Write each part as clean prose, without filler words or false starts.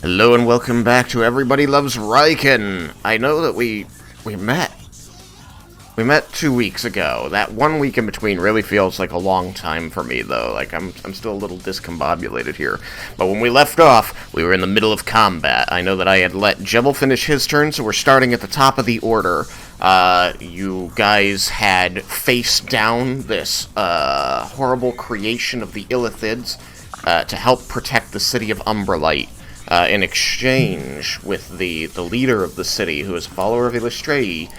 Hello and welcome back to Everybody Loves Raiken. I know that we met. We met 2 weeks ago. That 1 week in between really feels like a long time for me, though. Like, I'm still a little discombobulated here. But when we left off, we were in the middle of combat. I know that I had let Jebel finish his turn, so we're starting at the top of the order. You guys had faced down this horrible creation of the Illithids to help protect the city of Umbralight. In exchange with the leader of the city, who is a follower of Illustrae,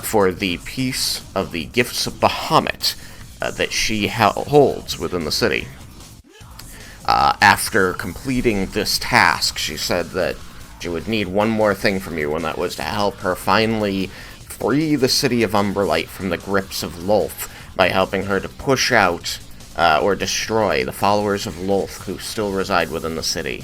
for the piece of the gifts of Bahamut that she holds within the city. After completing this task, she said that she would need one more thing from you, and that was to help her finally free the city of Umbralight from the grips of Lolth by helping her to push out or destroy the followers of Lolth who still reside within the city.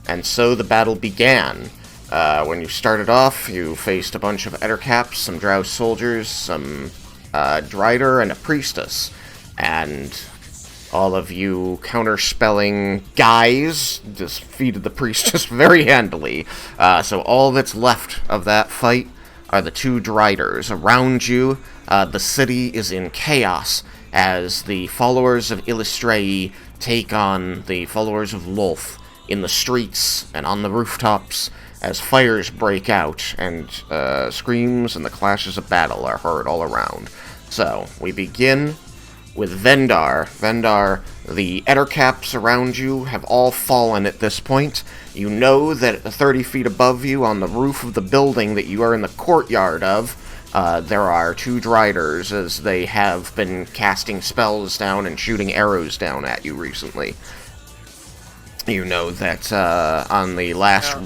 And so the battle began. When you started off, you faced a bunch of Ettercaps, some drow soldiers, some Drider, and a priestess. And all of you counterspelling guys defeated the priestess very handily. So all that's left of that fight are the two Driders. Around you, the city is in chaos as the followers of Illustrae take on the followers of Lolth in the streets and on the rooftops as fires break out and screams and the clashes of battle are heard all around. So, we begin with Vendar. Vendar, the Ettercaps around you have all fallen at this point. You know that 30 feet above you on the roof of the building that you are in the courtyard of, there are two Driders as they have been casting spells down and shooting arrows down at you recently. You know that on the last...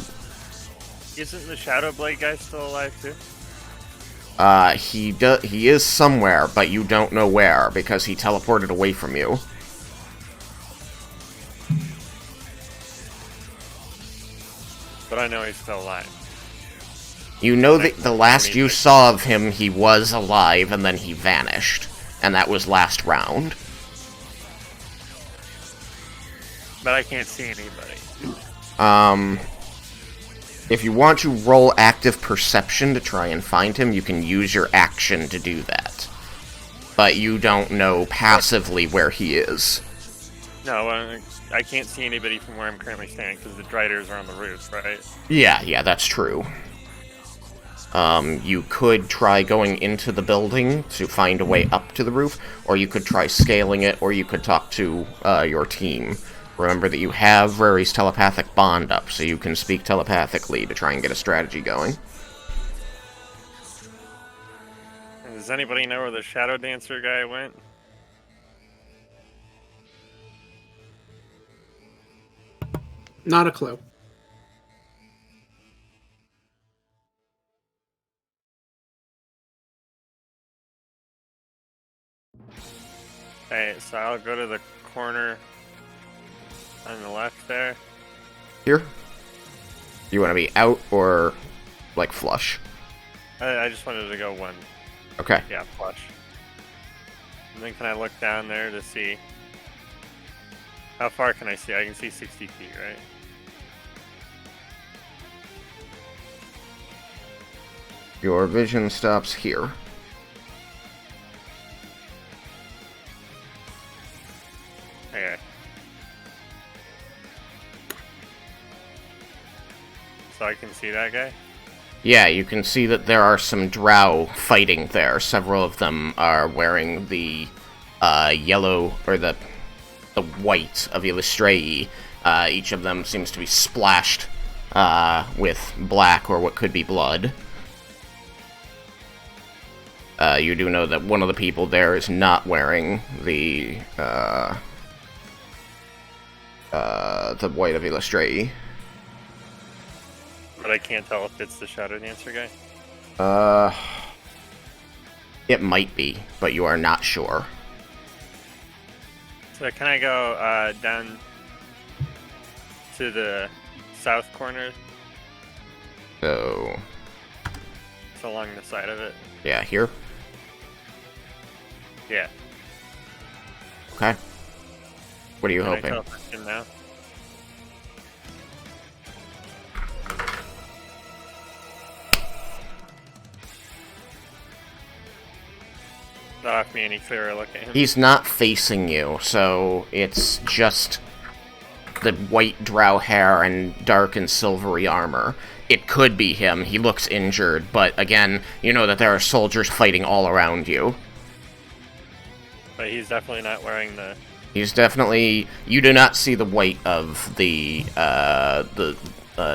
Isn't the Shadow Blade guy still alive too? He is somewhere, but you don't know where, because he teleported away from you. But I know he's still alive. You know that the last you saw of him, he was alive, and then he vanished. And that was last round. But I can't see anybody. If you want to roll active perception to try and find him, you can use your action to do that. But you don't know passively where he is. No, I can't see anybody from where I'm currently standing because the Driders are on the roof, right? Yeah, that's true. You could try going into the building to find a way up to the roof, or you could try scaling it, or you could talk to your team. Remember that you have Rory's telepathic bond up, so you can speak telepathically to try and get a strategy going. And does anybody know where the Shadow Dancer guy went? Not a clue. Hey, so I'll go to the corner on the left there. Here? You want to be out or, like, flush? I just wanted to go one. Okay. Yeah, flush. And then can I look down there to see? How far can I see? I can see 60 feet, right? Your vision stops here. Okay. So I can see that guy? Yeah, you can see that there are some drow fighting there. Several of them are wearing the yellow, or the white of Illustrae. Each of them seems to be splashed with black or what could be blood. You do know that one of the people there is not wearing the white of Illustrae. But I can't tell if it's the Shadow Dancer guy? It might be, but you are not sure. So can I go down to the south corner? So... It's along the side of it? Yeah, here? Yeah. Okay. What are you hoping? Can I teleport him now? off me any clearer look at him. He's not facing you, so it's just the white drow hair and dark and silvery armor. It could be him. He looks injured, but again, you know that there are soldiers fighting all around you. But he's definitely not wearing the... He's definitely... You do not see the white of the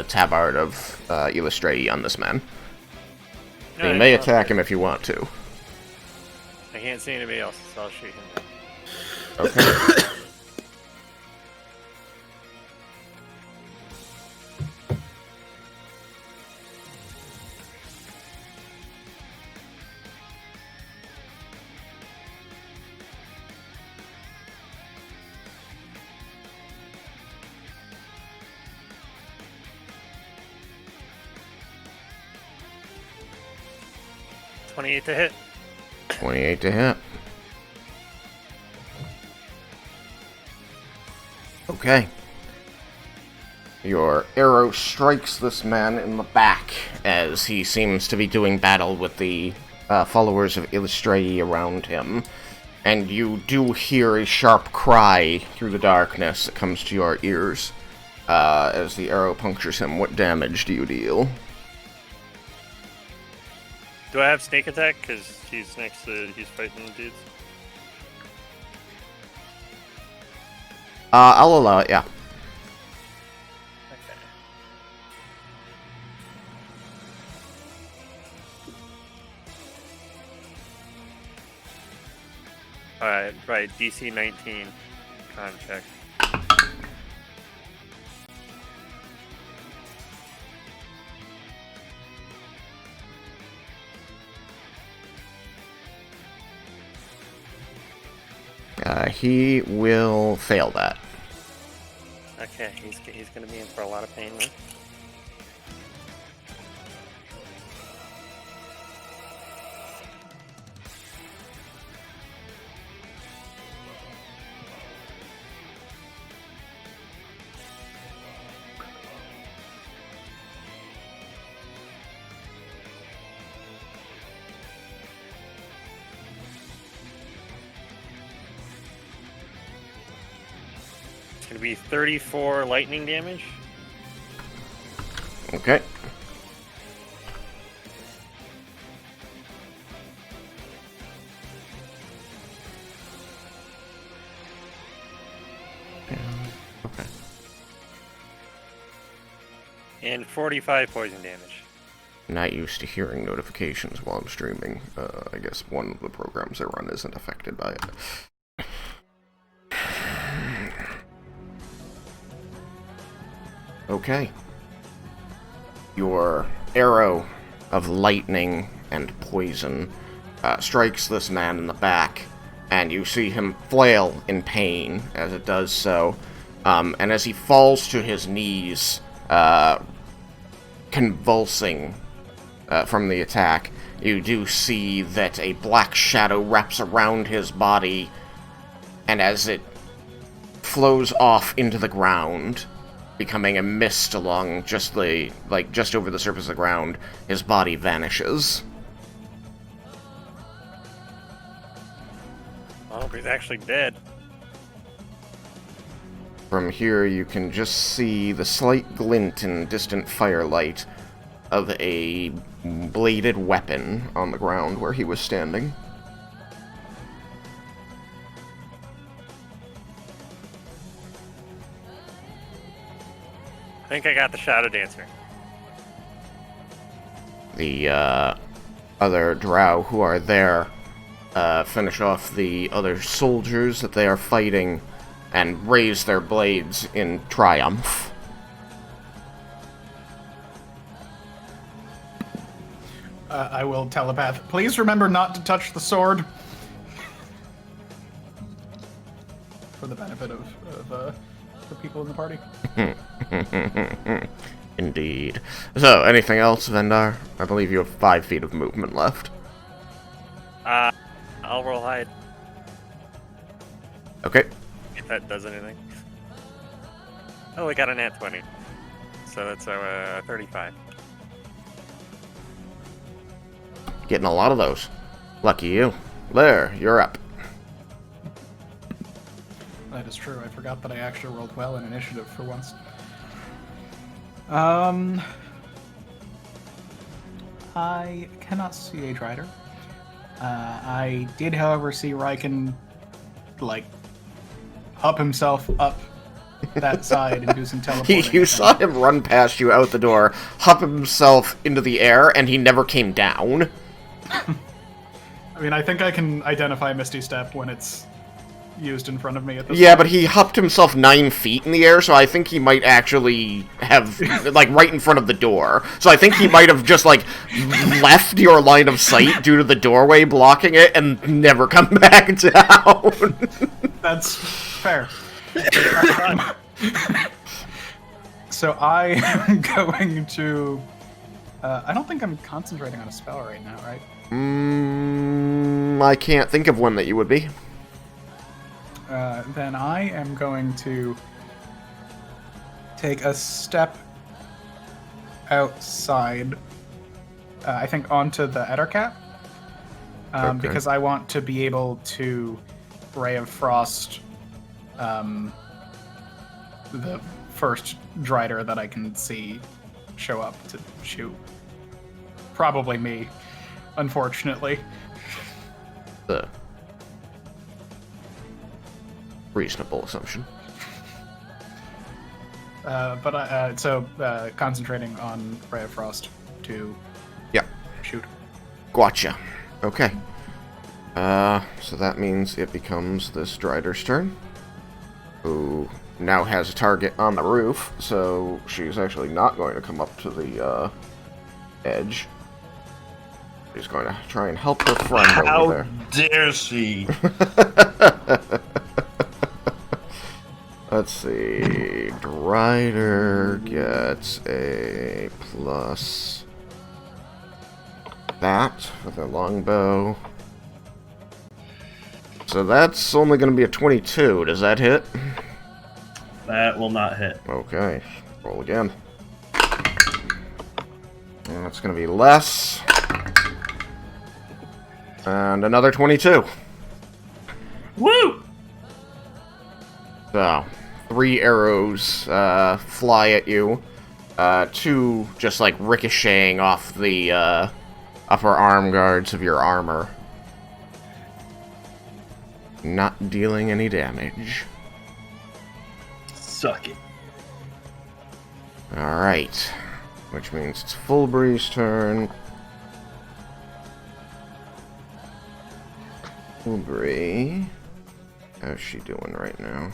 tabard of Illustrati on this man. No, You may attack him if you want to. I can't see anybody else, so I'll shoot him. Okay. $28 to hit. 28 to hit. Okay. Your arrow strikes this man in the back as he seems to be doing battle with the followers of Illustrati around him. And you do hear a sharp cry through the darkness that comes to your ears as the arrow punctures him. What damage do you deal? Do I have sneak attack? Because he's fighting the dudes. I'll allow it, yeah. Okay. Alright, right, DC 19 con check. He will fail that. Okay, he's gonna be in for a lot of pain then. It's gonna be 34 lightning damage. Okay. Okay. And 45 poison damage. Not used to hearing notifications while I'm streaming. I guess one of the programs I run isn't affected by it. Okay. Your arrow of lightning and poison strikes this man in the back, and you see him flail in pain as it does so. And as he falls to his knees, convulsing from the attack, you do see that a black shadow wraps around his body, and as it flows off into the ground, becoming a mist along just over the surface of the ground, his body vanishes. Oh, he's actually dead. From here, you can just see the slight glint in distant firelight of a bladed weapon on the ground where he was standing. I think I got the Shadow Dancer. The other drow who are there finish off the other soldiers that they are fighting and raise their blades in triumph. I will telepath. Please remember not to touch the sword. For the benefit of the people in the party. Indeed. So, anything else, Vendar? I believe you have 5 feet of movement left. I'll roll hide. Okay. If that does anything. Oh, we got a nat 20. So that's 35. Getting a lot of those. Lucky you. There, you're up. That is true. I forgot that I actually rolled well in initiative for once. I cannot see a Drider. I did, however, see Raiken, like, hop himself up that side and do some teleporting. You saw him run past you out the door, hop himself into the air, and he never came down. I mean, I think I can identify Misty Step when it's used in front of me at this Yeah, point. but he hopped himself 9 feet in the air, so I think he might actually have, like, right in front of the door. So I think he might have just, like, left your line of sight due to the doorway blocking it and never come back down. That's fair. So I am going to... I don't think I'm concentrating on a spell right now, right? I can't think of one that you would be. Then I am going to take a step outside, I think onto the Ettercap, Okay. because I want to be able to Ray of Frost the first Drider that I can see show up to shoot. Probably me, unfortunately. The reasonable assumption. So concentrating on Ray of Frost to Yeah. shoot. Gotcha. Okay. So that means it becomes this Drider's turn, who now has a target on the roof, so she's actually not going to come up to the edge. She's going to try and help her friend How over dare she? there. Let's see. Drider gets a plus that for the longbow. So that's only going to be a 22. Does that hit? That will not hit. Okay. Roll again. And that's going to be less. And another 22. Woo! So, 3 arrows fly at you. 2 just like ricocheting off the upper arm guards of your armor. Not dealing any damage. Suck it. Alright. Which means it's Fulbree's turn. Fulbree. How's she doing right now?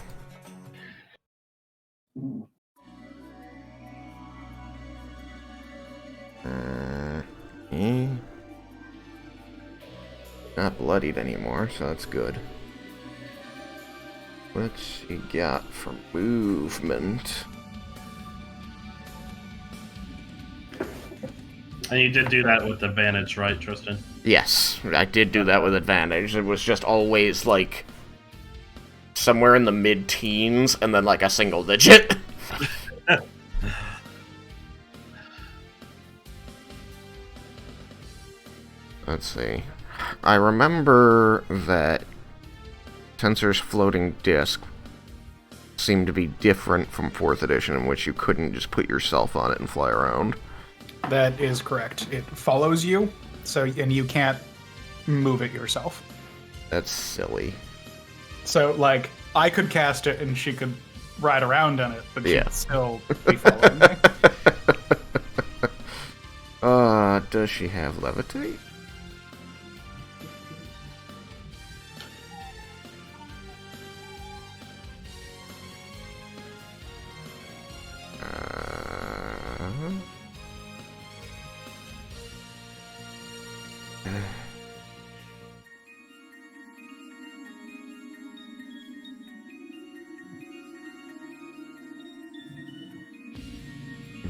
Not bloodied anymore, so that's good. What's he got for movement? And you did do that with advantage, right, Tristan? Yes, I did do that with advantage. It was just always, like, somewhere in the mid-teens, and then, like, a single digit. Let's see. I remember that Tensor's floating disc seemed to be different from 4th edition, in which you couldn't just put yourself on it and fly around. That is correct. It follows you, and you can't move it yourself. That's silly. So, like, I could cast it and she could ride around on it, but Yeah. she'd still be following me. Does she have levitate?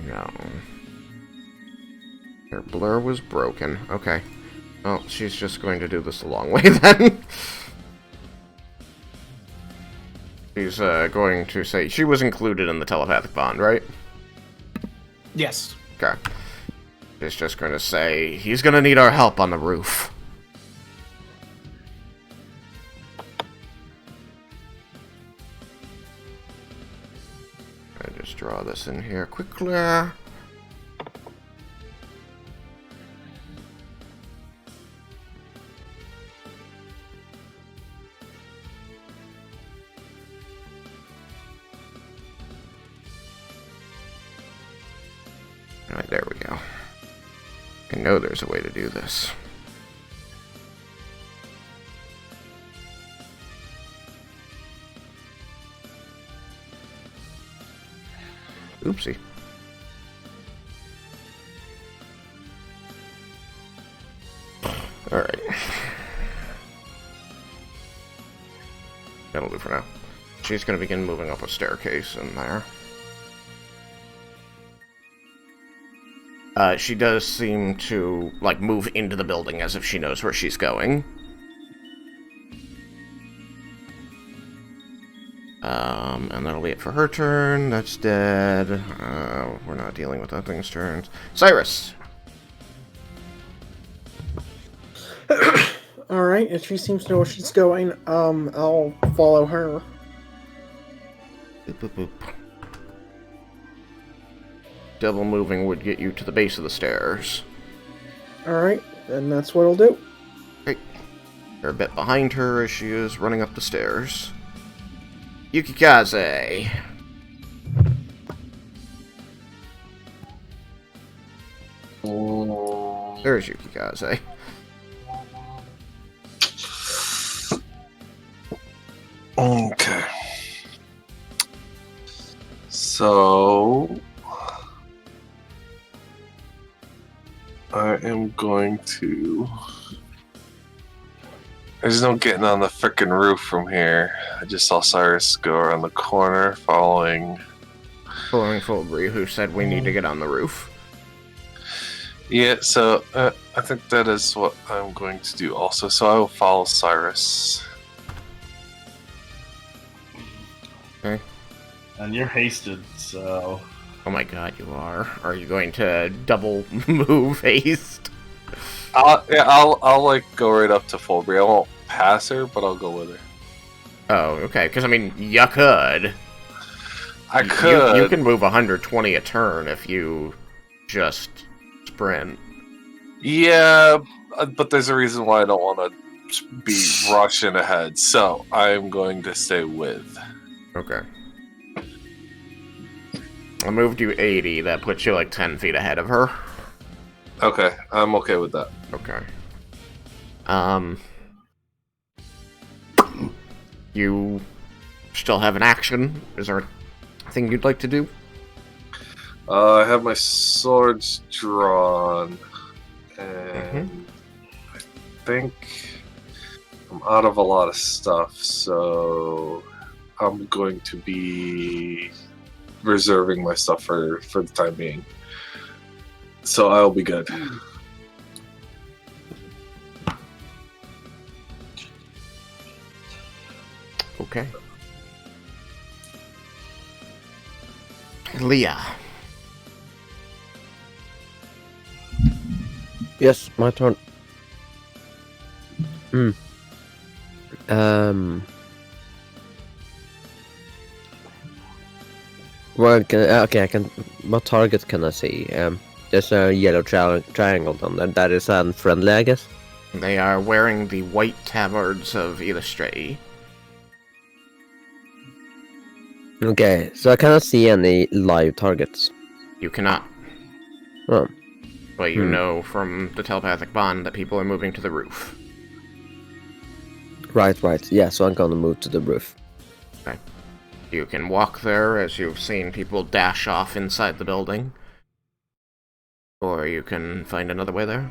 No. Her blur was broken. Okay. Oh, she's just going to do this the long way then. She's going to say she was included in the telepathic bond, right? Yes. Okay. She's just going to say he's going to need our help on the roof. draw this in here quickly. Alright, there we go. I know there's a way to do this. Oopsie. Alright. That'll do for now. She's going to begin moving up a staircase in there. She does seem to, like, move into the building as if she knows where she's going. And that'll be it for her turn. That's dead. We're not dealing with that thing's turns. Cyrus! Alright, if she seems to know where she's going, I'll follow her. Boop, boop, boop. Double moving would get you to the base of the stairs. Alright, then that's what I'll do. Okay. You're a bit behind her as she is running up the stairs. Yukikaze! There's Yukikaze. Okay. So I am going to. There's no getting on the frickin' roof from here. I just saw Cyrus go around the corner following Fulbury, who said we need to get on the roof. Yeah, so I think that is what I'm going to do also. So I will follow Cyrus. Okay. And you're hasted, so... Oh my god, you are. Are you going to double move haste? I'll like go right up to Fulbury. I won't pass her, but I'll go with her. Oh, okay. Because, I mean, you could. I could. You can move 120 a turn if you just sprint. Yeah, but there's a reason why I don't want to be rushing ahead. So I'm going to stay with. Okay. I moved you 80. That puts you like 10 feet ahead of her. Okay, I'm okay with that. Okay. You still have an action? Is there anything you'd like to do? I have my swords drawn, and I think I'm out of a lot of stuff, so I'm going to be reserving my stuff for the time being. So I'll be good. Okay. Leah. Yes, my turn. Well, okay, I can. What target can I see? There's a yellow triangle down there. That is unfriendly, I guess. They are wearing the white tabards of Illustrae. Okay, so I cannot see any live targets. You cannot. Oh. But you know from the telepathic bond that people are moving to the roof. Right. Yeah, so I'm gonna move to the roof. Okay. You can walk there as you've seen people dash off inside the building. Or you can find another way there.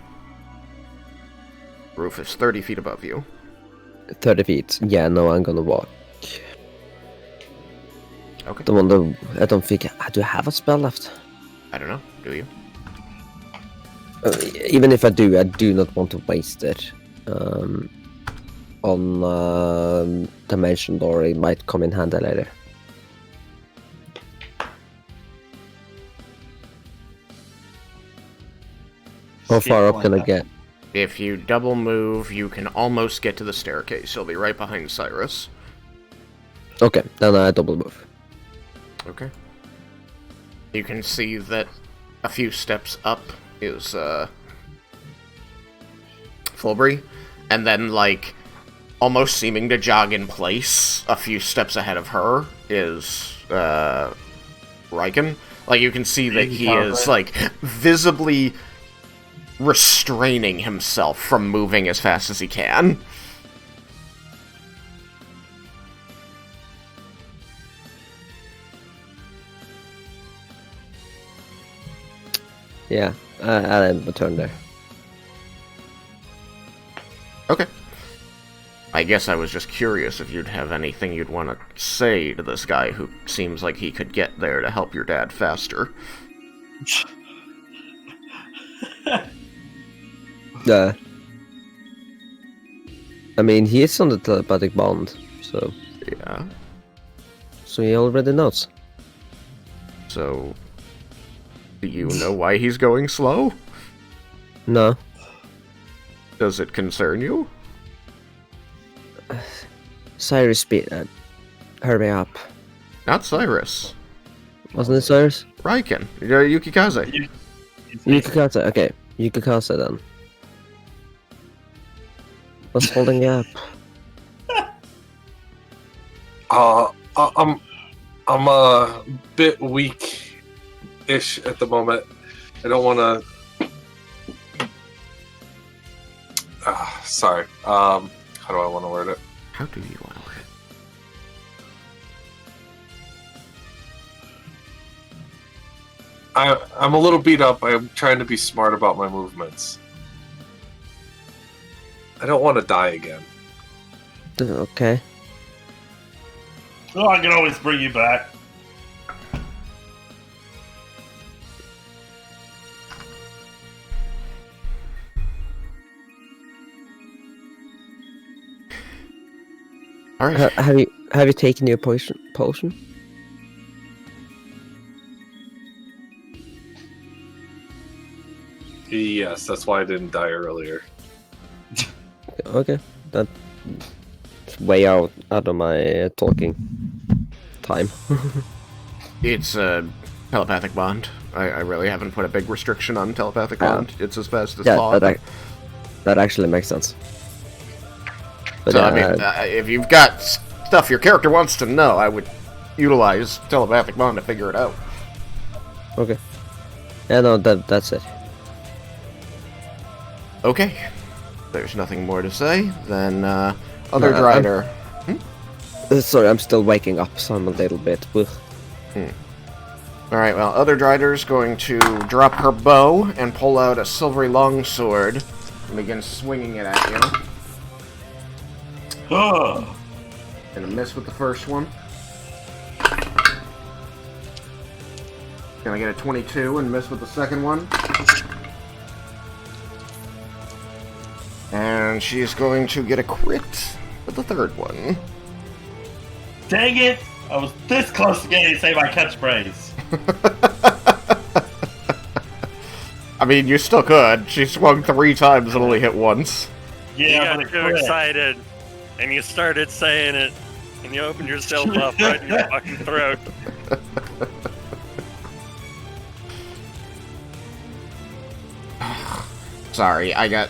Roof is 30 feet above you. 30 feet. Yeah, no, I'm gonna walk. Okay. I don't think... Do I have a spell left? I don't know. Do you? Even if I do not want to waste it. On Dimension Door, it might come in handy later. How far up can I get? If you double move, you can almost get to the staircase. You'll be right behind Cyrus. Okay, then I double move. Okay. You can see that a few steps up is Fulbury, and then, like, almost seeming to jog in place, a few steps ahead of her is Raiken. Like, you can see that he is, like, visibly restraining himself from moving as fast as he can. Yeah, I'll end my turn there. Okay. I guess I was just curious if you'd have anything you'd want to say to this guy who seems like he could get there to help your dad faster. I mean, he is on the telepathic bond, so... Yeah. So he already knows. So, do you know why he's going slow? No. Does it concern you? Cyrus hurry me up. Not Cyrus. Wasn't it Cyrus? Raiken. Yukikaze. Yukikaze, okay. Yukikaze then. What's holding you up? I'm a bit weak-ish at the moment. I don't want to. Sorry. How do I want to word it? How do you want to word it? I'm a little beat up. I'm trying to be smart about my movements. I don't want to die again. Okay. Oh, I can always bring you back. All right. Have you taken your potion? Yes, that's why I didn't die earlier. Okay, that's way out of my talking time. It's a telepathic bond. I really haven't put a big restriction on telepathic bond. It's as fast as thought. That actually makes sense. But, so, I mean, if you've got stuff your character wants to know, I would utilize telepathic bond to figure it out. Okay. Yeah, no, that's it. Okay. There's nothing more to say. Then, other Drider. Sorry, I'm still waking up, so I'm a little bit... Alright, well, other Drider's going to drop her bow and pull out a silvery longsword and begin swinging it at you. Oh. Gonna miss with the first one. Gonna get a 22 and miss with the second one. And she's going to get a crit with the third one. Dang it! I was this close to getting to say my catchphrase. I mean, you still could. She swung 3 times and only hit once. Yeah, you got too excited, and you started saying it, and you opened yourself up right in your fucking throat. Sorry, I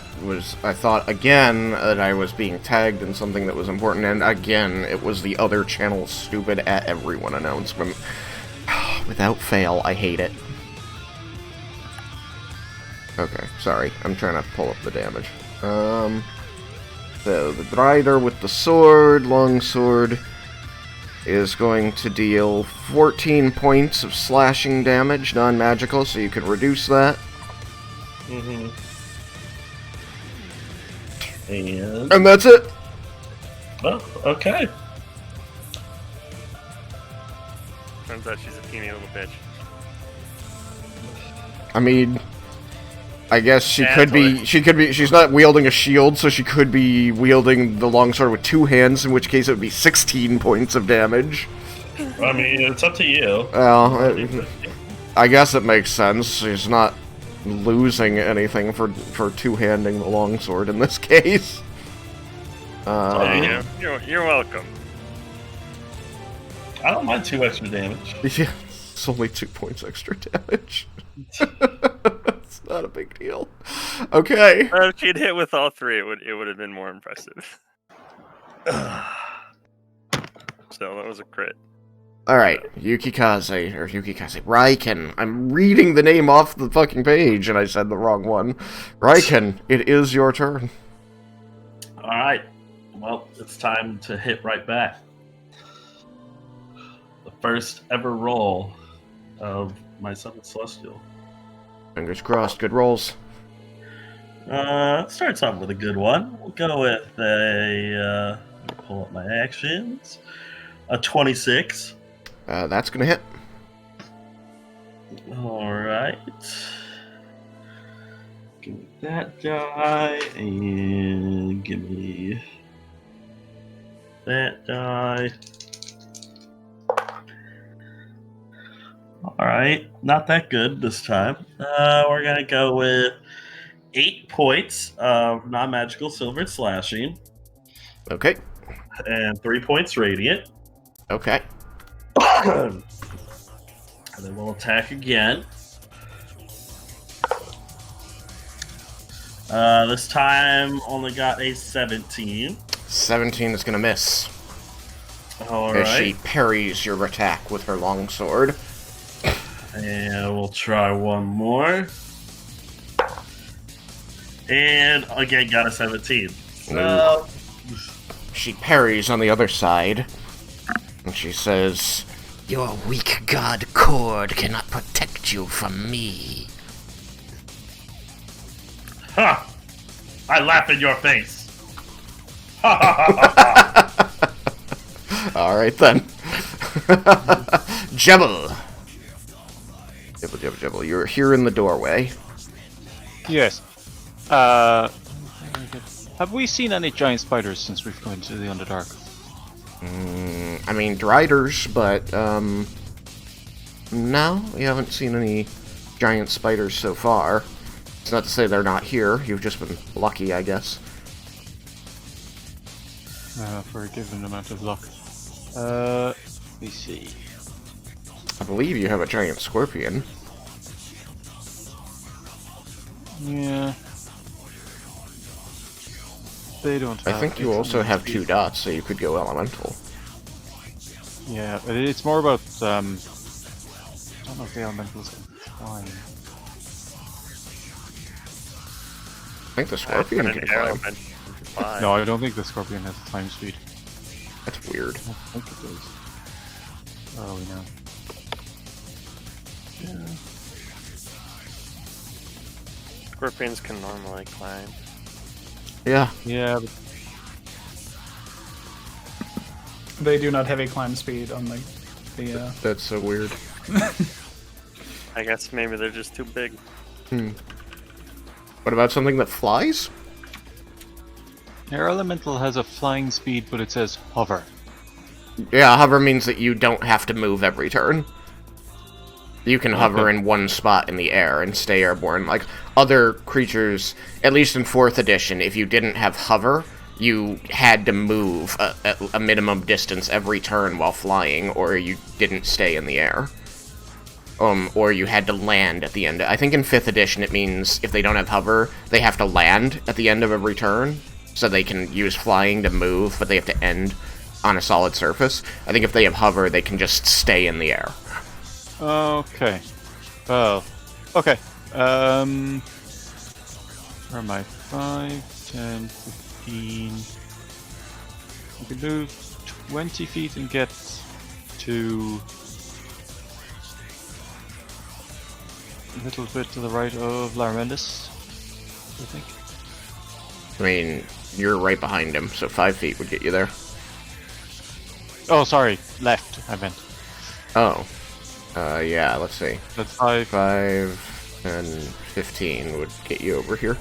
thought again that I was being tagged in something that was important, and again, it was the other channel's stupid at everyone announcement. Without fail, I hate it. Okay, sorry, I'm trying to pull up the damage. So, the Drider with the sword, longsword, is going to deal 14 points of slashing damage, non-magical, so you could reduce that. Mm-hmm. And that's it! Oh, okay. Turns out she's a teeny little bitch. I mean, I guess she's not wielding a shield, so she could be wielding the longsword with 2 hands, in which case it would be 16 points of damage. I mean, it's up to you. Well, I guess it makes sense. She's not losing anything for two-handing the longsword in this case. There you go. You're welcome. I don't mind 2 extra damage. Yeah, It's only 2 points extra damage. It's not a big deal. Okay. If she'd hit with all three, it would have been more impressive. So that was a crit. Alright, Raiken. I'm reading the name off the fucking page and I said the wrong one. Raiken, it is your turn. Alright. Well, it's time to hit right back. The first ever roll of my 7th Celestial. Fingers crossed, good rolls. Starts off with a good one. We'll go with a, pull up my actions. A 26. That's gonna hit. Alright. Give me that die, and give me that die. Alright, not that good this time. We're gonna go with 8 points of non-magical silver slashing, Okay. and 3 points radiant. Okay. And then we'll attack again. This time only got a 17. 17 is gonna miss. As she Alright. parries your attack with her longsword. And we'll try one more. And again got a 17. So, She parries on the other side. And she says, "Your weak god Cord cannot protect you from me." ha! I laugh in your face. Ha ha ha ha! Alright then. Jebel. Jebel. You're here in the doorway. Yes. Have we seen any giant spiders since we've gone into the Underdark? I mean, Driders, but, no, we haven't seen any giant spiders so far. It's not to say they're not here, you've just been lucky, I guess. For a given amount of luck. Let me see. I believe you have a giant scorpion. Yeah. They don't have I think you also have 2 dots, so you could go elemental. Yeah, but it's more about, I don't know if the elementals can climb. I think the scorpion can climb. No, I don't think the scorpion has climb speed. That's weird. I think it does. Oh, we know. Yeah. Scorpions can normally climb. Yeah. Yeah, but They do not have a climb speed on the That's so weird. I guess maybe they're just too big. What about something that flies? Air Elemental has a flying speed, but it says hover. Yeah, hover means that you don't have to move every turn. You can hover in one spot in the air and stay airborne. Like, other creatures, at least in 4th edition, if you didn't have hover, you had to move a minimum distance every turn while flying, or you didn't stay in the air. Or you had to land at the end. I think in 5th edition it means if they don't have hover, they have to land at the end of every turn, so they can use flying to move, but they have to end on a solid surface. I think if they have hover, they can just stay in the air. Okay. Well, okay. Where am I? 5, 10, 15. You can move 20 feet and get to a little bit to the right of Larmendis, I think. I mean, you're right behind him, so 5 feet would get you there. Oh, sorry. Left, I meant. Oh. Yeah, let's see. That's 5. 5 and 15 would get you over here.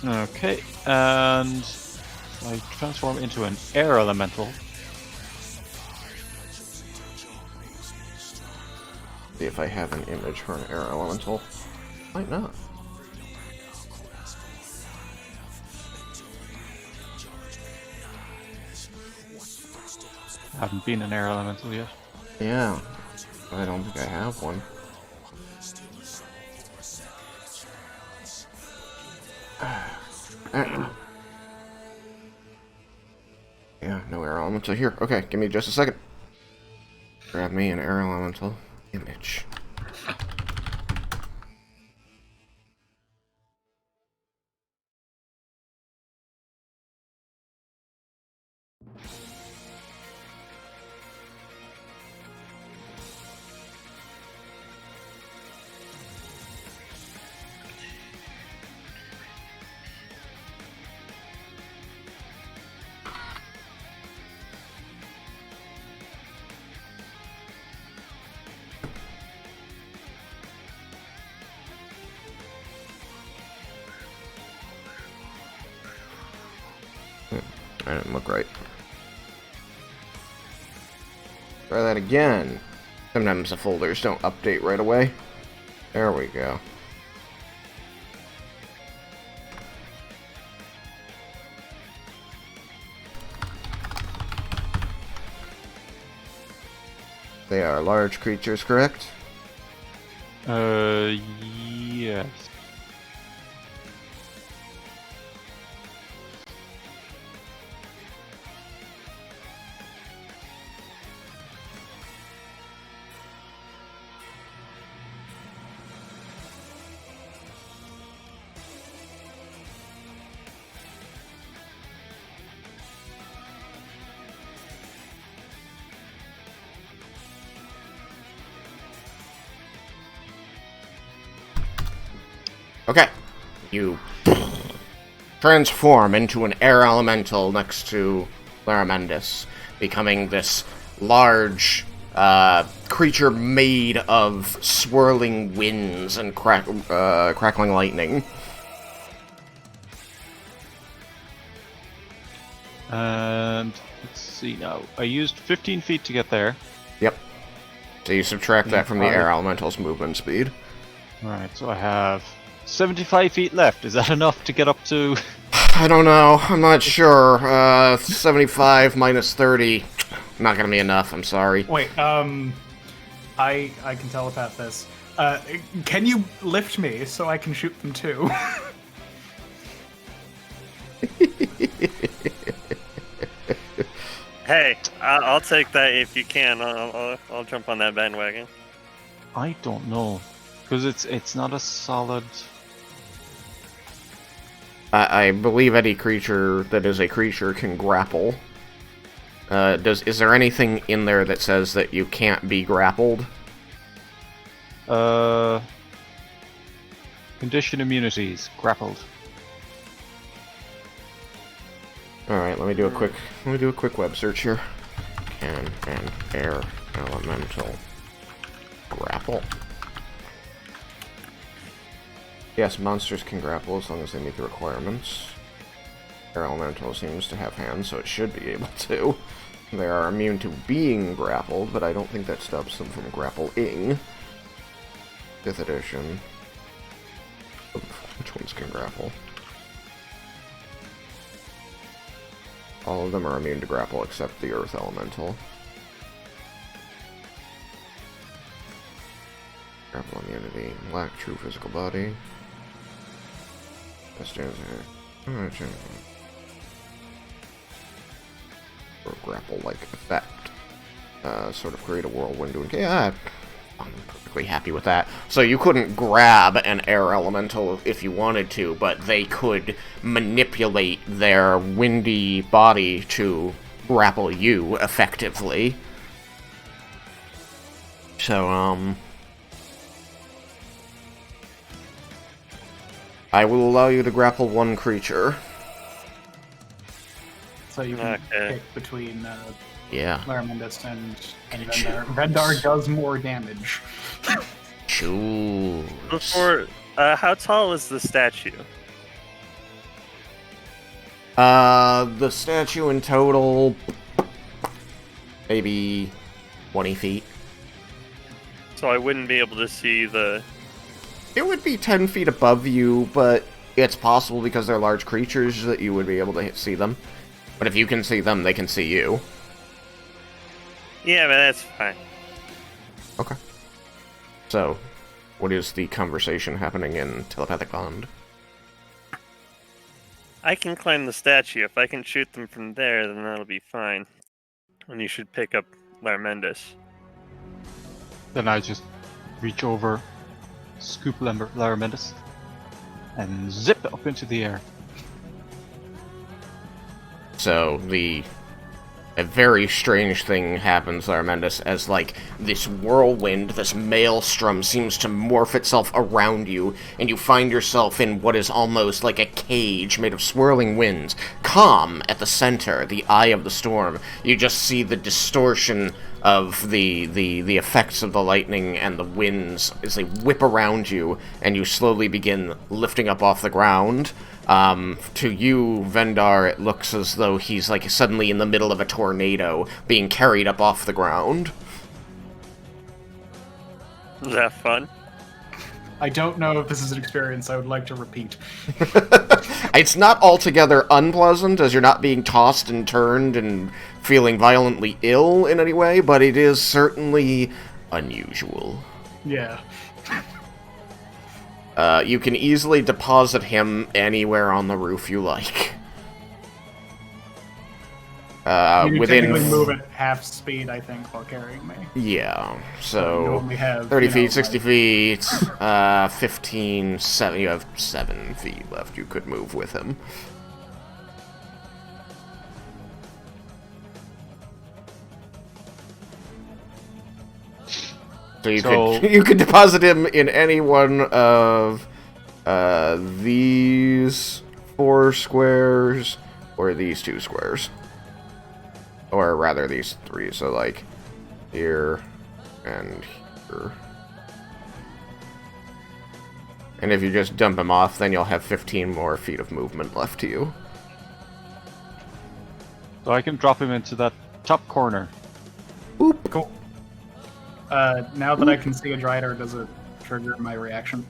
Okay, and I transform into an air elemental. See if I have an image for an air elemental. Might not. Haven't been an air elemental yet. Yeah. I don't think I have one. Yeah, no air elemental here. Okay, give me just a second. Grab me an air elemental image. That didn't look right. Try that again. Sometimes the folders don't update right away. There we go. They are large creatures, correct? Yes. Okay. You transform into an air elemental next to Laramendus, becoming this large creature made of swirling winds and crackling lightning. And let's see now. I used 15 feet to get there. Yep. So you subtract that from the air elemental's movement speed. Right, so I have 75 feet left. Is that enough to get up to... I don't know. I'm not sure. 75 minus 30. Not gonna be enough. I'm sorry. Wait, I can telepath this. Can you lift me so I can shoot them too? Hey, I'll take that if you can. I'll jump on that bandwagon. I don't know. Because it's not a solid... I believe any creature that is a creature can grapple. Is there anything in there that says that you can't be grappled? Condition immunities. Grappled. Alright, let me do a quick web search here. Can an air elemental grapple? Yes, monsters can grapple as long as they meet the requirements. Air elemental seems to have hands, so it should be able to. They are immune to being grappled, but I don't think that stops them from grappling. 5th edition. Which ones can grapple? All of them are immune to grapple except the earth elemental. Grapple immunity. Lack true physical body. That stands here. Or grapple-like effect. Sort of create a whirlwind doing... Yeah, I'm perfectly happy with that. So you couldn't grab an air elemental if you wanted to, but they could manipulate their windy body to grapple you effectively. So, I will allow you to grapple one creature. So you can pick between Yeah. Laramendus and Vendar. Vendar does more damage. Choose. Before, how tall is the statue? The statue in total, maybe 20 feet. So I wouldn't be able to see the... It would be 10 feet above you, but it's possible because they're large creatures that you would be able to see them. But if you can see them, they can see you. Yeah, but that's fine. Okay. So, what is the conversation happening in Telepathic Bond? I can climb the statue. If I can shoot them from there, then that'll be fine. And you should pick up Larmendus. Then I just reach over, scoop Larmendus, and zip it up into the air. So, a very strange thing happens, Larmendus, as, like, this whirlwind, this maelstrom seems to morph itself around you, and you find yourself in what is almost like a cage made of swirling winds. Calm at the center, the eye of the storm. You just see the distortion of the effects of the lightning and the winds as they whip around you, and you slowly begin lifting up off the ground. To you, Vendar, it looks as though he's, like, suddenly in the middle of a tornado, being carried up off the ground. Is that fun? I don't know if this is an experience I would like to repeat. It's not altogether unpleasant, as you're not being tossed and turned and feeling violently ill in any way, but it is certainly unusual. Yeah. You can easily deposit him anywhere on the roof you like. You Within... technically move at half speed, I think, while carrying me. Yeah, You so... only have, 30 you know, feet, 60 like- feet, 15, 7... You have 7 feet left you could move with him. So you could deposit him in any one of these 4 squares or these 2 squares. Or rather these 3, so like here and here. And if you just dump him off, then you'll have 15 more feet of movement left to you. So I can drop him into that top corner. Oop. Cool. Now that I can see a Drider, does it trigger my reaction?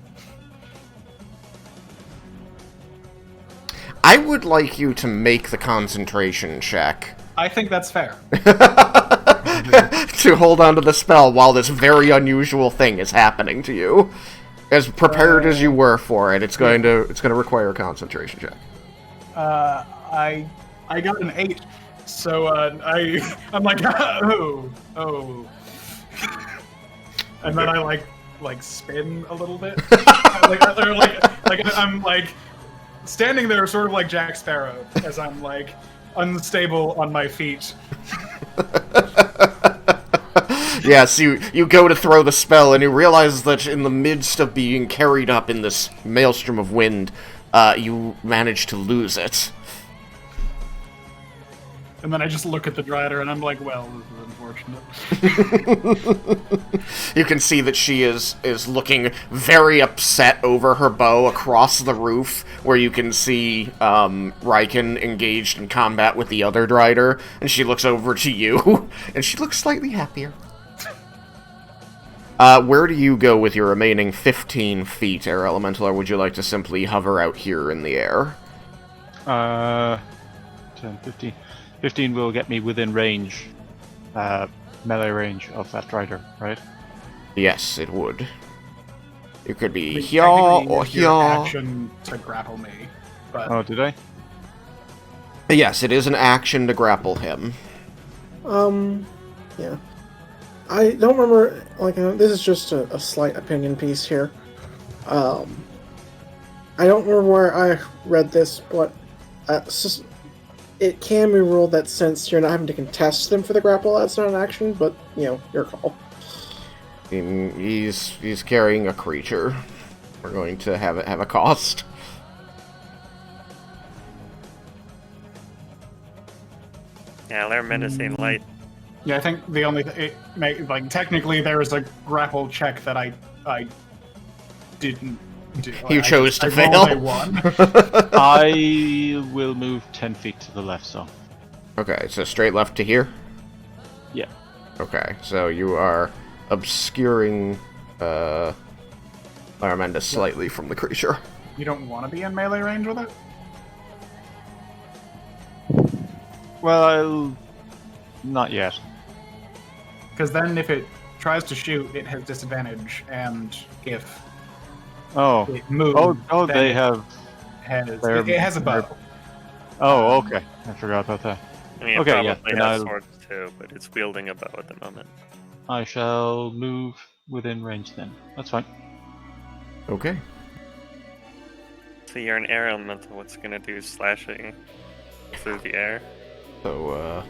I would like you to make the concentration check. I think that's fair. To hold on to the spell while this very unusual thing is happening to you. As prepared as you were for it, it's going to require a concentration check. I got an 8, so I'm like oh. And then I like spin a little bit, I'm like standing there, sort of like Jack Sparrow, as I'm like unstable on my feet. Yes, you go to throw the spell, and you realize that in the midst of being carried up in this maelstrom of wind, you manage to lose it. And then I just look at the Drider, and I'm like, well, this is unfortunate. You can see that she is looking very upset over her bow across the roof, where you can see Raiken engaged in combat with the other Drider, and she looks over to you, and she looks slightly happier. Where do you go with your remaining 15 feet, Air Elemental, or would you like to simply hover out here in the air? 10, 15. 15 will get me within range, melee range of that Drider, right? Yes, it would. You could be Like, here technically, or it's your here. action to grapple me, but Oh, did I? Yes, it is an action to grapple him. Yeah. I don't remember, like, this is just a slight opinion piece here. I don't remember where I read this, but it can be ruled that since you're not having to contest them for the grapple, that's not an action, but, you know, your call. He's carrying a creature. We're going to have it have a cost. Yeah, Larmendus ain't light. yeah, I think the only technically there was a grapple check that I didn't do. You chose to I fail. rolled a 1. I will move 10 feet to the left, so. Okay, so straight left to here? Yeah. Okay, so you are obscuring Larmendus slightly from the creature. You don't want to be in melee range with it? Well, not yet. Because then if it tries to shoot, it has disadvantage, and if Oh. it moves, Oh, then they it have. it has a bow. Oh, okay. I forgot about that. I mean, Okay, it yeah, probably then has I'll- swords too, but it's wielding a bow at the moment. I shall move within range then. That's fine. Okay. So you're an air elemental. What's gonna do slashing through the air? So,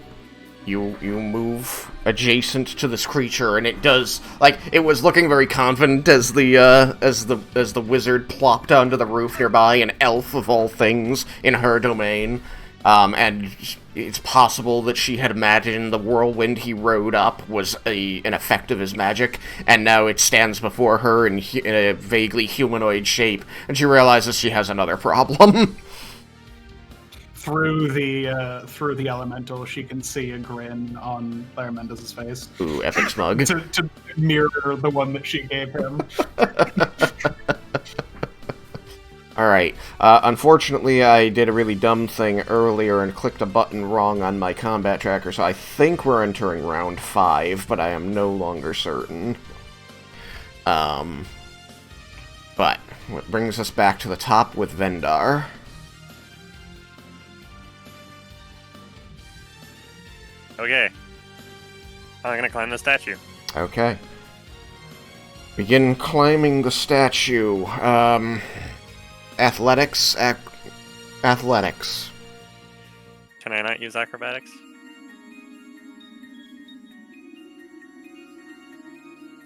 you move adjacent to this creature, and it does, like, it was looking very confident as the wizard plopped onto the roof nearby, an elf of all things in her domain. And it's possible that she had imagined the whirlwind he rode up was an effect of his magic, and now it stands before her in a vaguely humanoid shape, and she realizes she has another problem. Through the elemental, she can see a grin on Claire Mendez's face Ooh, epic smug. to mirror the one that she gave him. Alright, unfortunately I did a really dumb thing earlier and clicked a button wrong on my combat tracker, so I think we're entering round 5, but I am no longer certain. But, what brings us back to the top with Vendar. Okay. I'm gonna climb the statue. Okay. Begin climbing the statue. Athletics. Athletics. Can I not use acrobatics?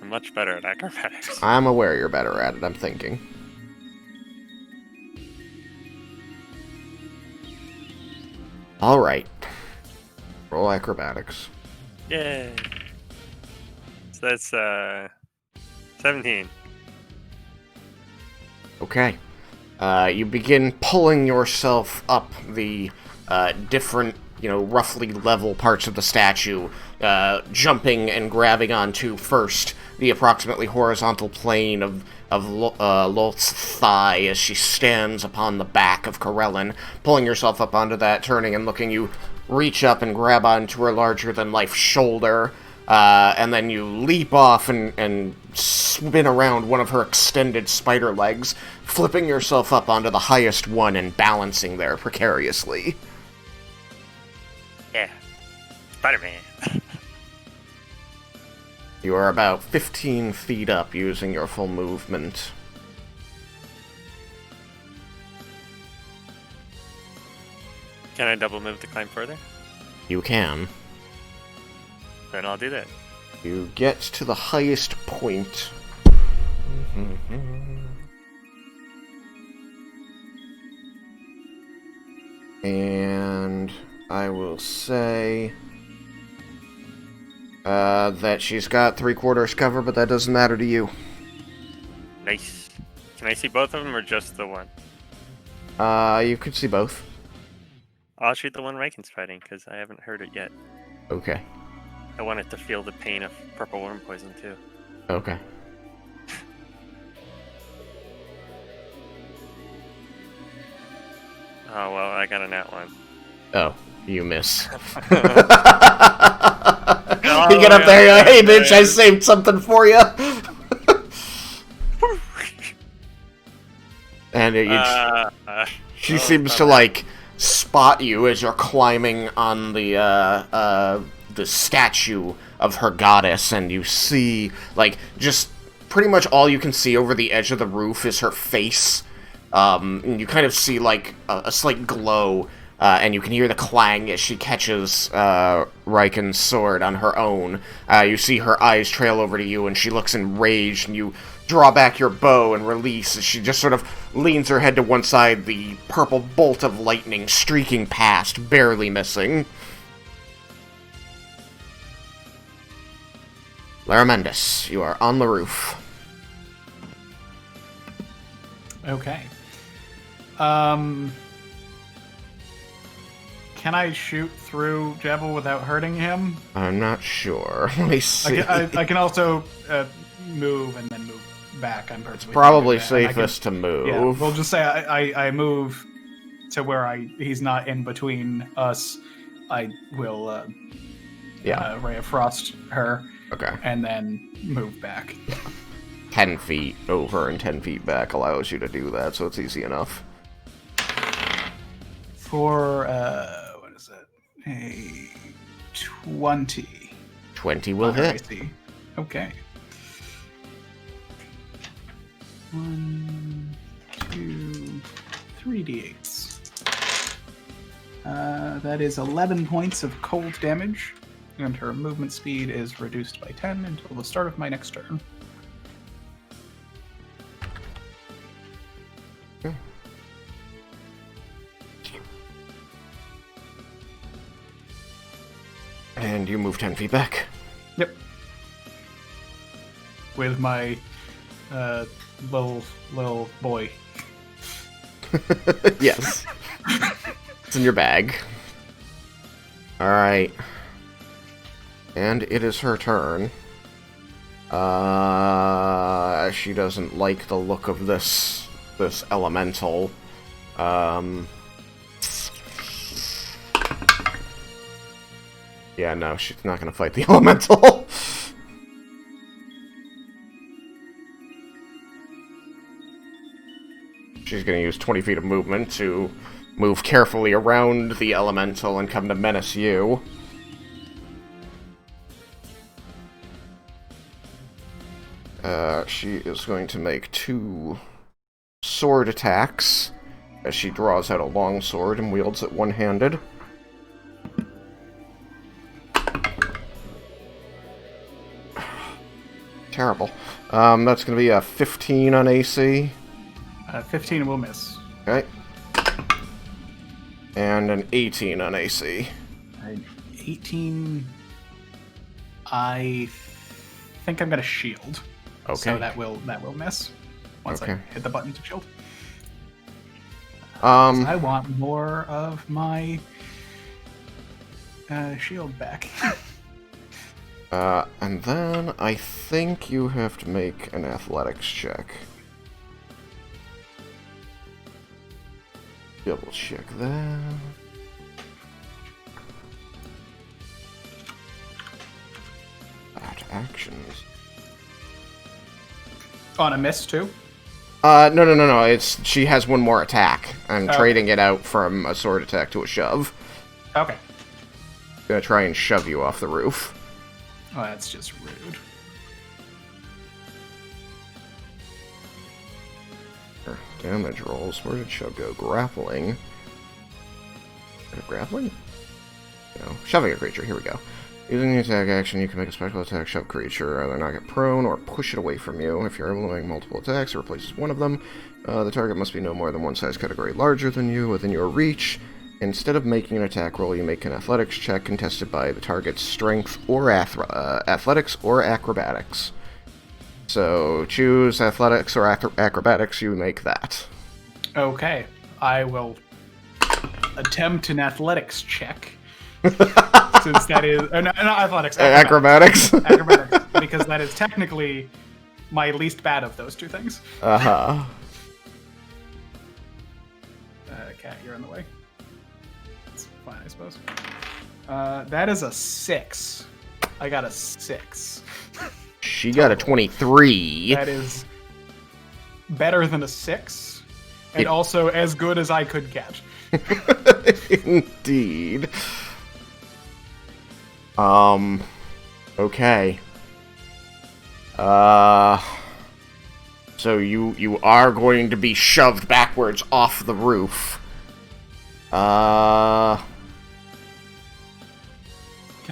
I'm much better at acrobatics. I'm aware you're better at it, I'm thinking. Alright. Roll acrobatics. Yay! So that's 17. Okay. You begin pulling yourself up the different, roughly level parts of the statue, jumping and grabbing onto first the approximately horizontal plane of Lolth's thigh as she stands upon the back of Corellin, pulling yourself up onto that, turning and looking. You reach up and grab onto her larger-than-life shoulder, and then you leap off and spin around one of her extended spider legs, flipping yourself up onto the highest one and balancing there precariously. Yeah. Spider-Man. You are about 15 feet up using your full movement. Can I double move to climb further? You can. Then I'll do that. You get to the highest point. And I will say that she's got 3/4 cover, but that doesn't matter to you. Nice. Can I see both of them or just the one? You could see both. I'll shoot the one Raiken's fighting because I haven't heard it yet. Okay. I want it to feel the pain of purple worm poison too. Okay. Oh well, I got a nat one. Oh, you miss. Oh, You get up there, you're like, hey bitch, I saved something for you. And she seems to like spot you as you're climbing on the statue of her goddess, and you see like just pretty much all you can see over the edge of the roof is her face. And you kind of see like a slight glow, and you can hear the clang as she catches Raiken's sword on her own. You see her eyes trail over to you, and she looks enraged, and you draw back your bow and release as she just sort of leans her head to one side, the purple bolt of lightning streaking past, barely missing. Laramendus, you are on the roof. Okay. Can I shoot through Jebel without hurting him? I'm not sure. Let me see. I can also move and then move back. I'm perfectly Probably fine with that. safest to move. Yeah, we'll just say I move to where he's not in between us. I will Ray of Frost her, Okay. and then move back. 10 feet over and 10 feet back allows you to do that, so it's easy enough. For, what is it? A 20. 20 will hit. AC. Okay. 1, 2, 3 d8s. That is 11 points of cold damage, and her movement speed is reduced by 10 until the start of my next turn. And you move 10 feet back. Yep. With my little boy. Yes. It's in your bag. Alright. And it is her turn. She doesn't like the look of this elemental. Yeah, no, she's not gonna fight the elemental. She's gonna use 20 feet of movement to move carefully around the elemental and come to menace you. She is going to make 2 sword attacks as she draws out a long sword and wields it one-handed. Terrible. That's going to be a 15 on AC. 15 will miss. Okay. And an 18 on AC. 18. I think I'm gonna shield. Okay. So that will miss once Okay. I hit the button to shield. Um, I want more of my shield back. And then I think you have to make an athletics check. Double check that. Actions. On a miss too. No. It's she has one more attack. I'm Okay. trading it out from a sword attack to a shove. Okay. Gonna try and shove you off the roof. Oh, that's just rude. Damage rolls. Where did shove go? Grappling. Grappling? No. Shoving a creature. Here we go. Using the attack action, you can make a special attack shove creature, either knock it prone or push it away from you. If you're able to make multiple attacks, it replaces one of them. The target must be no more than one size category larger than you, within your reach. Instead of making an attack roll, you make an athletics check contested by the target's strength or athletics or acrobatics. So choose athletics or acrobatics, you make that. Okay. I will attempt an athletics check. Since that is... no, not athletics. Acrobatics? Acrobatics. Because that is technically my least bad of those two things. Uh-huh. Cat, you're in the way. That's fine, I suppose. That is a 6. I got a 6. She got a 23. That is better than a 6, and also as good as I could get. Indeed. Okay. So you are going to be shoved backwards off the roof. Can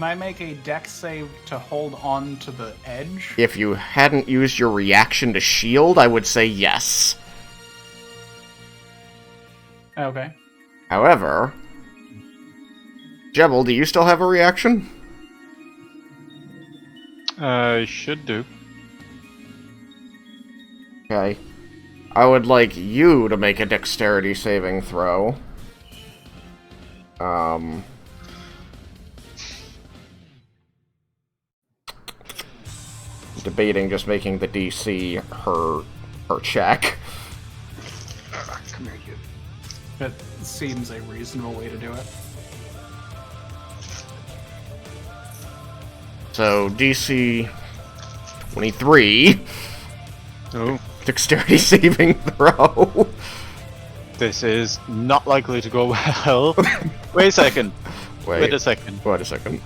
I make a dex save to hold on to the edge? If you hadn't used your reaction to shield, I would say yes. Okay. However, Jebel, do you still have a reaction? Should do. Okay. I would like you to make a dexterity saving throw. Debating just making the DC her check. Come here, you. That seems a reasonable way to do it. So, DC 23. Oh, Dexterity saving throw. this is not likely to go well. Wait a second. Wait a second. Wait a second.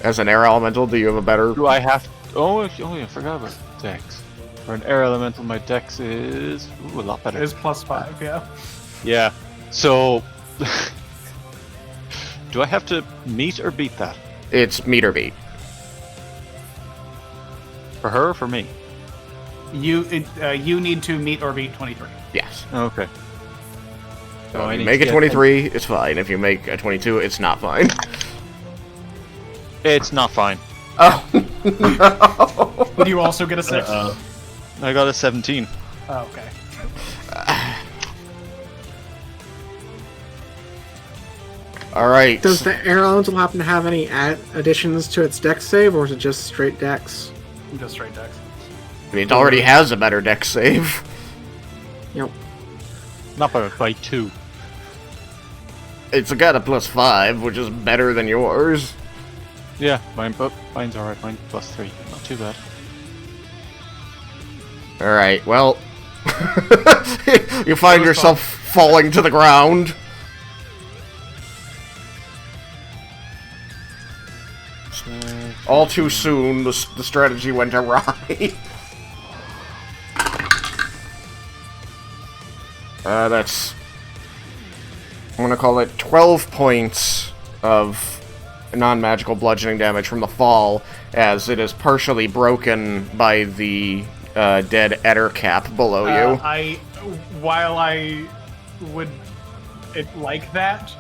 As an air elemental, do you have a better... Do I have... Oh, yeah, I forgot about Dex. For an air elemental, my Dex is... Ooh, a lot better. It is +5, yeah. Yeah. So... do I have to meet or beat that? It's meter beat. For her or for me? You need to meet or beat 23. Yes. Okay. So I if need you make to a get 23, it's fine. If you make a 22, it's not fine. It's not fine. Oh, no. Did you also get a 6? I got a 17. Oh, okay. Alright. Does the Air Elemental happen to have any additions to its dex save, or is it just straight dex? Just straight Dex. It already has a better dex save. Yep. Not by 2. It's got a +5, which is better than yours. Yeah, mine's alright. Mine +3. Not too bad. Alright, well... you find yourself falling to the ground. All too soon, the strategy went awry. That's... I'm gonna call it 12 points of non-magical bludgeoning damage from the fall, as it is partially broken by the dead Eder cap below you. While I would like that,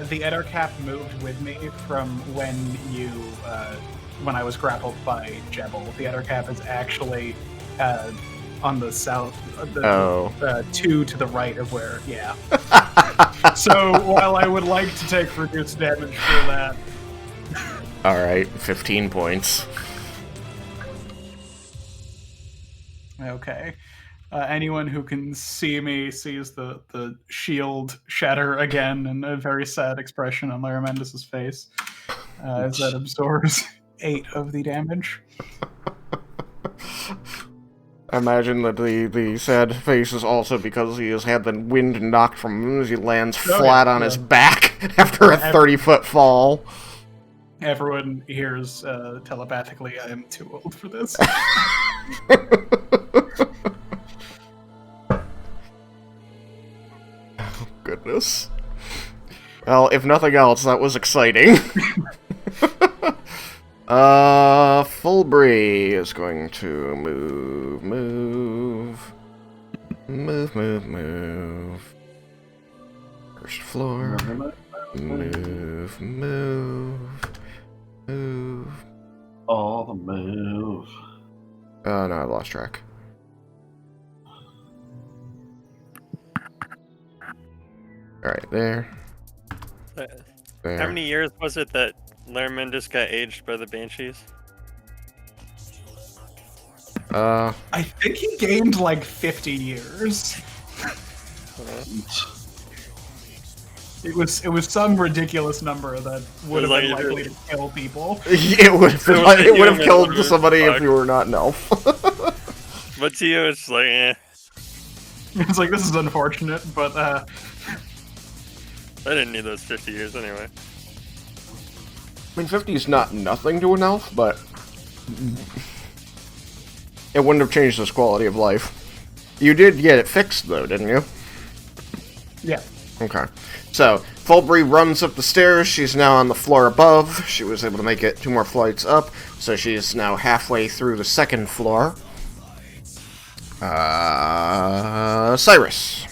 the Eder cap moved with me from when I was grappled by Jebel. The Eder cap is actually on the south, 2 to the right of where, yeah. So while I would like to take reduced damage for that. Alright, 15 points. Okay. Anyone who can see me sees the shield shatter again and a very sad expression on Laramentis' face as that absorbs 8 of the damage. I imagine that the sad face is also because he has had the wind knocked from him as he lands flat on his back after a 30-foot fall. Everyone hears telepathically, I am too old for this. Oh, goodness. Well, if nothing else, that was exciting. Fulbury is going to move. First floor. Move. All the move. Oh, no, I lost track. Alright, there. How many years was it that Laramentis got aged by the Banshees? I think he gained like 50 years. It was some ridiculous number that would have been likely to kill people. It would have killed somebody if you were not an elf. But to you, it's like, eh. It's like, this is unfortunate, but I didn't need those 50 years anyway. I mean, 50 is not nothing to an elf, but it wouldn't have changed his quality of life. You did get it fixed, though, didn't you? Yeah. Okay. So, Fulbury runs up the stairs. She's now on the floor above. She was able to make it 2 more flights up, so she's now halfway through the 2nd floor. Cyrus.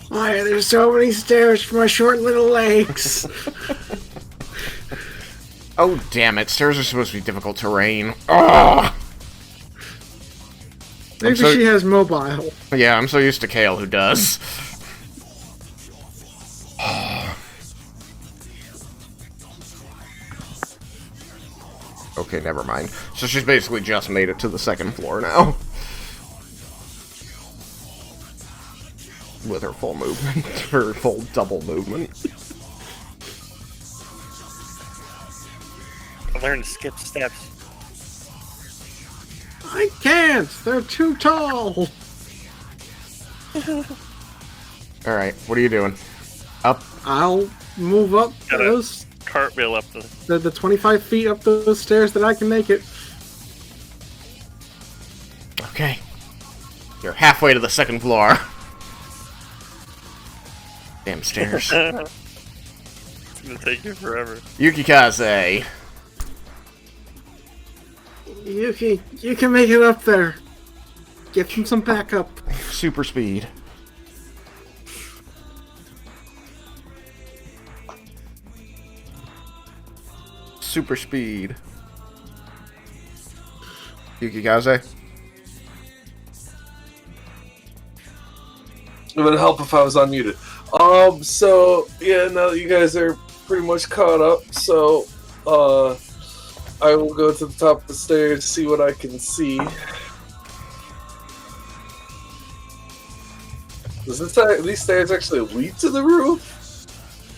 Why are there so many stairs for my short little legs? Oh, damn it. Stairs are supposed to be difficult terrain. Ugh! Maybe she has mobile. Yeah, I'm so used to Kale who does. Okay, never mind. So she's basically just made it to the 2nd floor now. with her full movement, her full double movement. I learned to skip steps. I can't! They're too tall! Alright, what are you doing? Up? I'll move up Gotta those cartwheel up the. the 25 feet up those stairs that I can make it. Okay. You're halfway to the second floor. Damn stairs. It's gonna take you forever. Yukikaze. You can make it up there. Get him some backup. Super speed. Super speed. Yukikaze. It would help if I was unmuted. So yeah, now that you guys are pretty much caught up, so I will go to the top of the stairs, see what I can see. Does these stairs actually lead to the roof?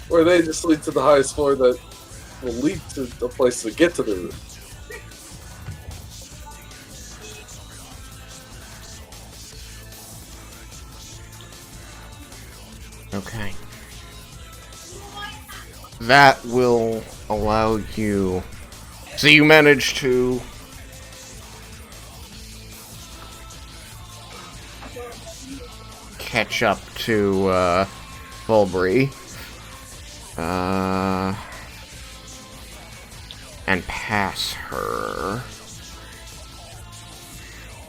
Or they just lead to the highest floor that will lead to the place to get to the roof? Okay. That will allow you... So you manage to... catch up to, Bulbury. And pass her.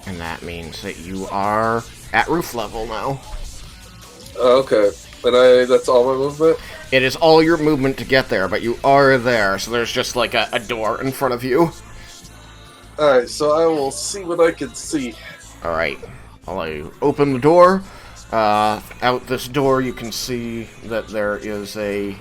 And that means that you are at roof level now. Okay. And that's all my movement? It is all your movement to get there, but you are there, so there's just like a door in front of you. Alright, so I will see what I can see. Alright, I'll let you open the door. Out this door you can see that there is a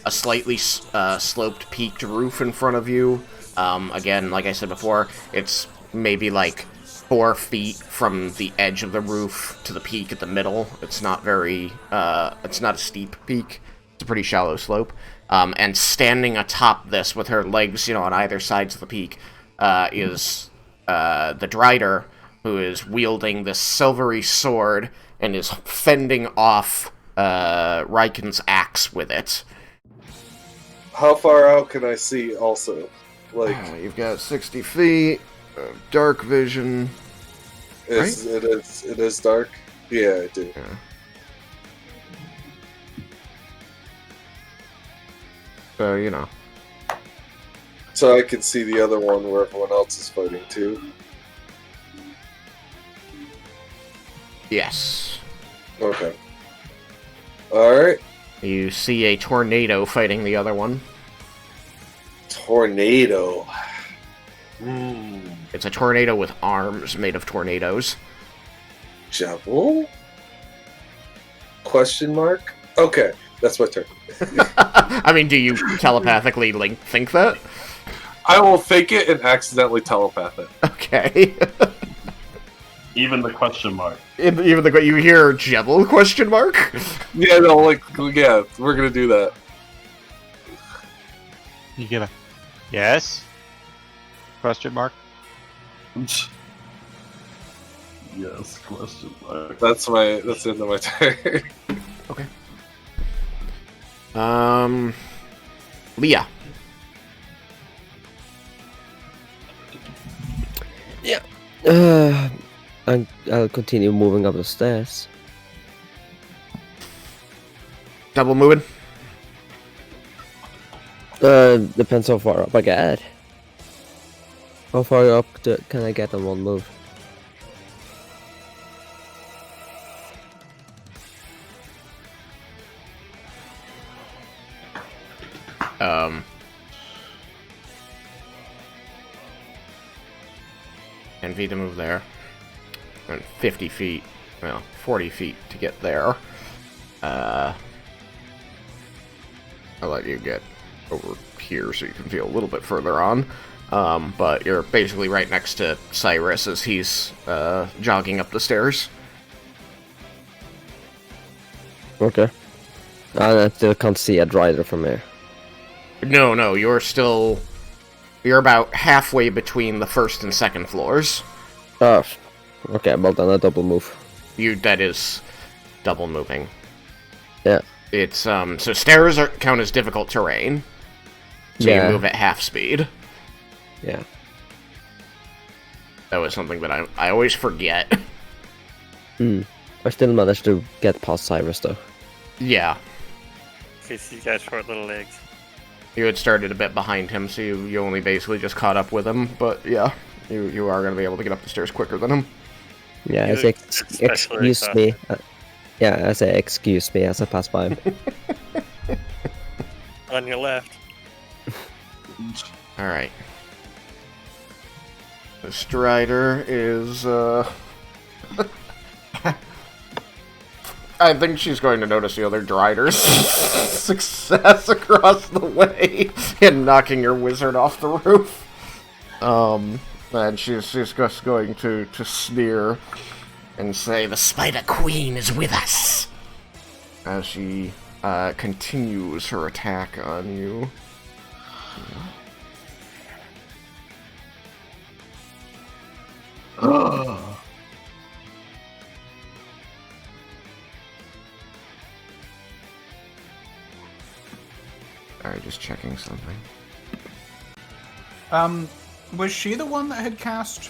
slightly sloped peaked roof in front of you. Again, like I said before, it's maybe like 4 feet from the edge of the roof to the peak at the middle. It's not very, it's not a steep peak. It's a pretty shallow slope. And standing atop this with her legs, on either sides of the peak, is the Drider, who is wielding this silvery sword and is fending off Raiken's axe with it. How far out can I see also? You've got 60 feet, dark vision. It is dark? Yeah, I do. Yeah. So, So I can see the other one where everyone else is fighting too? Yes. Okay. Alright. You see a tornado fighting the other one. Tornado. It's a tornado with arms made of tornadoes. Jebel? Question mark? Okay, that's my turn. I mean, do you telepathically think that? I will fake it and accidentally telepath it. Okay. Even the question mark. Even you hear Jebel question mark? Yeah, no, we're gonna do that. You get a yes? Question mark? Yes, question mark. That's the end of my turn. Okay. Leah. Yeah. I'll continue moving up the stairs. Double moving? Depends how far up I get. How far up can I get on one move? And V to move there. And 50 feet, 40 feet to get there. I'll let you get over here so you can feel a little bit further on. But you're basically right next to Cyrus as he's jogging up the stairs. Okay. I still can't see a rider from here. No, you're about halfway between the first and second floors. Oh, okay, well then a double move. That is double moving. Yeah. It's, so stairs count as difficult terrain. So Yeah. you move at half speed. Yeah. That was something that I always forget. I still managed to get past Cyrus though. Yeah. Because he's got short little legs. You had started a bit behind him, so you only basically just caught up with him. But yeah, you are going to be able to get up the stairs quicker than him. Yeah, You I say especially excuse me. Yeah, I say excuse me as I pass by him. On your left. Alright. The Strider is, I think she's going to notice the other Drider's success across the way in knocking your wizard off the roof. And she's just going to sneer and say, "The Spider Queen is with us!" As she continues her attack on you. Alright, just checking something. Was she the one that had cast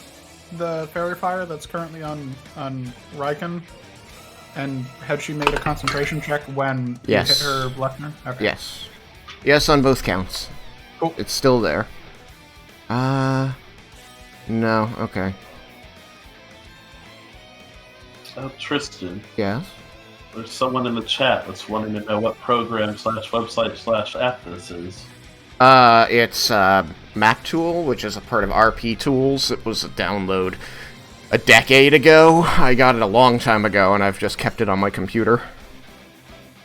the fairy fire that's currently on Raiken? And had she made a concentration check when Yes. you hit her left hand? Okay. Yes. Yes, on both counts. Cool. It's still there. No, okay. Tristan, Yes? there's someone in the chat that's wanting to know what program/website/app this is. It's Map Tool, which is a part of RP Tools. It was a download a decade ago. I got it a long time ago, and I've just kept it on my computer.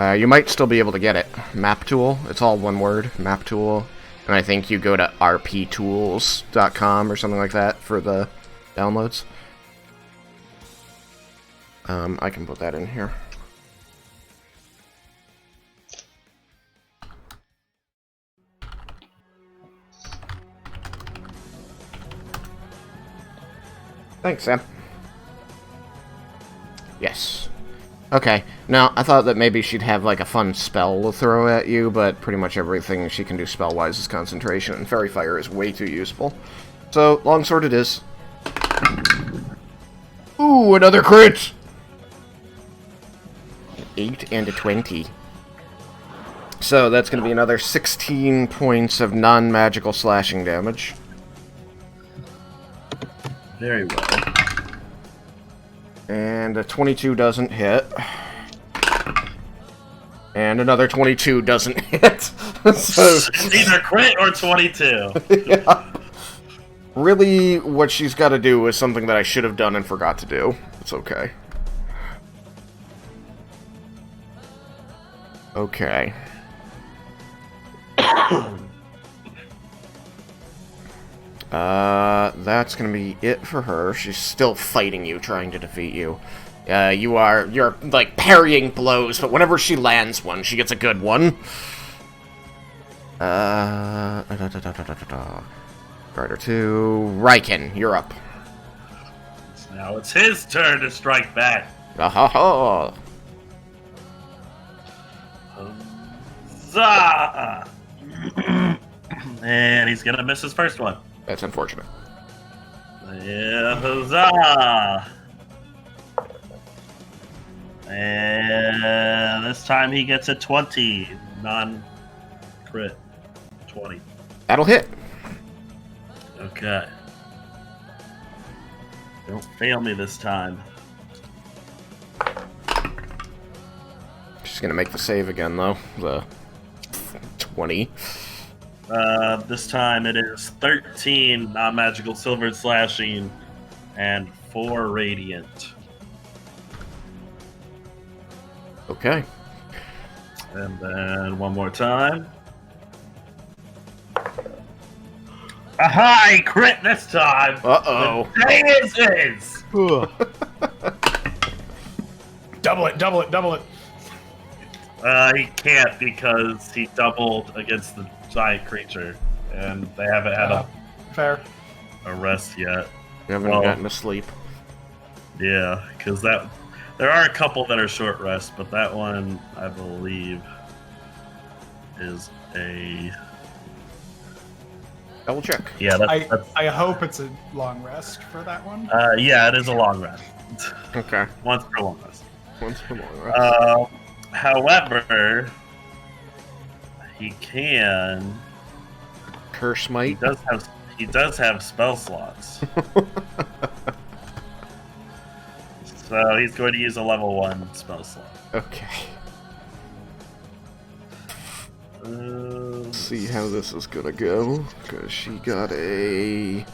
You might still be able to get it. Map Tool. It's all one word. Map Tool. And I think you go to rptools.com or something like that for the downloads. I can put that in here. Thanks, Sam. Yes. Okay. Now, I thought that maybe she'd have, like, a fun spell to throw at you, but pretty much everything she can do spell-wise is concentration, and Fairy Fire is way too useful. So, Longsword it is. Ooh, another crit! 8 and a 20. So, that's going to be another 16 points of non-magical slashing damage. Very well. And a 22 doesn't hit. And another 22 doesn't hit. So, It's either crit or 22. yeah. Really, what she's got to do is something that I should have done and forgot to do. It's okay. Okay. That's gonna be it for her. She's still fighting you, trying to defeat you. You're like parrying blows, but whenever she lands one, she gets a good one. Rider 2, Raiken, you're up. Now it's his turn to strike back. Ahaha. Huzzah! And he's gonna miss his first one. That's unfortunate. Yeah, huzzah! And this time he gets a 20. Non-crit. 20. That'll hit. Okay. Don't fail me this time. She's gonna make the save again, though. The 20. This time it is 13 non-magical silver slashing and 4 radiant. Okay. And then one more time. A high crit this time! Uh-oh. The day is his! Double it. He can't because he doubled against the giant creature, and they haven't had Fair. a rest yet. You haven't Well, gotten to sleep. Yeah, because there are a couple that are short rest, but that one I believe is a Double check. yeah. I hope it's a long rest for that one. Yeah, it is a long rest. Okay. Once per long rest. Once per long rest. However, he can. Curse Might. He does have spell slots. So he's going to use a level 1 spell slot. Okay. Let's see how this is gonna go. Because she got a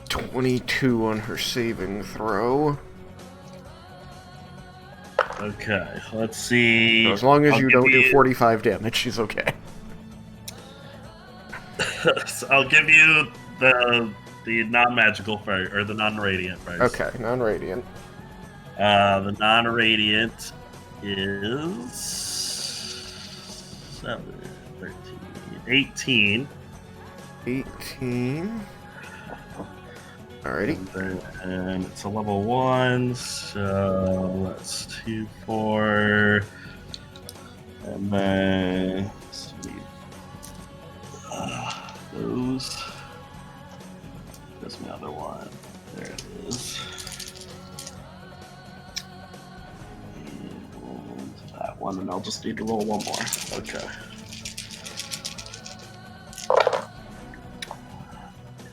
22 on her saving throw. Okay, let's see. So as long as I'll you give don't do 45 damage, she's okay. So I'll give you the non-magical first, or the non-radiant first. Okay, non-radiant. The non-radiant is 7, 13, 18. 18. Alrighty. And it's a level 1, so that's 2, 4. And then let's see. Those. There's another one. There it is. And that one, and I'll just need to roll one more. Okay.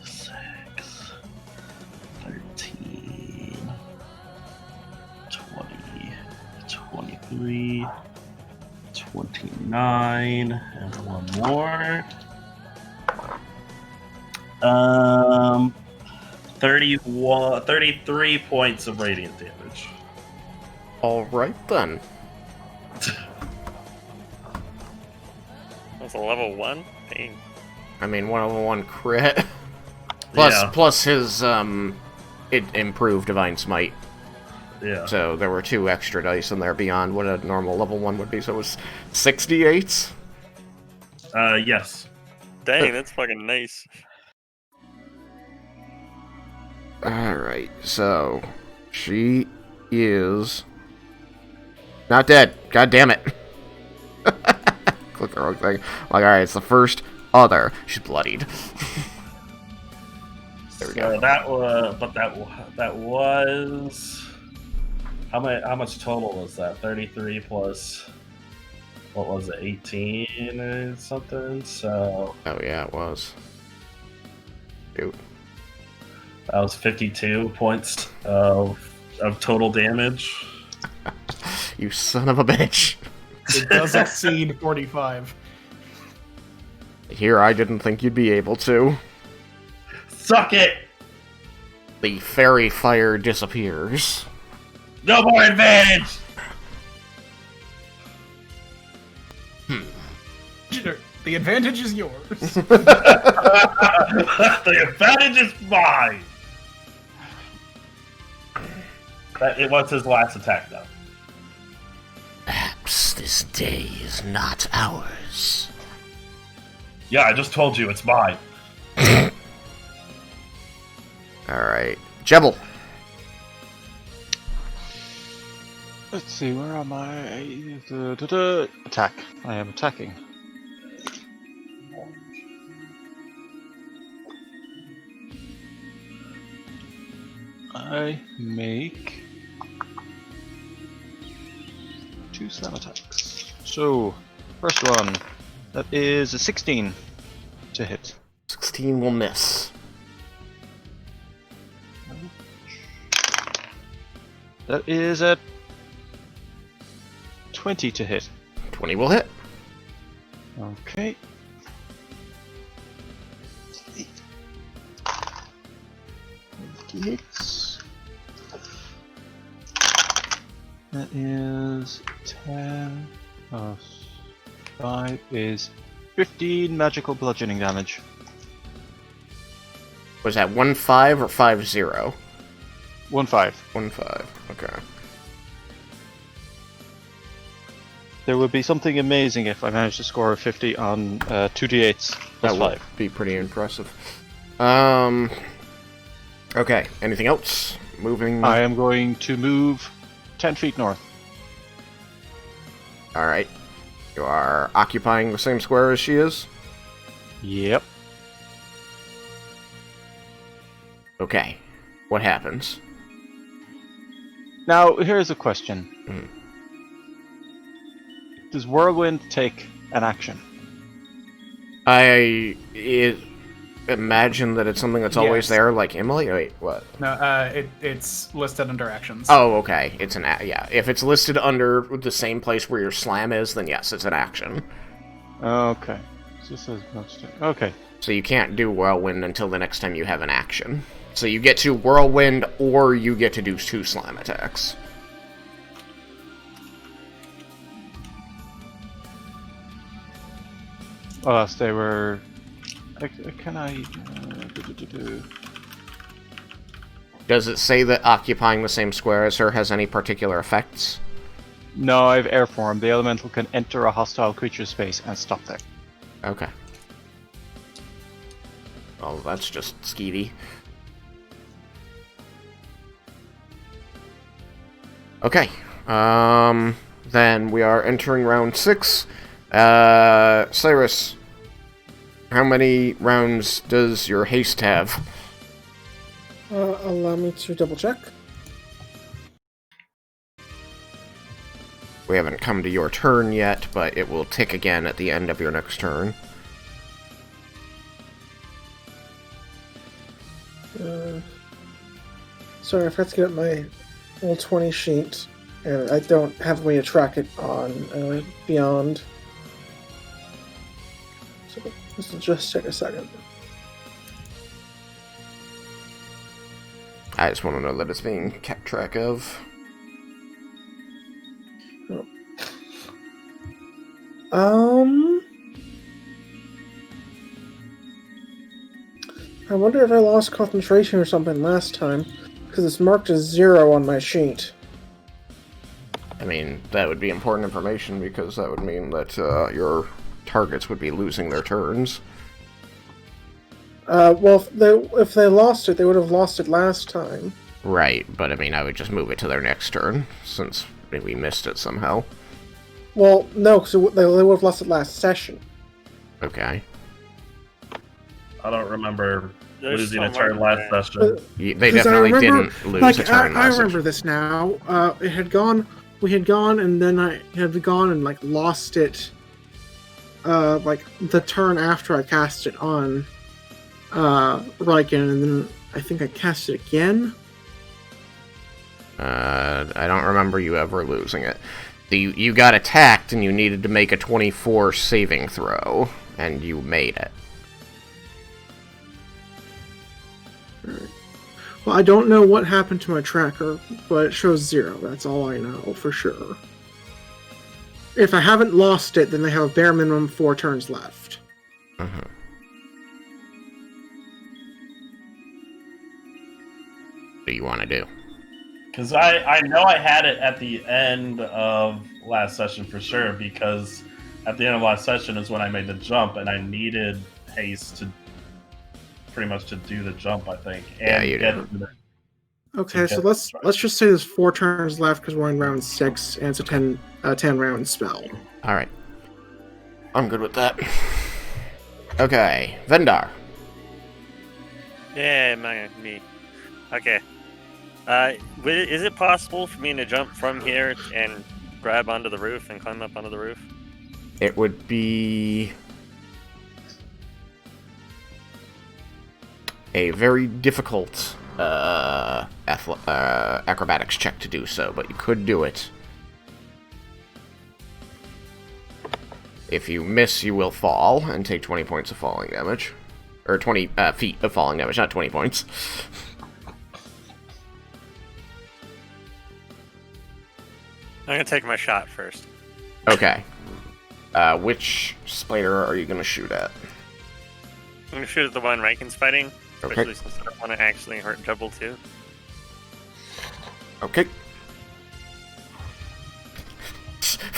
6, 13, 20, 23, 29, and one more. 33 points of radiant damage. Alright then. That's a level 1? Dang. I mean, 101 crit. Yeah. Plus his, it improved Divine Smite. Yeah. So there were 2 extra dice in there beyond what a normal level 1 would be, so it was 68? Yes. Dang, that's fucking nice. Alright, so she is not dead. God damn it. Click the wrong thing. Like, alright, it's the first other. She's bloodied. There we go. That was how much total was that? 33 plus what was it? 18 or something. So Oh yeah, it was. Dude. that was 52 points of total damage. You son of a bitch. It does exceed 45. Here, I didn't think you'd be able to. Suck it! The fairy fire disappears. No more advantage! The advantage is yours. The advantage is mine! It was his last attack, though. Perhaps this day is not ours. Yeah, I just told you, it's mine. Alright. Jebel. Let's see, where am I? Attack. I am attacking. I make 2 slam attacks. So, first one, that is a 16 to hit. 16 will miss. That is a 20 to hit. 20 will hit. Okay. Hits. That is 10 plus 5 is 15 magical bludgeoning damage. Was that 1-5 or 5-0? 1-5. 1-5. Okay. There would be something amazing if I managed to score a 50 on 2d8s plus That would 5. be pretty impressive. Okay, anything else? Moving... I am going to move 10 feet north. Alright. You are occupying the same square as she is? Yep. Okay. What happens? Now, here's a question. Hmm. Does Whirlwind take an action? Imagine that it's something that's always Yes. there, like Emily? Wait, what? No, it's listed under actions. Oh, okay. It's an yeah. If it's listed under the same place where your slam is, then yes, it's an action. Okay. This is much. Okay. So you can't do Whirlwind until the next time you have an action. So you get to Whirlwind, or you get to do 2 slam attacks. Oh, so they were. Can I? Does it say that occupying the same square as her has any particular effects? No, I have air form. The elemental can enter a hostile creature space and stop there. Okay. Well, that's just skeevy. Okay. Then we are entering round 6. Cyrus, how many rounds does your haste have? Allow me to double check. We haven't come to your turn yet, but it will tick again at the end of your next turn. Sorry, I forgot to get up my old 20 sheet, and I don't have a way to track it on Beyond. So this will just take a second. I just want to know that it's being kept track of. I wonder if I lost concentration or something last time, because it's marked as 0 on my sheet. I mean, that would be important information, because that would mean that your targets would be losing their turns. Well, if they lost it, they would have lost it last time. Right, but I mean, I would just move it to their next turn, since we missed it somehow. Well, no, because they would have lost it last session. Okay. I don't remember There's losing a someone turn last there. session. They 'Cause I definitely remember, didn't lose like, a turn I last remember session. this now. It had gone. We had gone, and then I had gone and lost it. The turn after I cast it on Raiken, and then I think I cast it again. I don't remember you ever losing it. You got attacked, and you needed to make a 24 saving throw, and you made it. Well, I don't know what happened to my tracker, but it shows 0. That's all I know for sure. If I haven't lost it, then they have a bare minimum 4 turns left. Mm-hmm. What do you want to do? Because I know I had it at the end of last session for sure, because at the end of last session is when I made the jump, and I needed haste to pretty much to do the jump, I think. And Yeah, you get did. Okay, so let's just say there's 4 turns left because we're in round 6, and it's a 10 round spell. Alright. I'm good with that. Okay, Vendar. Yeah, me. Okay. Is it possible for me to jump from here and grab onto the roof and climb up onto the roof? It would be a very difficult acrobatics check to do so, but you could do it. If you miss, you will fall and take 20 points of falling damage. Or 20 feet of falling damage, not 20 points. I'm gonna take my shot first. Okay. Which spider are you going to shoot at? I'm gonna shoot at the one Raiken's fighting, Okay. especially since I don't want to actually hurt Double too. Okay.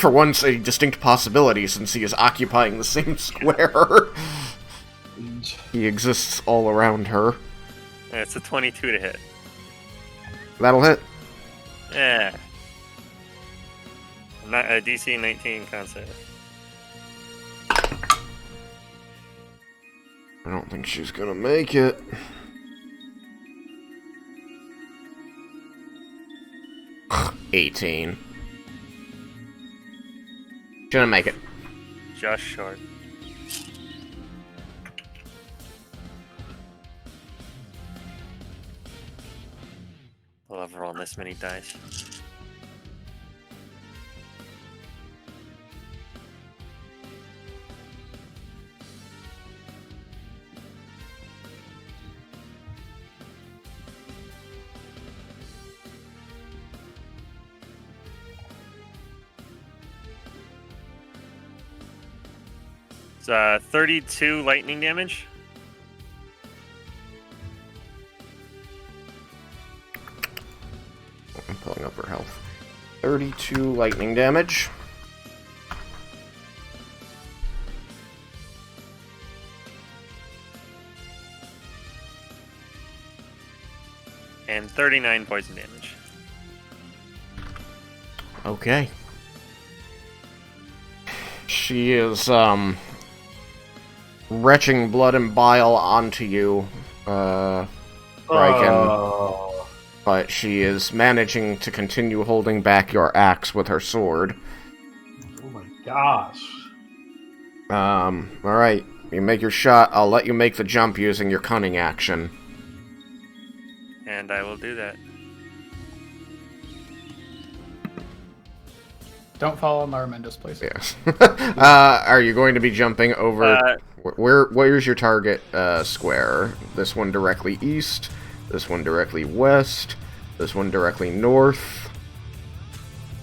for once a distinct possibility since he is occupying the same square. He exists all around her. Yeah, it's a 22 to hit. That'll hit. Yeah. Not a DC 19 concept. I don't think she's gonna make it. $18. Shouldn't make it. Just short. I love rolling this many dice. It's 32 lightning damage. I'm pulling up her health. 32 lightning damage. And 39 poison damage. Okay. She is, retching blood and bile onto you, Raiken. But she is managing to continue holding back your axe with her sword. Oh my gosh. Alright. You make your shot, I'll let you make the jump using your cunning action. And I will do that. Don't fall on Larmendus, please. Yes. Are you going to be jumping over... Where's your target square? This one directly east, this one directly west, this one directly north.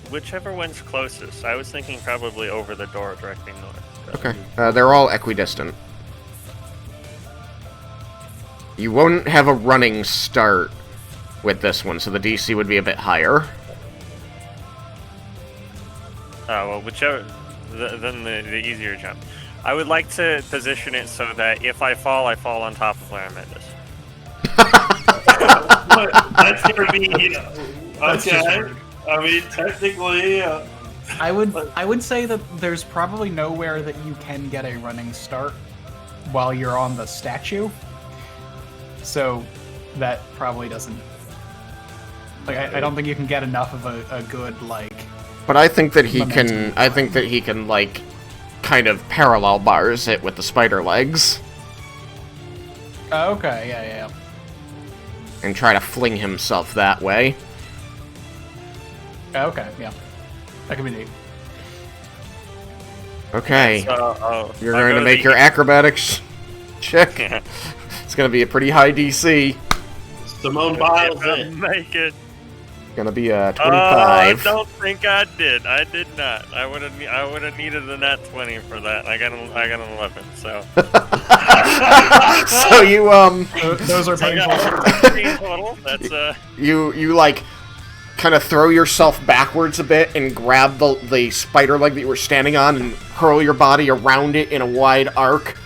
Whichever one's closest. I was thinking probably over the door directly north. Okay. They're all equidistant. You won't have a running start with this one, so the DC would be a bit higher. Oh, well, whichever... Then the easier jump. I would like to position it so that if I fall on top of Larmendus. That's gonna be okay. I mean, technically, I would say that there's probably nowhere that you can get a running start while you're on the statue. So that probably doesn't. Like, I don't think you can get enough of a good like. But I think that he momentum. can. I think that he can like, kind of parallel bars it with the spider legs. Okay, yeah. And try to fling himself that way. Okay, yeah. That could be neat. Okay. So, You're going to make your acrobatics check. It's going to be a pretty high DC. Simone Biles it. Make it. Going to be a 25. I don't think I did. I did not. I would have needed a nat 20 for that. I got an 11. So. So you Those are painful. Total. That's you like kind of throw yourself backwards a bit and grab the spider leg that you were standing on and hurl your body around it in a wide arc.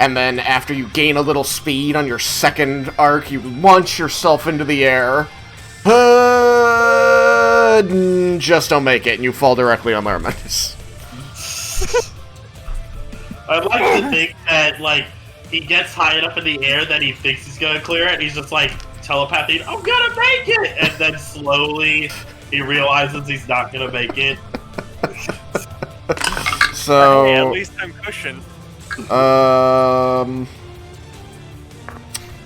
And then after you gain a little speed on your second arc, you launch yourself into the air. Just don't make it, and you fall directly on Larmendus. I'd like to think that, like, he gets high enough in the air that he thinks he's gonna clear it, and he's just like telepathing, I'm gonna make it! And then slowly he realizes he's not gonna make it. So hey, at least I'm cushioned.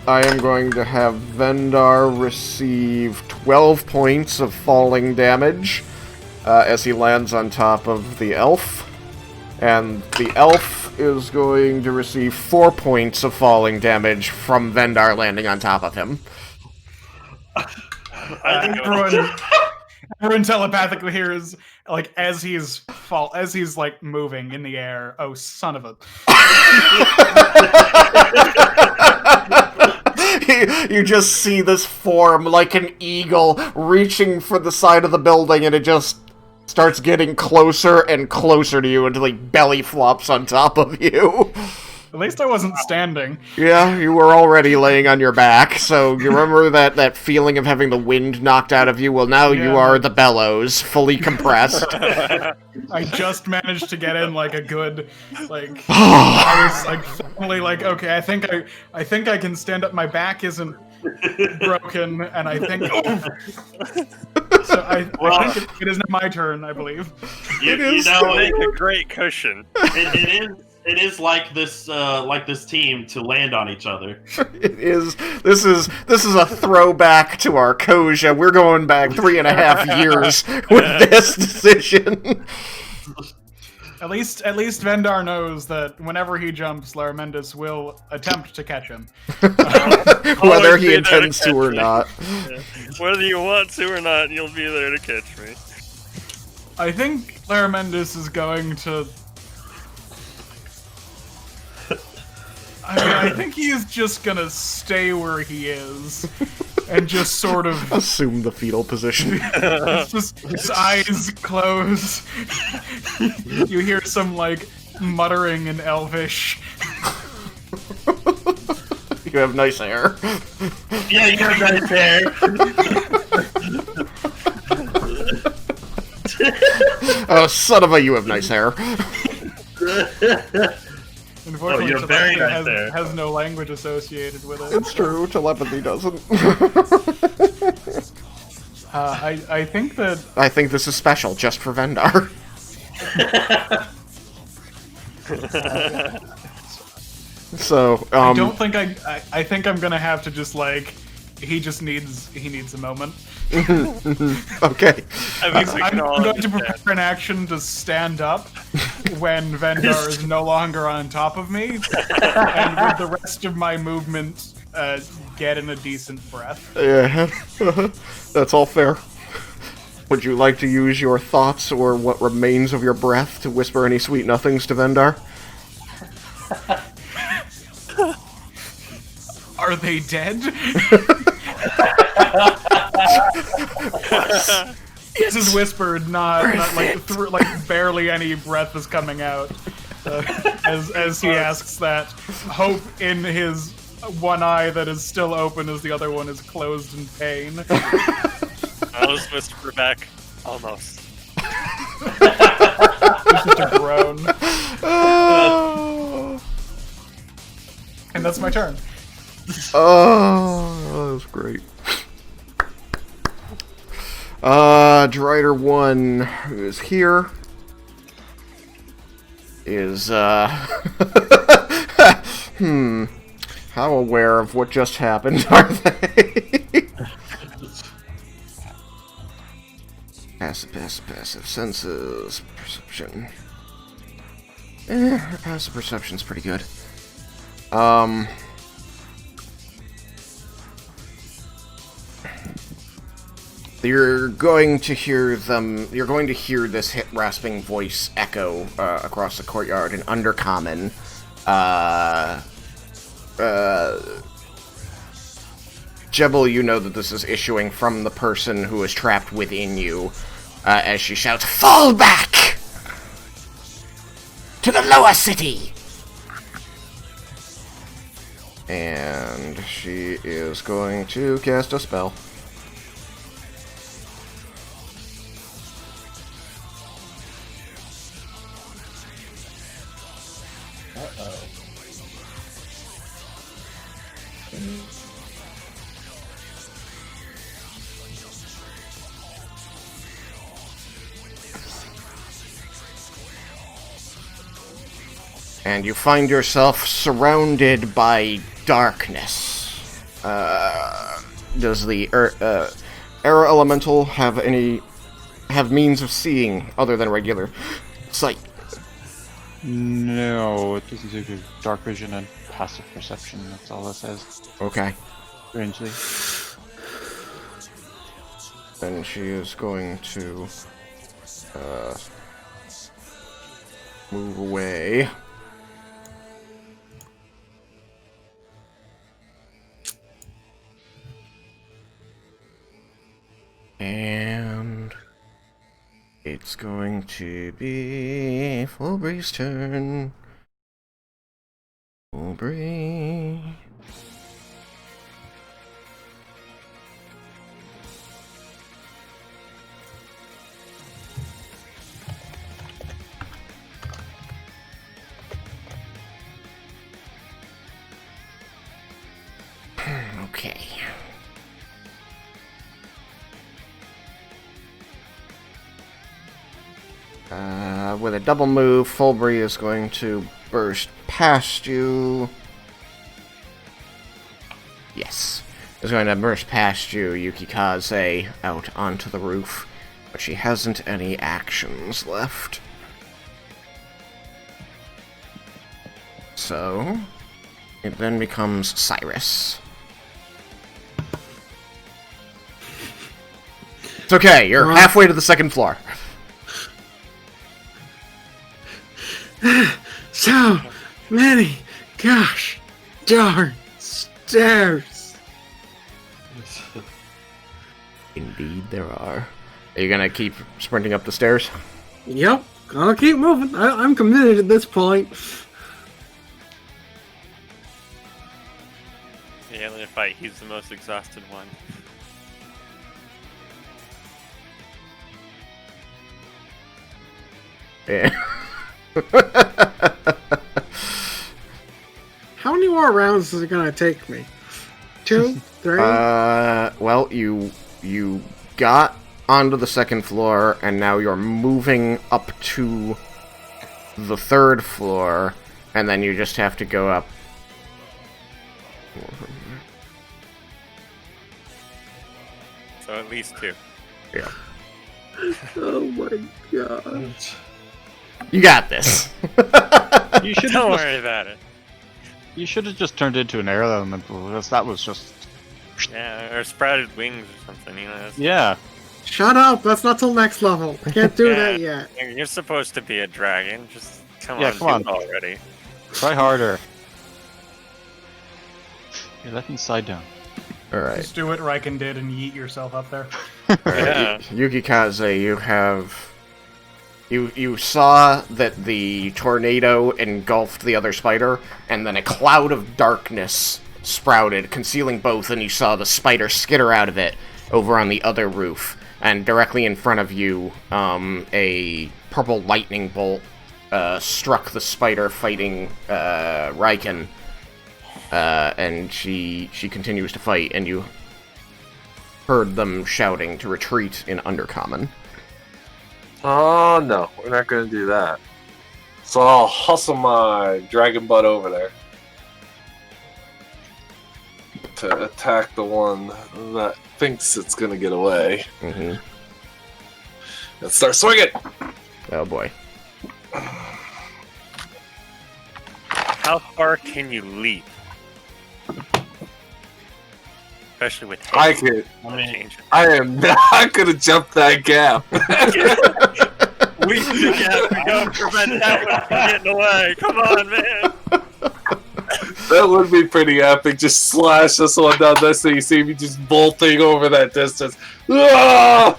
I am going to have Vendar receive 12 points of falling damage as he lands on top of the elf. And the elf is going to receive 4 points of falling damage from Vendar landing on top of him. Everyone telepathically hears, like, as he's like moving in the air. Oh, son of a! You just see this form like an eagle reaching for the side of the building, and it just starts getting closer and closer to you until he belly flops on top of you. At least I wasn't standing. Yeah, you were already laying on your back, so you remember that feeling of having the wind knocked out of you? Well, now you are the bellows, fully compressed. I just managed to get in like a good, like I was like finally like, okay, I think I can stand up. My back isn't broken, and I think so. I think it is now my turn, I believe. You make a great cushion. It is like this team to land on each other. It is. This is a throwback to our Koja. We're going back 3.5 years with this decision. At least Vendar knows that whenever he jumps, Laramentis will attempt to catch him. Whether he intends to or not. Yeah. Whether you want to or not, you'll be there to catch me. I think Laramentis is going to... I think he's just gonna stay where he is and just sort of assume the fetal position. Just his eyes close. You hear some like muttering in Elvish. You have nice hair. Yeah, you have nice hair. Oh, son of a! You have nice hair. Unfortunately, you're very nice there. has no language associated with it. It's true. Telepathy doesn't. I think that... I think this is special, just for Vendar. So, I don't think I think I'm gonna have to just like... He needs a moment. Okay. I'm going to prepare an action to stand up when Vendar is no longer on top of me, and with the rest of my movement, get in a decent breath. Yeah, that's all fair. Would you like to use your thoughts or what remains of your breath to whisper any sweet nothings to Vendar? Are they dead? This is whispered, not like barely any breath is coming out. As he asks that, hope in his one eye that is still open as the other one is closed in pain. I'll just whisper back, almost. It's just a groan. And that's my turn. Oh, that was great. Drider 1, who is here, is, how aware of what just happened are they? Passive senses, perception. Passive perception's pretty good. You're going to hear this hip-rasping voice echo across the courtyard in Undercommon. Jebel, you know that this is issuing from the person who is trapped within you, as she shouts, "Fall back! To the lower city!" And she is going to cast a spell. And you find yourself surrounded by darkness. Does the Air Elemental have means of seeing other than regular sight? No, it doesn't do dark vision and passive perception. That's all it says. Okay. Strangely. Then she is going to move away. And it's going to be Fulbree's turn. Fulbree. Okay. With a double move, Fulbree is going to burst past you. Yes. Is going to burst past you, Yukikaze, out onto the roof. But she hasn't any actions left. So, it then becomes Cyrus. It's okay, you're halfway to the second floor. So many gosh darn stairs. Indeed there are. Are you gonna keep sprinting up the stairs? Yep, gonna keep moving. I'm committed at this point. The alien fight, he's the most exhausted one. Yeah. How many more rounds is it gonna take me? 2, 3? Well, you got onto the second floor, and now you're moving up to the third floor, and then you just have to go up. So at least 2. Yeah. Oh my god. You got this. You should Don't worry about it. You should have just turned into an air elemental, because that was just... Yeah, or sprouted wings or something, you know. That's... Yeah. Shut up, that's not till next level. I can't do that yet. You're supposed to be a dragon. Just come Yeah, on, come on. do it already. Try harder. You're letting side down. Alright. Just do what Raiken did and yeet yourself up there. Yeah. Yukikaze, you have... You saw that the tornado engulfed the other spider, and then a cloud of darkness sprouted, concealing both, and you saw the spider skitter out of it over on the other roof. And directly in front of you, a purple lightning bolt struck the spider fighting Raiken, and she continues to fight, and you heard them shouting to retreat in Undercommon. Oh no, we're not gonna do that. So I'll hustle my dragon butt over there to attack the one that thinks it's gonna get away. Mm-hmm. And start swinging! Oh boy. How far can you leap? Especially with I haste. could. Change. I am not gonna jump that gap. We gotta prevent that one from getting away. Come on, man. That would be pretty epic. Just slash this one down there so you see me just bolting over that distance. Ah!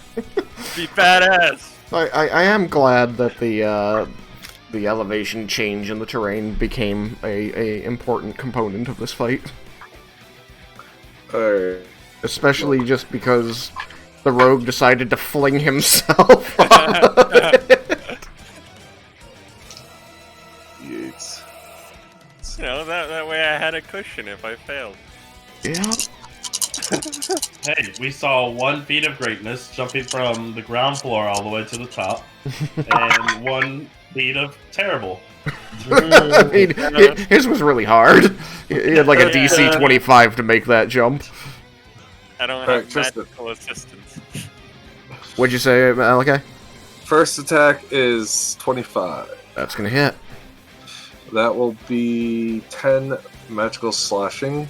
Be badass. I am glad that the elevation change in the terrain became a important component of this fight. Alright. Especially just because the rogue decided to fling himself off of it. Yeats. You know, that way I had a cushion if I failed. Yeah. Hey, we saw 1 feat of greatness jumping from the ground floor all the way to the top, and 1 feat of terrible. I mean, his was really hard. He had like a DC 25 to make that jump. I don't Alright, have Tristan. magical assistance. What'd you say, Malachi? First attack is 25. That's gonna hit. That will be 10 magical slashing.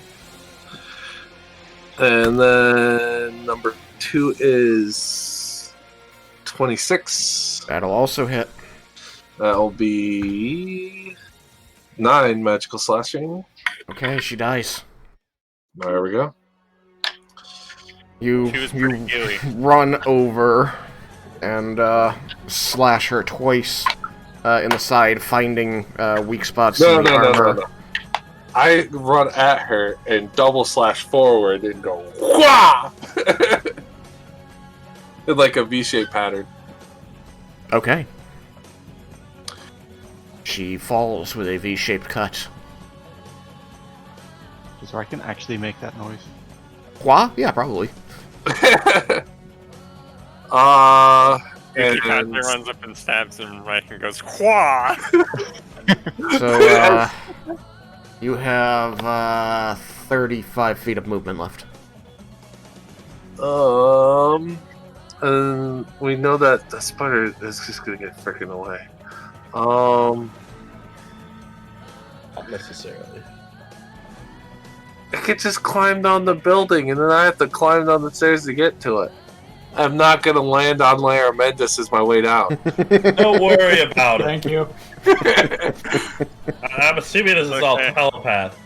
And then number 2 is 26. That'll also hit. That'll be 9 magical slashing. Okay, she dies. There we go. You She was pretty gooey. run over and slash her twice in the side, finding weak spots in the armor. No. I run at her and double slash forward and go wah! In like a V-shaped pattern. Okay. She falls with a V-shaped cut. Does Raiken actually make that noise? Qua? Yeah, probably. Catcher runs up and stabs him right and goes, Quah! So, you have 35 feet of movement left. And we know that the spider is just gonna get freaking away. Not necessarily. I could just climb down the building, and then I have to climb down the stairs to get to it. I'm not gonna land on Lair Mendes as my way down. Don't worry about it. Thank you. I'm assuming this is all telepath.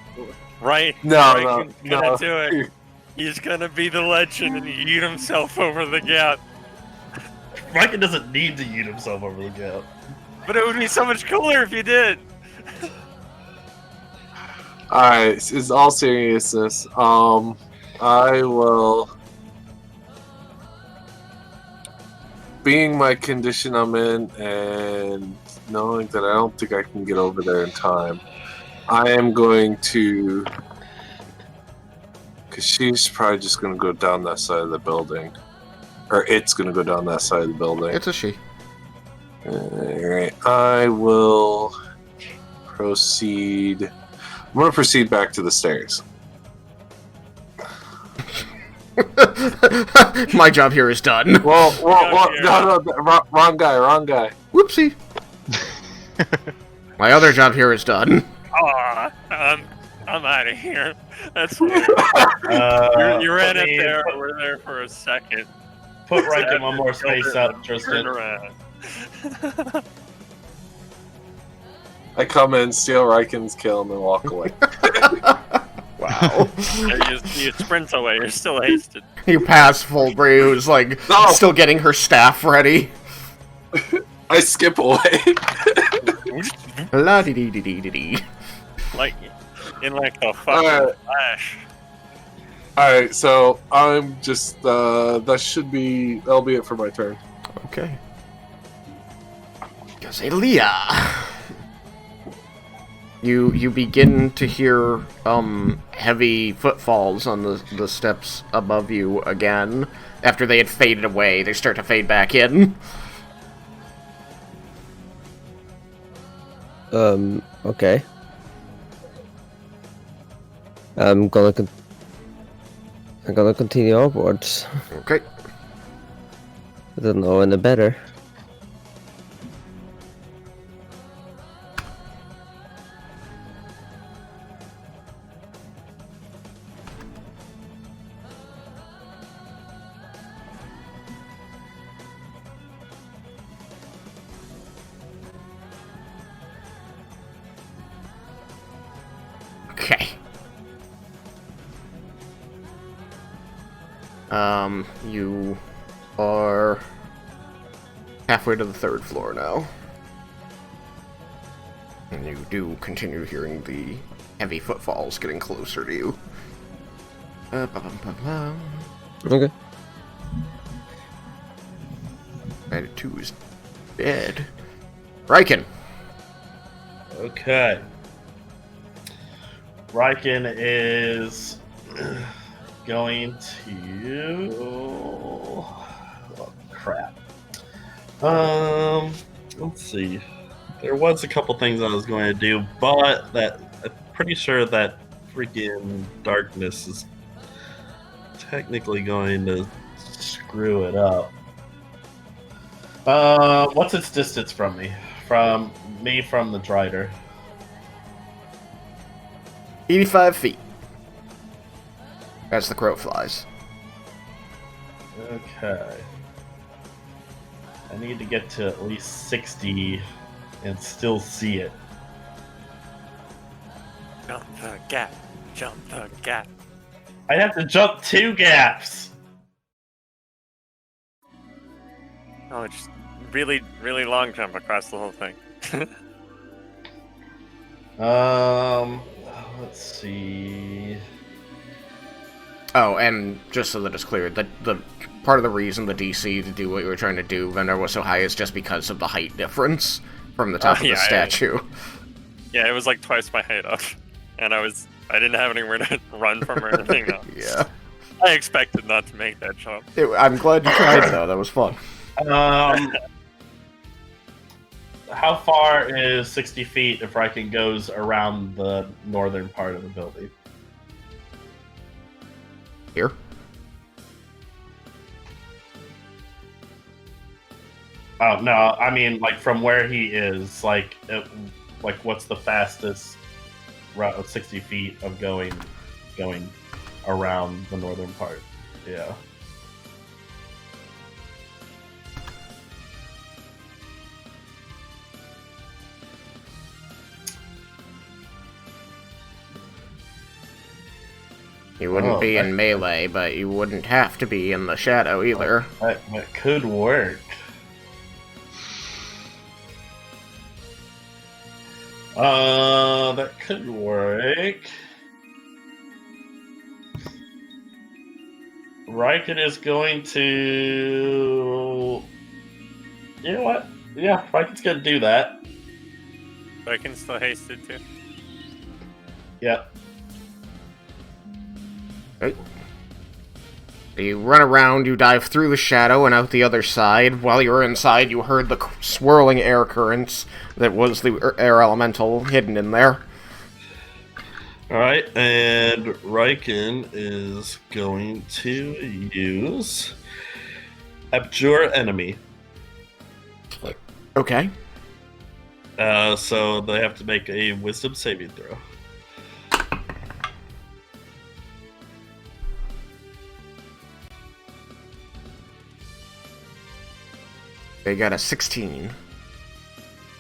Right? No, Raiken's no. gonna do it. He's gonna be the legend and yeet himself over the gap. Raiken doesn't need to yeet himself over the gap. But it would be so much cooler if you did. Alright, in all seriousness, I will... Being my condition I'm in, and knowing that I don't think I can get over there in time, I am going to... Because she's probably just going to go down that side of the building. Or it's going to go down that side of the building. It's a she. Alright, I will proceed... I'm going to proceed back to the stairs. My job here is done. Well, no, wrong guy. Whoopsie. My other job here is done. Aw, I'm out of here. That's weird. You ran up there. We're there for a second. Put Raiken one more space up, Tristan. Turn around. I come in, steal Raiken's kill, and then walk away. Wow. You sprint away. You're still hasted. You pass Fulbury, who's like still getting her staff ready. I skip away. La dee dee dee dee dee. Like in like the fucking Flash. Alright, so I'm just that'll be it for my turn. Okay. Gazelia. You begin to hear heavy footfalls on the steps above you again. After they had faded away, they start to fade back in. Okay. I'm gonna continue upwards. Okay. I don't know any better. Okay. You are halfway to the 3rd floor now. And you do continue hearing the heavy footfalls getting closer to you. Okay. Bandit 2 is dead. Raiken! Okay. Raiken is going to... Oh, crap. Let's see. There was a couple things I was going to do, but I'm pretty sure that freaking darkness is technically going to screw it up. What's its distance from me? From the Drider? 85 feet. As the crow flies. Okay. I need to get to at least 60 and still see it. Jump the gap. Jump the gap. I have to jump 2 gaps. Oh, just really, really long jump across the whole thing. Let's see. Oh, and just so that it's clear, the part of the reason the DC to do what you were trying to do, Vendor, was so high is just because of the height difference from the top of the statue. Yeah, it was like twice my height up, and I didn't have anywhere to run from or anything. No. Yeah. I expected not to make that jump. I'm glad you tried, though. That was fun. How far is 60 feet if Raiken goes around the northern part of the building? Here? Oh, no, I mean, like, from where he is, like what's the fastest route of 60 feet of going around the northern part? Yeah. You wouldn't be in melee, but you wouldn't have to be in the shadow either. That could work. That could work. Raiken is going to... You know what? Yeah, Raiken's going to do that. Raiken's still hasted too. Yep. Right. You run around, you dive through the shadow and out the other side. While you were inside, you heard the swirling air currents that was the air elemental hidden in there. Alright, and Raiken is going to use Abjure Enemy. Okay. So they have to make a Wisdom saving throw. They got a 16.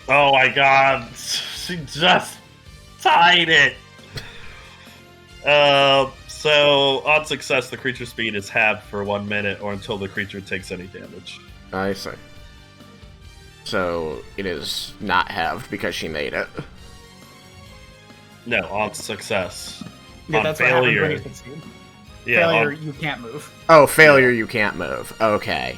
Oh my god, she just tied it! So on success, the creature speed is halved for 1 minute or until the creature takes any damage. I see. So it is not halved because she made it. No, on success. Yeah, on that's failure. what happens when you succeed. Yeah, Failure, on, you can't move. Oh, failure, you can't move. Okay.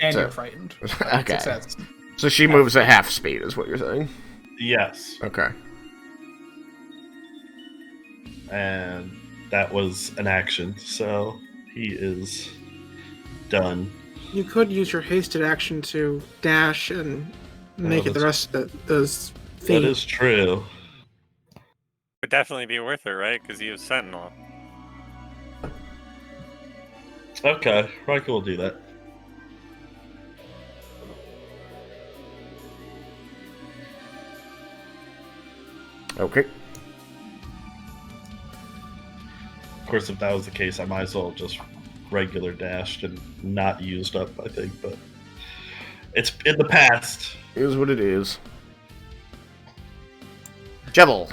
And So- you're frightened. Okay. Success. So she moves at half speed, is what you're saying? yes. Okay. And that was an action, so he is done. You could use your hasted action to dash and make it the rest of those feet. That is true. Would definitely be worth it, right? Because you have Sentinel. Okay, Raiken will do that. Okay. Of course, if that was the case, I might as well just regular dashed and not used up, I think, but it's in the past. Is what it is. Jebel,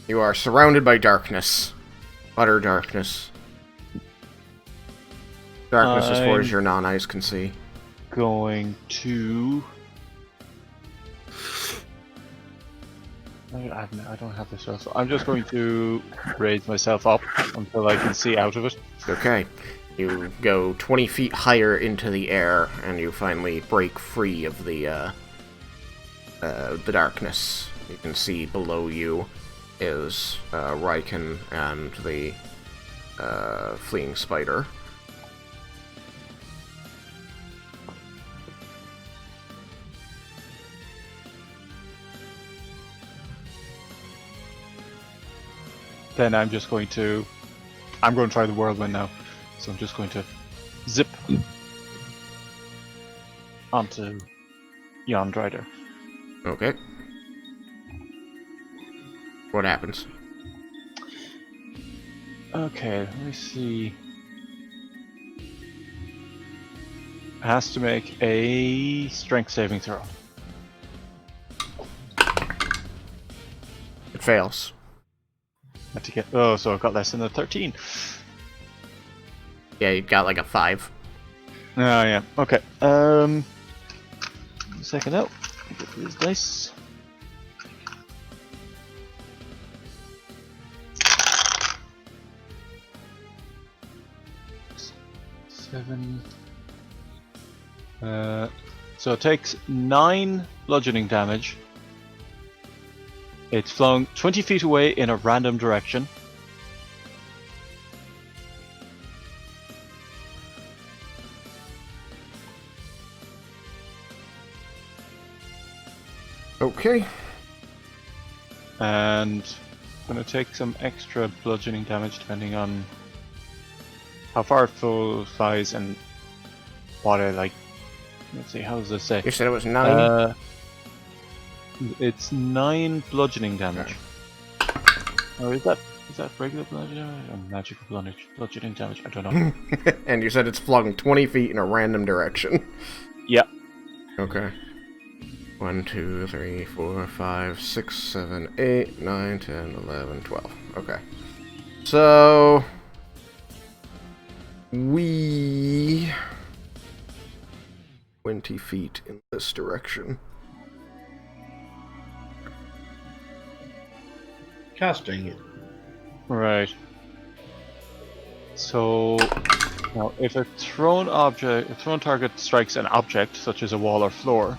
you are surrounded by darkness. Utter darkness. Darkness as far as your non-eyes can see. Going to... I don't have this, so I'm just going to raise myself up until I can see out of it. Okay. You go 20 feet higher into the air, and you finally break free of the darkness. You can see below you is Raiken and the fleeing spider. Then I'm going to try the Whirlwind now. So I'm just going to zip onto Yon Rider. Okay. What happens? Okay, let me see. It has to make a strength saving throw. It fails. Had to get, so I've got less than a 13. Yeah, you got like a 5. Oh yeah. Okay. Second out. Get these dice. Seven. So it takes 9 bludgeoning damage. It's flung 20 feet away in a random direction. Okay. And I'm going to take some extra bludgeoning damage depending on how far it flies and what I like. Let's see, how does this say? You said it was 9? It's 9 bludgeoning damage. Or is that regular bludgeoning damage or magical bludgeoning damage? I don't know. And you said it's flung 20 feet in a random direction. Yeah. Okay. 1, 2, 3, 4, 5, 6, 7, 8, 9, 10, 11, 12. Okay. So... we... 20 feet in this direction. Casting it. Right. So now, if a thrown target strikes an object, such as a wall or floor,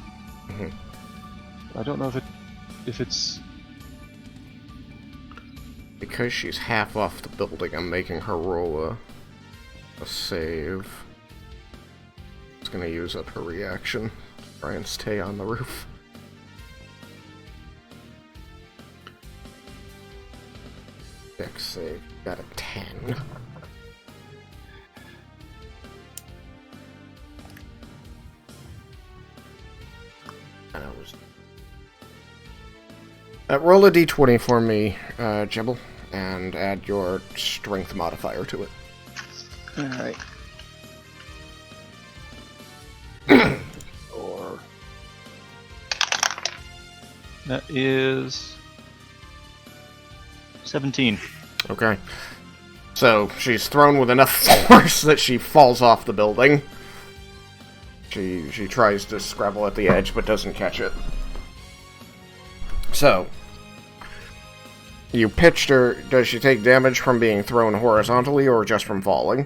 I don't know if it's because she's half off the building. I'm making her roll a save. It's gonna use up her reaction to try and stay on the roof. Dex save, got a 10. Roll a d20 for me, Jibble, and add your strength modifier to it. alright. Or that is 17. Okay. So, she's thrown with enough force that she falls off the building. She tries to scrabble at the edge, but doesn't catch it. So, you pitched her. Does she take damage from being thrown horizontally, or just from falling?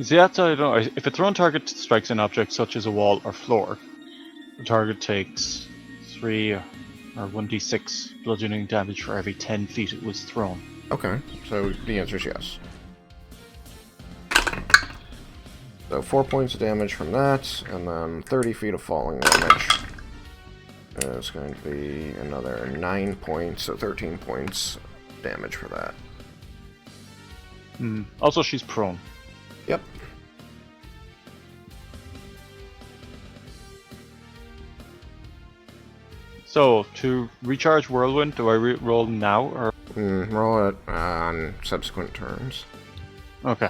See, that's I don't know. If a thrown target strikes an object such as a wall or floor, the target takes 3 or 1d6 bludgeoning damage for every 10 feet it was thrown. Okay, so the answer is yes. So 4 points of damage from that, and then 30 feet of falling damage. It's going to be another 9 points, so 13 points damage for that. Also, she's prone. Yep. So, to recharge Whirlwind, do I roll now, or...? Roll it on subsequent turns. Okay.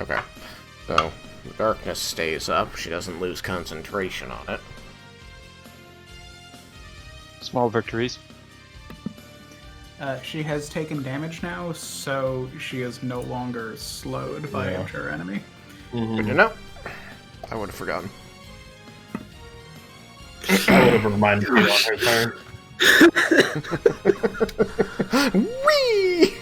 Okay. So, the darkness stays up. She doesn't lose concentration on it. Small victories. She has taken damage now, so she is no longer slowed by her enemy. Good to know. I would have forgotten. I would have reminded you on her turn. Whee!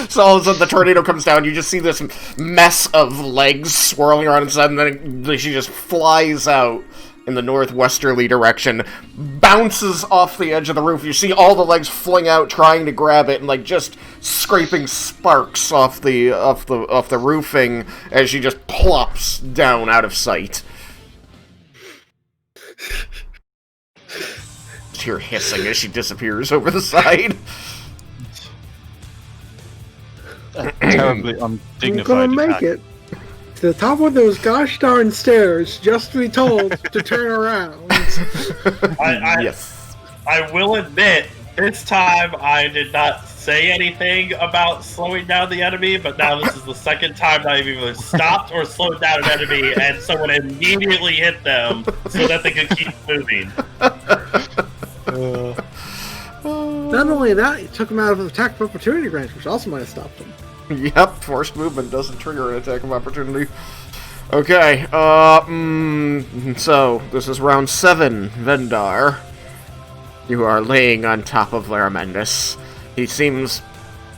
So all of a sudden the tornado comes down, you just see this mess of legs swirling around inside, and then she just flies out in the northwesterly direction, bounces off the edge of the roof. You see all the legs fling out trying to grab it, and like just scraping sparks off the roofing as she just plops down out of sight. Just hear hissing as she disappears over the side. Terribly undignified. I'm gonna make attack. it to the top of those gosh darn stairs just to be told to turn around. Yes. I will admit, this time I did not say anything about slowing down the enemy, but now this is the second time that I've either stopped or slowed down an enemy, and someone immediately hit them so that they could keep moving. only that, you took him out of the attack of opportunity range, which also might have stopped him. Yep, forced movement doesn't trigger an attack of opportunity. Okay, so, this is round 7, Vendar. You are laying on top of Laramendus. He seems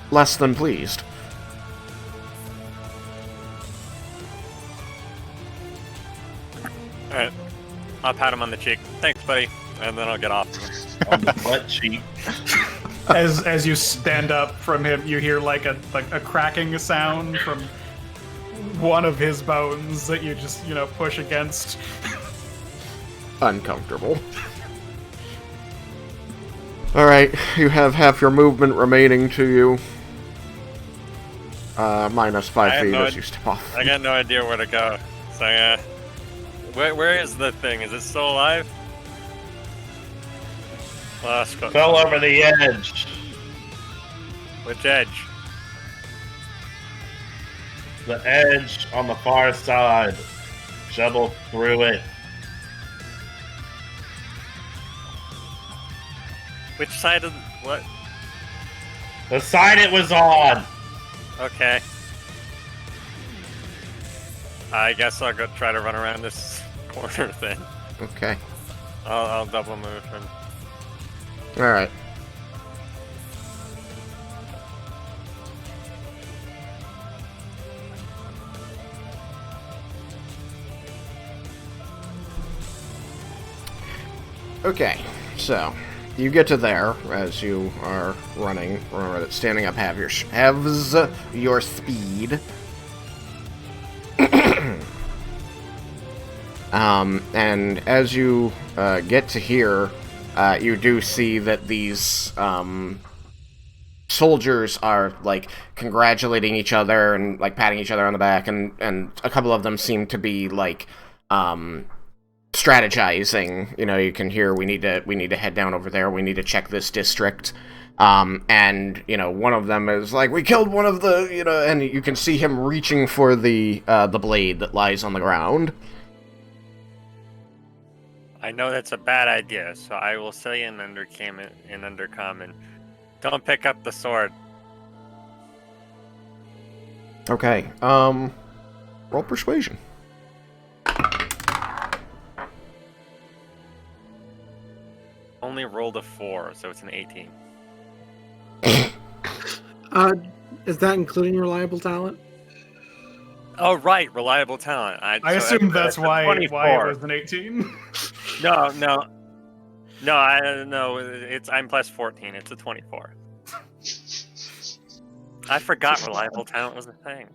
less than pleased. Alright. I'll pat him on the cheek. Thanks, buddy. And then I'll get off. On the butt cheek. As you stand up from him, you hear like a cracking sound from one of his bones that you just, push against. Uncomfortable. Alright, you have half your movement remaining to you. Minus 5 feet as you step off. I got no idea where to go. So, where is the thing? Is it still alive? Fell over the edge. Which edge? The edge on the far side. Shovel through it. Which side of what? The side it was on. Okay. I guess I'll go try to run around this corner then. Okay. I'll double move and. Alright. Okay, so you get to there as you are running. Remember that standing up halves your speed. And as you get to here, you do see that these soldiers are like congratulating each other and like patting each other on the back, and a couple of them seem to be like strategizing. You can hear we need to head down over there. We need to check this district. And one of them is like, we killed one of the and you can see him reaching for the blade that lies on the ground. I know that's a bad idea, so I will say in undercommon, don't pick up the sword. Okay, roll persuasion. Only rolled a 4, so it's an 18. Is that including reliable talent? Oh, right, reliable talent. I assume that's why it was an 18. No. I'm plus 14. It's a 24. I forgot reliable talent was a thing.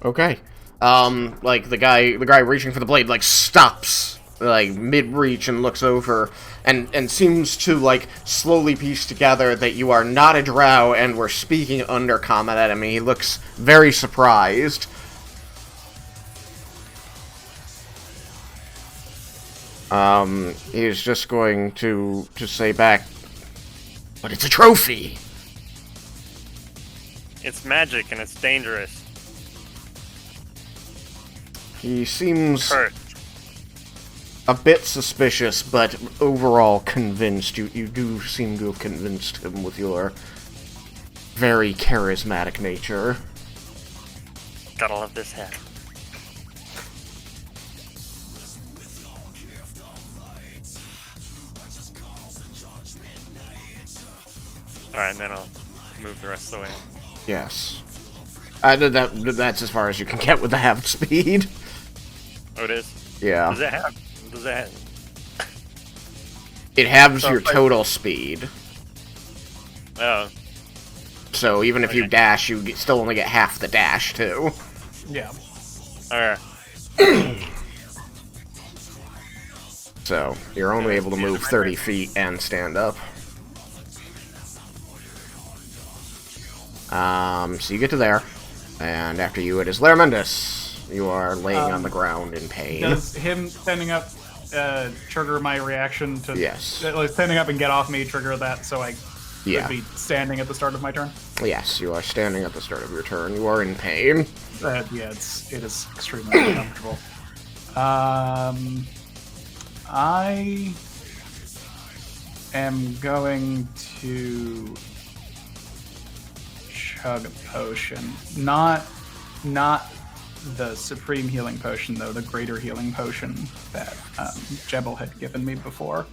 Okay. Like the guy reaching for the blade like stops like mid-reach and looks over and seems to like slowly piece together that you are not a drow and we're speaking undercommon at him. He looks very surprised. He's just going to say back, but it's a trophy. It's magic and it's dangerous. He seems Hurt. a bit suspicious, but overall convinced. You do seem to have convinced him with your very charismatic nature. Gotta love this hat. Alright, and then I'll move the rest of the way. Yes. That's as far as you can get with the half speed. Oh, it is? Yeah. Does it have? It halves So your if I- total speed. Oh, So even if you Okay. dash, you still only get half the dash, too. Yeah. alright. So you're only able to move 30 feet and stand up. So you get to there, and after you it is Laramendus. You are laying on the ground in pain. Does him standing up trigger my reaction to... Yes. Like, standing up and get off me trigger that, so I Yeah. could be standing at the start of my turn? Yes, you are standing at the start of your turn. You are in pain. Yeah, it is extremely uncomfortable. I am going to chug a potion. Not the supreme healing potion, though, the greater healing potion that Jebel had given me before.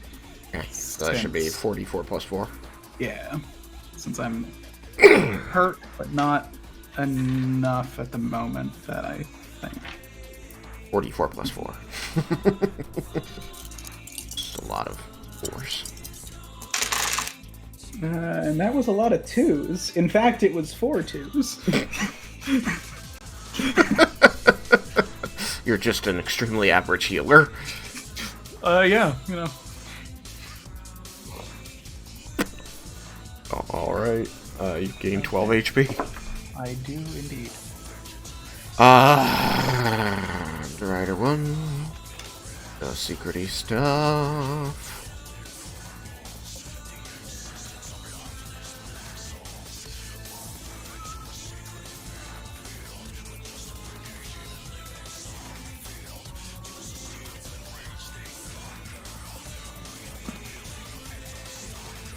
Okay, so that should be 44 plus 4. Yeah, since I'm hurt, but not enough at the moment that I think. 44 plus 4. Just a lot of 4s. And that was a lot of 2s. In fact, it was 4 2s. You're just an extremely average healer. Yeah, you know. Alright, you gain 12 HP. I do indeed. Rider 1. The secrety stuff.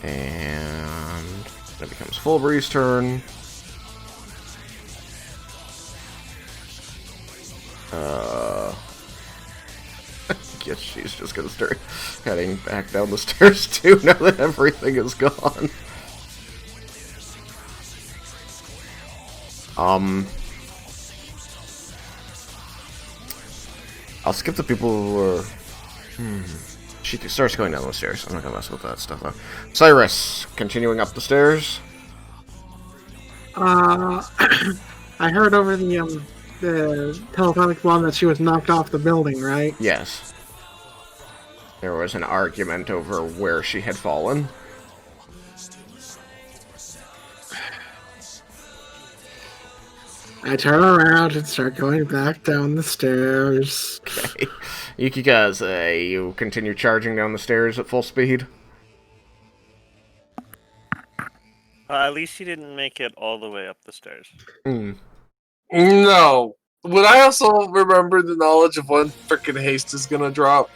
And it becomes Full Breeze turn. I guess she's just gonna start heading back down the stairs too now that everything is gone. I'll skip the people who are... She starts going down the stairs. I'm not gonna mess with that stuff though. Cyrus, continuing up the stairs. I heard over the telephonic one that she was knocked off the building, right? Yes. There was an argument over where she had fallen. I turn around and start going back down the stairs. Okay. Yukikaze, you continue charging down the stairs at full speed? At least she didn't make it all the way up the stairs. No. Would I also remember the knowledge of when frickin' haste is gonna drop?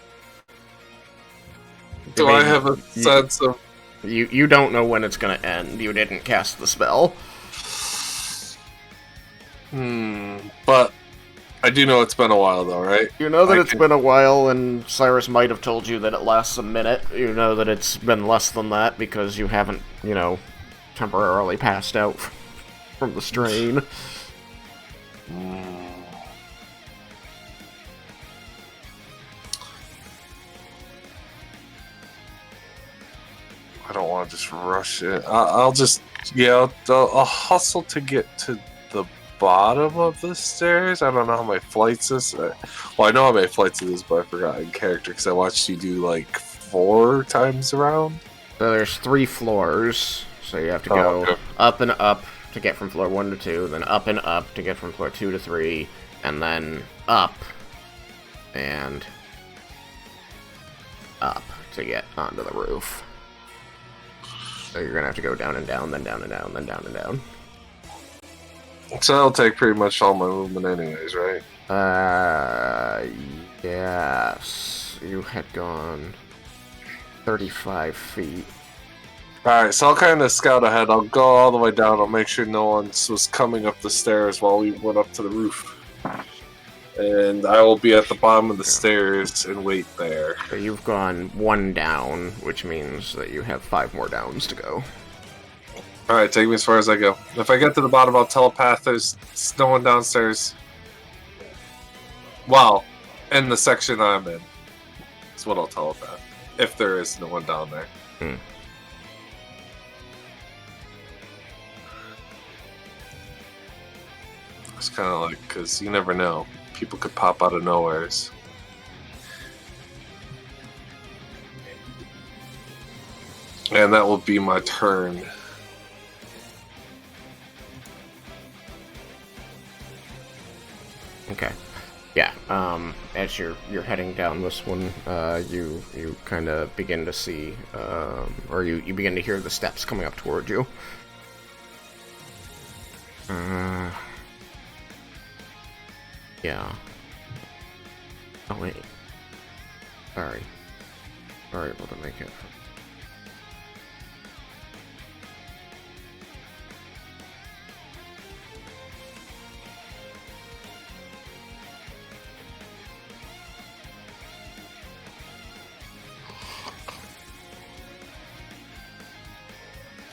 Do I have a sense of... You don't know when it's gonna end. You didn't cast the spell. But I do know it's been a while though, right? You know that it's been a while, and Cyrus might have told you that it lasts a minute. You know that it's been less than that because you haven't, you know, temporarily passed out from the strain. I don't want to just rush it. I'll just, yeah, I'll hustle to get to the bottom of the stairs. I don't know how many flights this. Well, I know how many flights it is, but I forgot in character because I watched you do like 4 times around. So there's 3 floors, so you have to go up and up to get from floor 1 to 2, then up and up to get from floor 2 to 3, and then up and up to get onto the roof. So you're gonna have to go down and down, then down and down, then down and down. So that'll take pretty much all my movement anyways, right? Yes. You had gone 35 feet. Alright, so I'll kind of scout ahead. I'll go all the way down. I'll make sure no one was coming up the stairs while we went up to the roof. And I will be at the bottom of the stairs and wait there. So you've gone 1 down, which means that you have 5 more downs to go. Alright, take me as far as I go. If I get to the bottom, I'll telepath. There's no one downstairs. Well, in the section I'm in. That's what I'll telepath. If there is no one down there. It's kind of like, because you never know. People could pop out of nowheres. And that will be my turn. Okay. Yeah, as you're heading down this one, you kind of begin to see, or you begin to hear the steps coming up toward you. Yeah. Oh, wait. Sorry. are able to make it.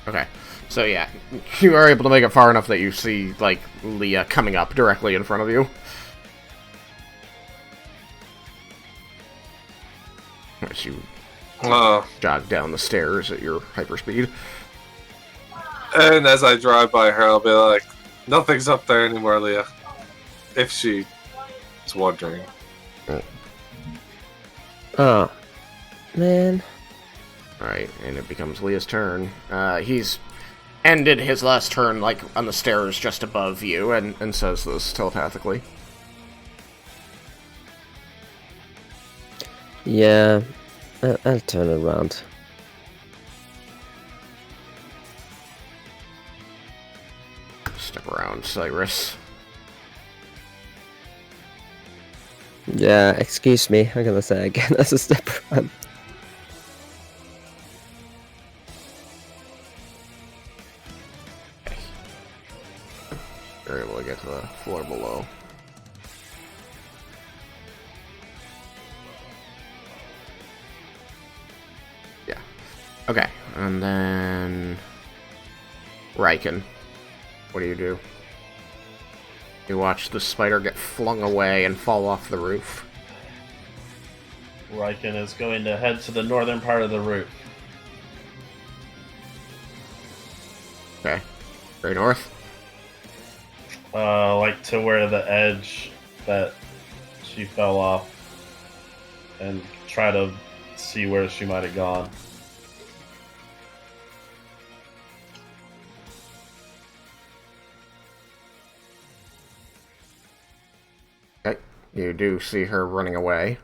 Okay, so yeah, you are able to make it far enough that you see, like, Leah coming up directly in front of you. As you jog down the stairs at your hyperspeed. And as I drive by her, I'll be like, nothing's up there anymore, Leah. If she's wondering. Oh, man. Alright, and it becomes Leah's turn. He's ended his last turn, like, on the stairs just above you, and says this telepathically. Yeah, I'll turn around. Step around, Cyrus. Yeah, excuse me, I'm gonna say again as a step around. You're able to get to the floor below. Yeah. Okay, and then... Raiken. What do? You watch the spider get flung away and fall off the roof. Raiken is going to head to the northern part of the roof. Okay. Very north? Like to where the edge that she fell off, and try to see where she might have gone. Okay. You do see her running away.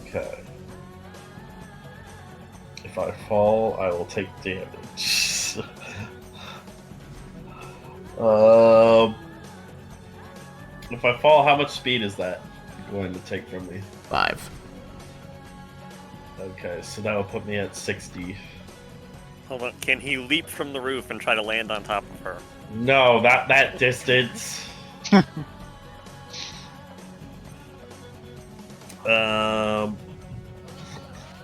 Okay. If I fall, I will take damage. If I fall, how much speed is that going to take from me? 5. Okay, so that will put me at 60. Hold on. Can he leap from the roof and try to land on top of her? No, that distance.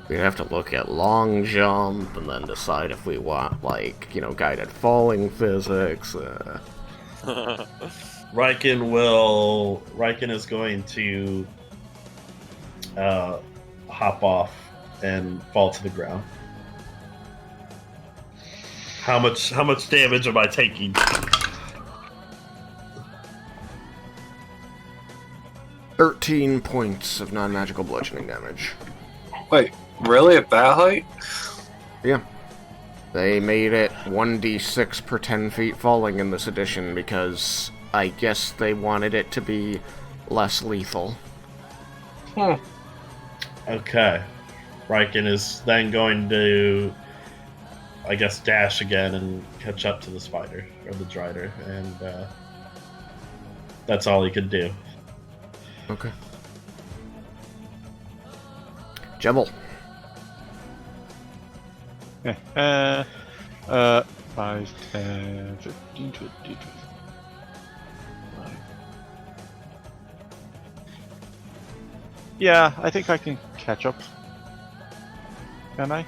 We have to look at long jump and then decide if we want, like, you know, guided falling physics. Raiken is going to hop off and fall to the ground. How much damage am I taking? 13 points of non-magical bludgeoning damage. Wait, really? At that height? Yeah. They made it 1d6 per 10 feet falling in this edition because I guess they wanted it to be less lethal. Okay. Raiken is then going to, I guess, dash again and catch up to the spider, or the drider, and that's all he could do. Okay. Jebel. 5, 10, 15, 20, 25. Yeah, I think I can catch up. Can I?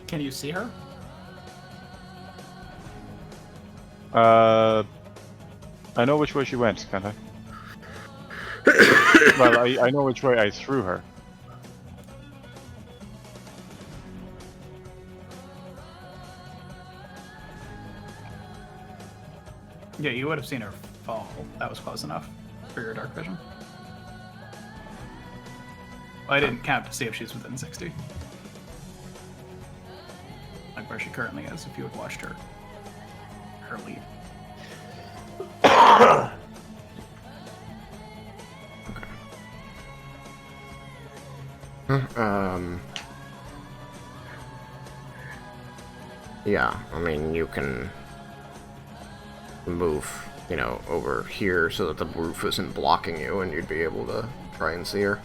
Can you see her? I know which way she went, can't I? Well, I know which way I threw her. Yeah, you would have seen her fall. That was close enough for your dark vision. Well, I didn't count to see if she's within 60. Like where she currently is, if you had watched her leave. Yeah, I mean, you can move you know, over here so that the roof isn't blocking you and you'd be able to try and see her.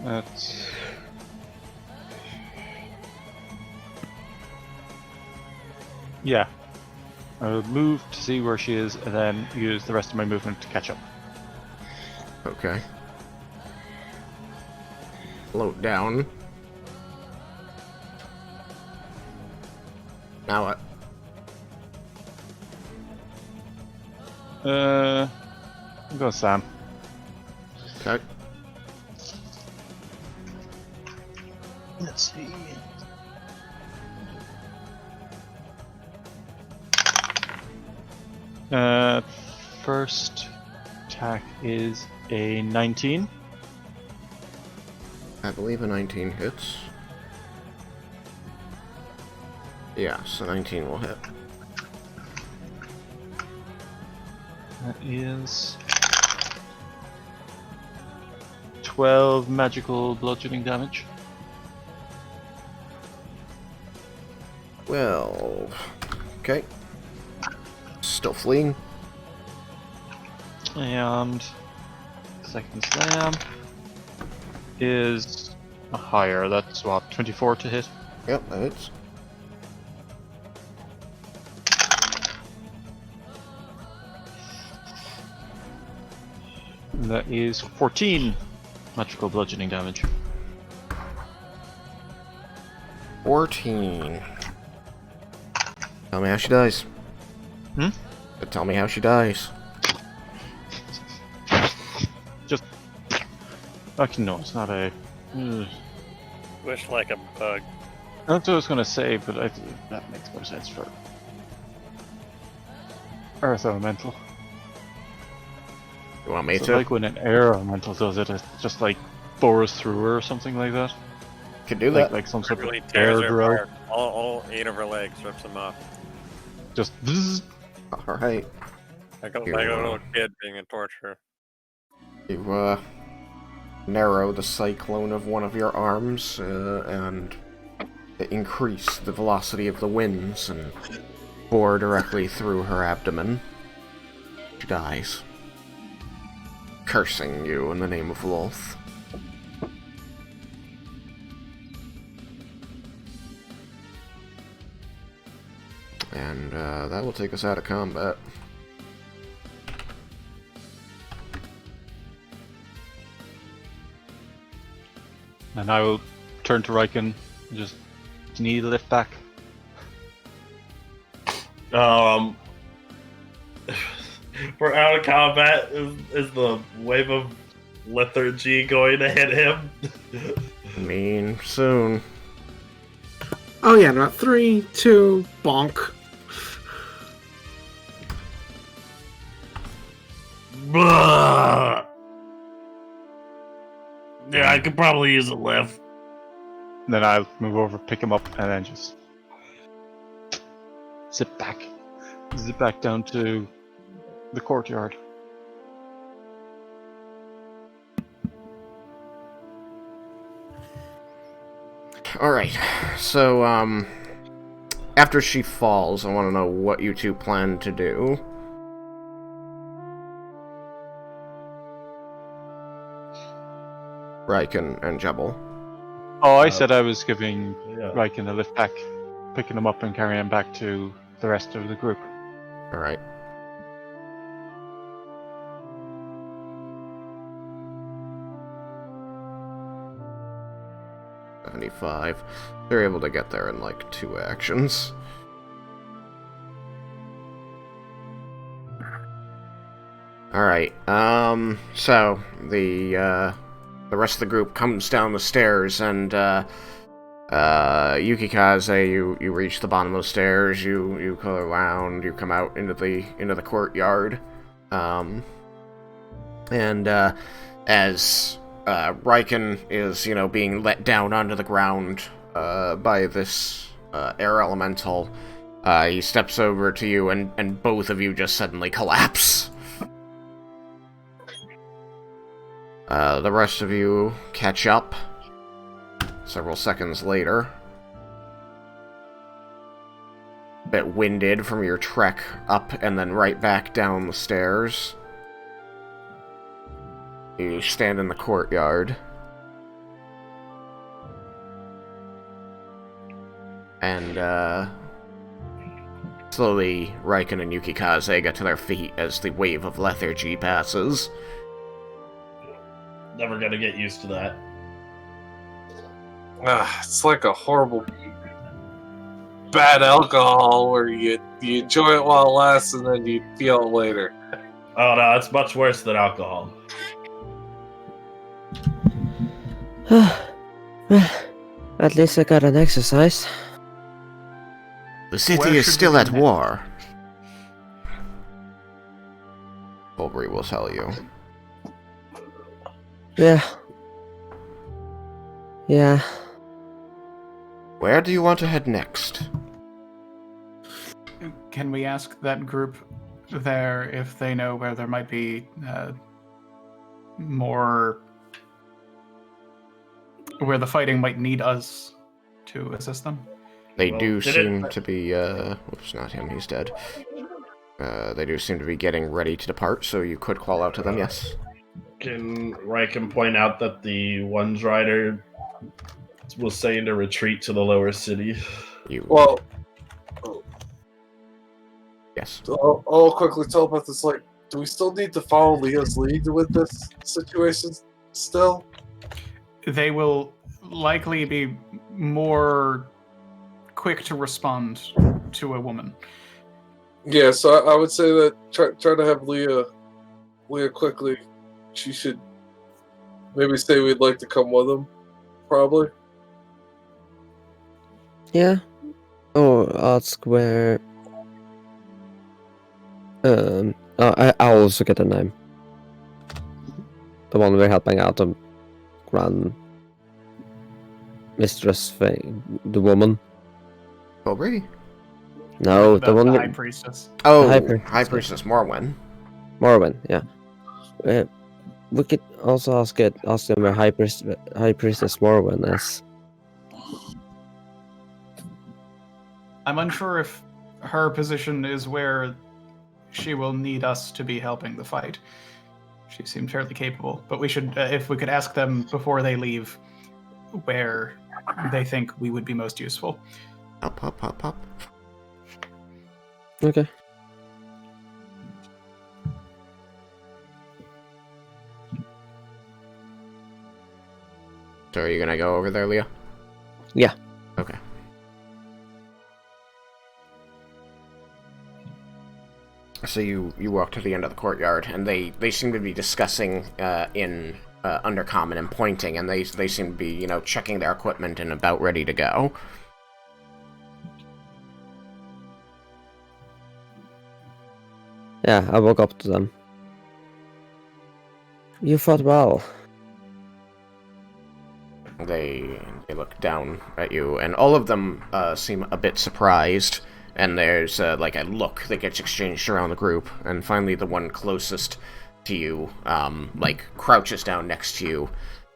That's... Yeah. I will move to see where she is and then use the rest of my movement to catch up. Okay. Float down. Now what? I'll go Sam. Okay. Let's see. First attack is a 19. I believe a 19 hits. Yeah, so 19 will hit. That is 12 magical bludgeoning damage. Well, okay. Still fleeing. And second slam is a higher. That's what, 24 to hit. Yep, that hits. And that is 14 magical bludgeoning damage. 14. Tell me how she dies. Hmm? Tell me how she dies. Just... Actually, no, it's not a... Wish like a bug. That's what I was going to say, but that makes more sense for Earth Elemental. You want me So to? like when an Air Elemental does it, it just like bores through her or something like that. Could do that. Like some sort Really of tears air her drow. apart. All 8 of her legs, rips them off. Just bzzz. Alright. Like a You, little kid being a torturer. You, narrow the cyclone of one of your arms, and increase the velocity of the winds, and bore directly through her abdomen. She dies. Cursing you in the name of Lolth. And, that will take us out of combat. And I will turn to Raiken and just need a lift back. We're out of combat. Is the wave of lethargy going to hit him? I mean, soon. Oh yeah, not 3, 2, bonk. Yeah, I could probably use a lift. And then I'll move over, pick him up, and then just zip back down to the courtyard. Alright, so, after she falls, I want to know what you two plan to do. Raiken and Jebel. Oh, I said I was giving Yeah. Raiken a lift back, picking him up and carrying him back to the rest of the group. Alright. $75. They're able to get there in like 2 actions. Alright, so the rest of the group comes down the stairs, and Yukikaze, you reach the bottom of the stairs, you go around, you come out into the courtyard, and as Raiken is, being let down onto the ground by this air elemental, he steps over to you, and both of you just suddenly collapse. The rest of you catch up several seconds later. bit winded from your trek up and then right back down the stairs. You stand in the courtyard. And, slowly, Raiken and Yukikaze get to their feet as the wave of lethargy passes. Never gonna get used to that. It's like a horrible bad alcohol where you enjoy it while it lasts and then you feel it later. Oh no, it's much worse than alcohol. At least I got an exercise. The city Where is should still we at go war. Bulbury will tell you. Yeah. Yeah. Where do you want to head next? Can we ask that group there if they know where there might be more... where the fighting might need us to assist them? They Well, do did seem it- to be, whoops, not him, he's dead. They do seem to be getting ready to depart, so you could call out to them, yes. Can Raiken point out that the One's Rider was saying to retreat to the lower city? You, Well, yes. I'll quickly tell about this. Like, do we still need to follow Leah's lead with this situation still? They will likely be more quick to respond to a woman. Yeah, so I would say that try to have Leah quickly. She should maybe say we'd like to come with him, probably. Yeah. Or ask where... I'll also get a name. The one we're helping out, the Grand Mistress thing. The woman. Bulbury? No, the one... the High Priestess. Oh, High High Priestess. Priestess Morwen. Morrowind, yeah. We could also ask them where High Priestess Morrowind is. I'm unsure if her position is where she will need us to be helping the fight. She seemed fairly capable, but we should, if we could ask them before they leave, where they think we would be most useful. Up. Okay. So are you gonna go over there, Leah? Yeah. Okay. So you walk to the end of the courtyard, and they seem to be discussing in Undercommon and pointing, and they seem to be, checking their equipment and about ready to go. Yeah, I walk up to them. You fought well. They look down at you, and all of them seem a bit surprised, and there's a look that gets exchanged around the group, and finally the one closest to you, crouches down next to you,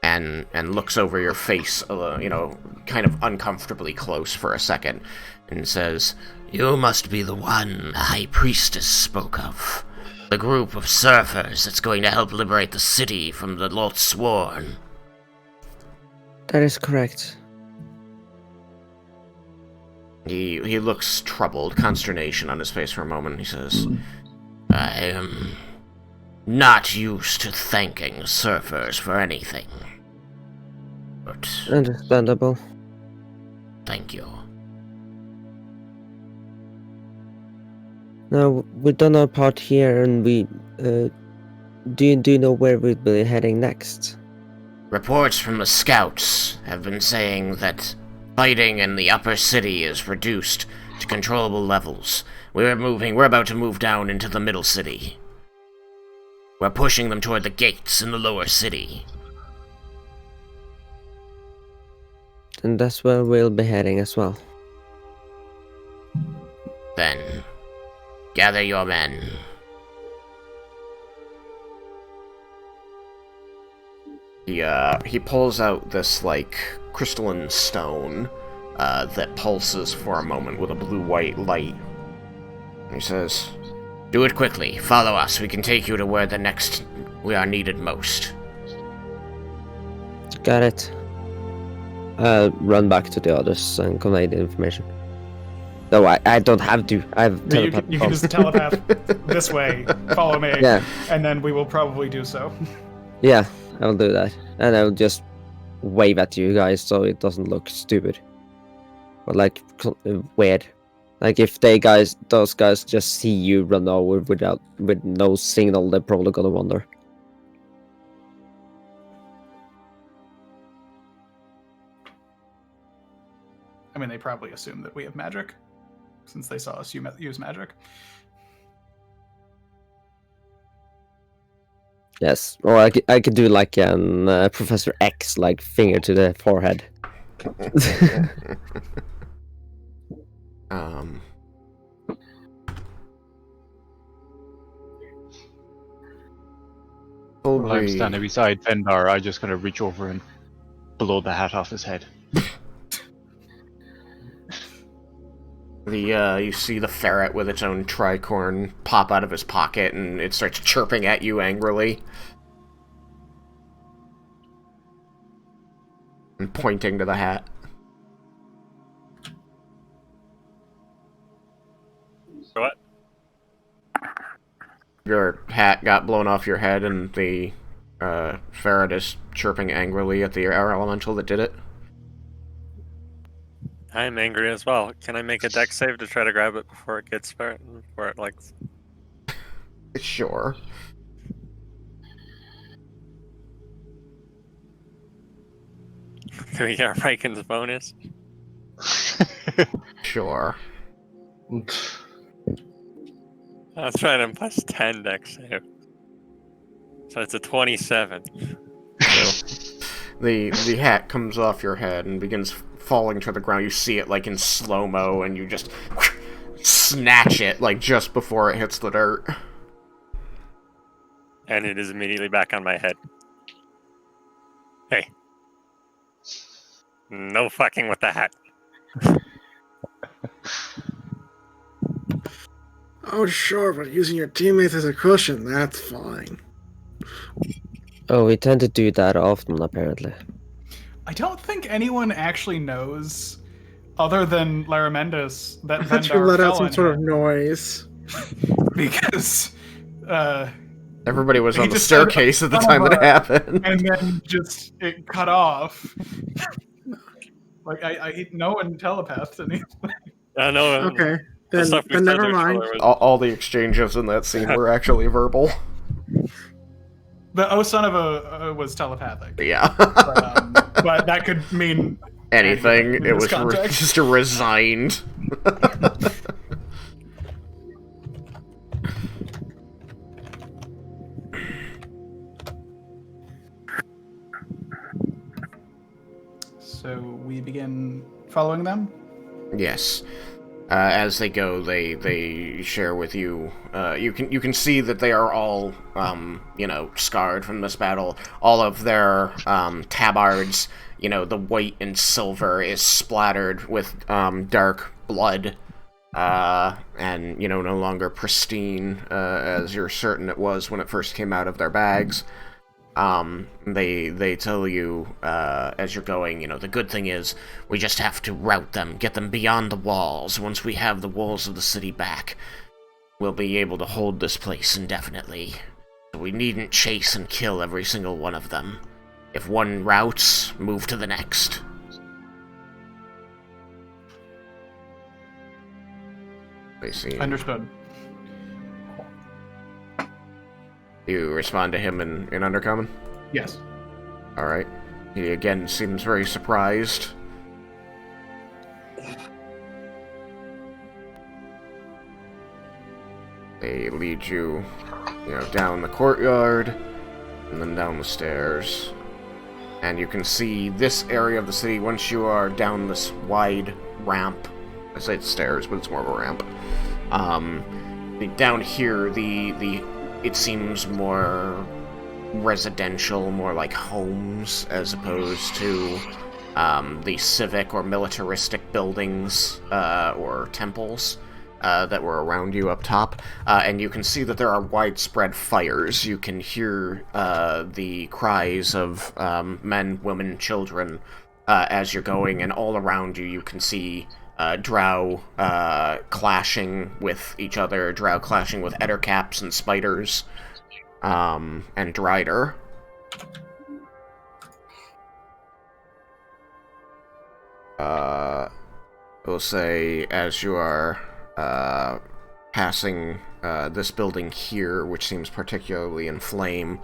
and looks over your face, kind of uncomfortably close for a second, and says, "You must be the one the High Priestess spoke of. The group of surfers that's going to help liberate the city from the Lolthsworn." That is correct. He looks troubled, consternation on his face for a moment. He says, "I am not used to thanking surfers for anything, but Understandable. thank you." Now, we've done our part here, and we... do you know where we'll be heading next? Reports from the scouts have been saying that fighting in the upper city is reduced to controllable levels. We're about to move down into the middle city. We're pushing them toward the gates in the lower city. And that's where we'll be heading as well. Then, gather your men. He pulls out this, crystalline stone, that pulses for a moment with a blue-white light. He says, "Do it quickly. Follow us. We can take you to where we are needed most." Got it. Run back to the others and convey the information. No, I don't have to. I have No, telepath. you can just telepath this way, follow me, Yeah. and then we will probably do so. Yeah, I'll do that. And I'll just wave at you guys so it doesn't look stupid. Or like weird. Like if those guys just see you run over with no signal, they're probably gonna wonder. I mean, they probably assume that we have magic, since they saw us use magic. Yes, or I could do like an Professor X, like finger to the forehead. While I'm standing beside Vendar, I just kind of reach over and blow the hat off his head. You see the ferret with its own tricorn pop out of his pocket, and it starts chirping at you angrily. And pointing to the hat. What? Your hat got blown off your head, and the ferret is chirping angrily at the air elemental that did it. I'm angry as well. Can I make a dex save to try to grab it before it gets before it like? Sure. Can we get Raiken's bonus? Sure. That's trying to plus 10 dex save. So it's a 27. So, the hat comes off your head and begins falling to the ground. You see it like in slow-mo, and you just snatch it like just before it hits the dirt. And it is immediately back on my head. Hey. No fucking with the hat. Oh, sure, but using your teammates as a cushion, that's fine. Oh, we tend to do that often, apparently. I don't think anyone actually knows, other than Laramendas, that I thought you Vendar let out fell some on sort of him. noise. Because Everybody was he on the just said, staircase at the "Son time of that it a-" happened. and then just it cut off. Like I no one telepathed anything. No. Okay, The then stuff we said never there mind. was- All the exchanges in that scene were actually verbal. The "oh son of a" was telepathic, Yeah. but that could mean Anything. in It this was context. just a resigned. So we begin following them. Yes. As they go, they share with you. You can see that they are all, scarred from this battle. All of their tabards, the white and silver is splattered with dark blood, and no longer pristine as you're certain it was when it first came out of their bags. They tell you, as you're going, the good thing is, we just have to rout them, get them beyond the walls. Once we have the walls of the city back, we'll be able to hold this place indefinitely. So we needn't chase and kill every single one of them. If one routs, move to the next. I see. Understood. You respond to him in Undercommon? Yes. Alright. He again seems very surprised. They lead you, down the courtyard, and then down the stairs. And you can see this area of the city once you are down this wide ramp. I say it's stairs, but it's more of a ramp. Down here, it seems more residential, more like homes, as opposed to the civic or militaristic buildings or temples that were around you up top, and you can see that there are widespread fires. You can hear the cries of men, women, children as you're going, and all around you you can see drow clashing with each other, drow clashing with ettercaps and spiders, and drider. We'll say as you are passing this building here, which seems particularly in flame,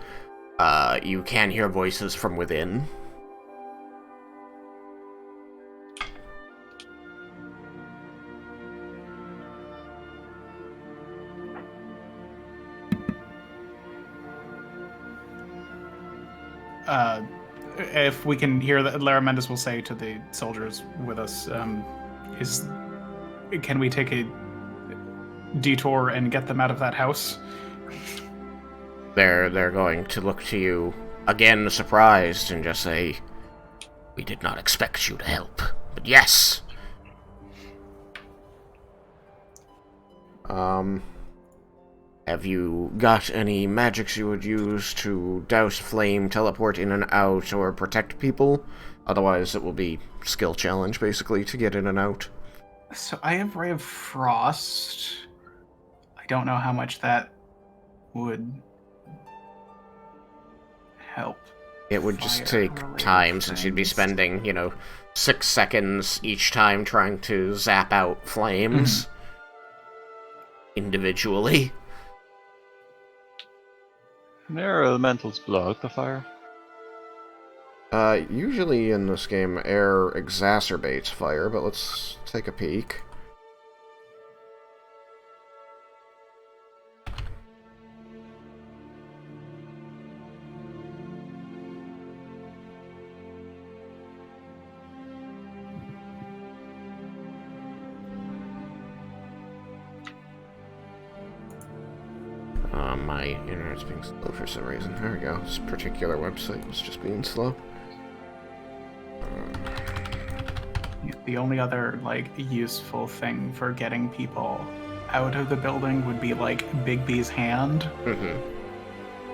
you can hear voices from within. If we can hear that, Lara Mendes will say to the soldiers with us, can we take a detour and get them out of that house? They're going to look to you again, surprised, and just say, "We did not expect you to help, but yes." Have you got any magics you would use to douse flame, teleport in and out, or protect people? Otherwise, it will be skill challenge, basically, to get in and out. So I have Ray of Frost. I don't know how much that would help. It would just take time, since you'd be spending, 6 seconds each time trying to zap out flames individually. Can air elementals blow out the fire? Usually in this game, air exacerbates fire, but let's take a peek. My internet's being slow for some reason. There we go. This particular website was just being slow. The only other, useful thing for getting people out of the building would be, Bigby's hand,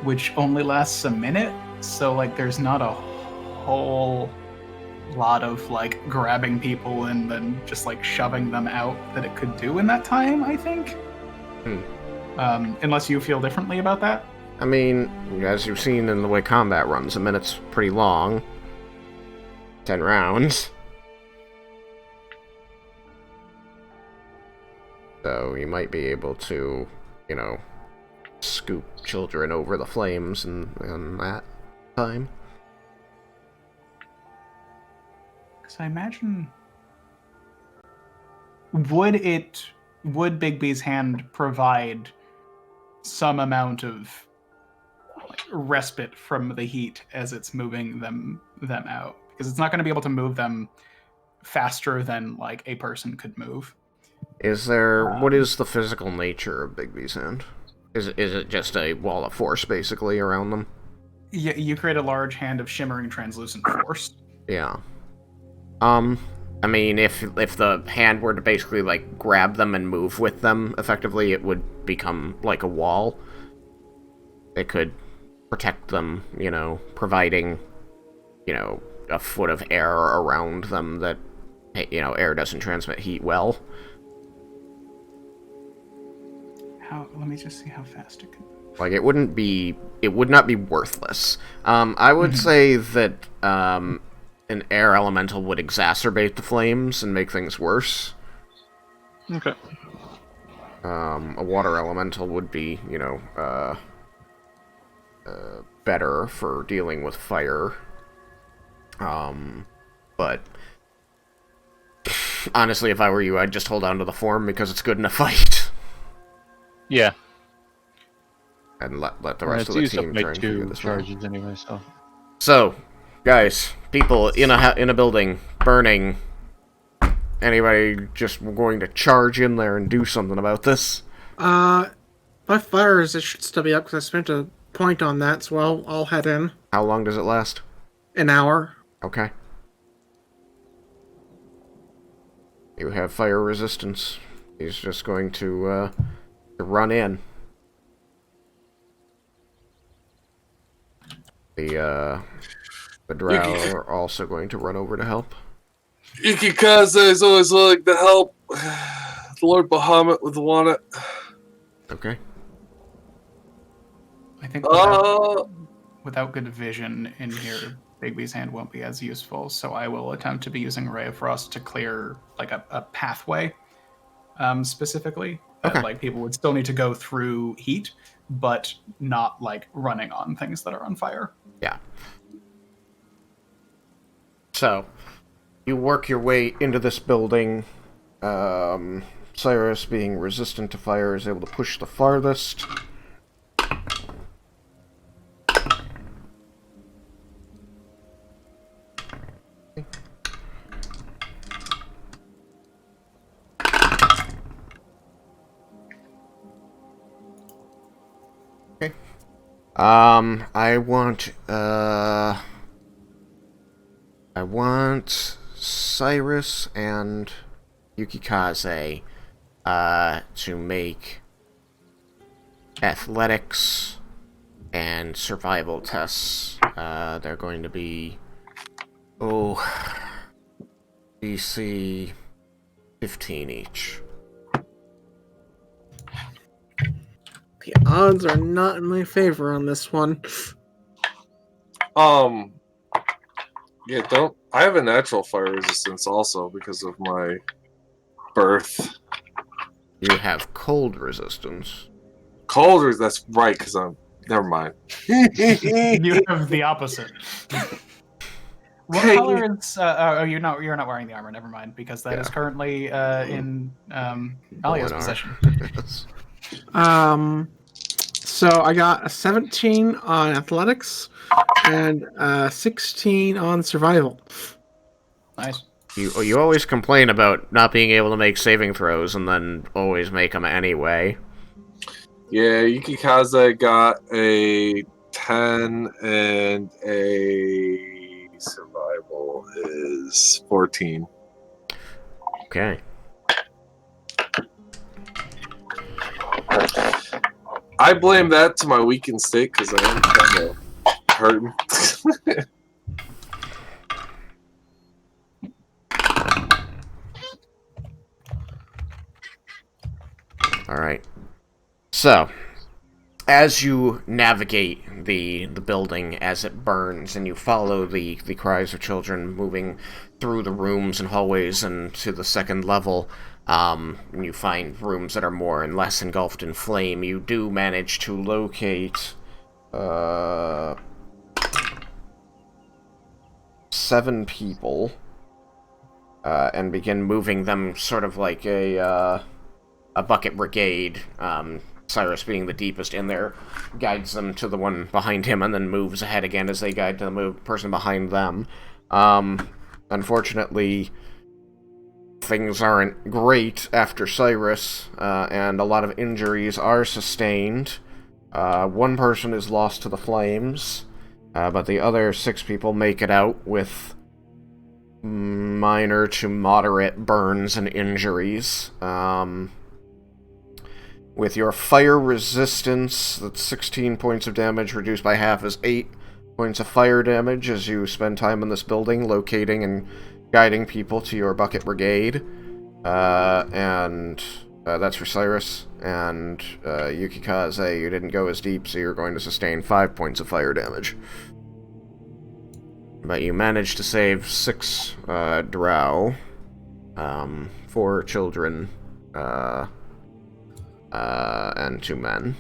which only lasts a minute, so, there's not a whole lot of, grabbing people and then just, shoving them out that it could do in that time, I think. Unless you feel differently about that? I mean, as you've seen in the way combat runs, a minute's pretty long. 10 rounds. So you might be able to, scoop children over the flames in that time. Because I imagine... Would Bigby's hand provide some amount of respite from the heat as it's moving them out? Because it's not going to be able to move them faster than a person could move. What is the physical nature of Bigby's hand? Is it just a wall of force basically around them? Yeah, you create a large hand of shimmering translucent force. Yeah. I mean, if the hand were to basically, grab them and move with them, effectively, it would become like a wall. It could protect them, providing, a foot of air around them that, air doesn't transmit heat well. Let me just see how fast it can move. It would not be worthless. I would say that, an air elemental would exacerbate the flames and make things worse. Okay. A water elemental would be, better for dealing with fire. But honestly, if I were you, I'd just hold on to the form because it's good in a fight. Yeah. And let the rest of the team try and figure this out. Charges anyway, so. So, guys, people in a building, burning. Anybody just going to charge in there and do something about this? My fires, it should still be up because I spent a point on that, so I'll head in. How long does it last? An hour. Okay. You have fire resistance. He's just going to run in. The drow are also going to run over to help. Ikikaze is always willing to help. Lord Bahamut would want it. Okay. I think without good vision in here, Bigby's hand won't be as useful, so I will attempt to be using Ray of Frost to clear like a pathway, specifically. Okay. Like people would still need to go through heat, but not like running on things that are on fire. Yeah. So, you work your way into this building. Cyrus, being resistant to fire, is able to push the farthest. Okay. I want Cyrus and Yukikaze to make athletics and survival tests. They're going to be DC 15 each. The odds are not in my favor on this one. Yeah, don't. I have a natural fire resistance also because of my birth. You have cold resistance. Cold, that's right, because I'm. Never mind. You have the opposite. What color is? You're not wearing the armor. Never mind, because that is currently in Alia's possession. So I got a 17 on athletics and 16 on survival. Nice. You always complain about not being able to make saving throws, and then always make them anyway. Yeah, Yukikaze got a 10, and a survival is 14. Okay. I blame that to my weakened state because I am kind of hurting. Alright. So, as you navigate the building as it burns, and you follow the cries of children moving through the rooms and hallways and to the second level, and you find rooms that are more and less engulfed in flame, you do manage to locate 7 people and begin moving them sort of like a bucket brigade. Cyrus, being the deepest in there, guides them to the one behind him and then moves ahead again as they guide to the person behind them. Unfortunately, things aren't great after Cyrus, and a lot of injuries are sustained. One person is lost to the flames, but the other 6 people make it out with minor to moderate burns and injuries. With your fire resistance, that's 16 points of damage, reduced by half is 8 points of fire damage as you spend time in this building, locating and guiding people to your bucket brigade. And that's for Cyrus. And Yukikaze, you didn't go as deep, so you're going to sustain 5 points of fire damage. But you managed to save 6 drow, 4 children, and 2 men.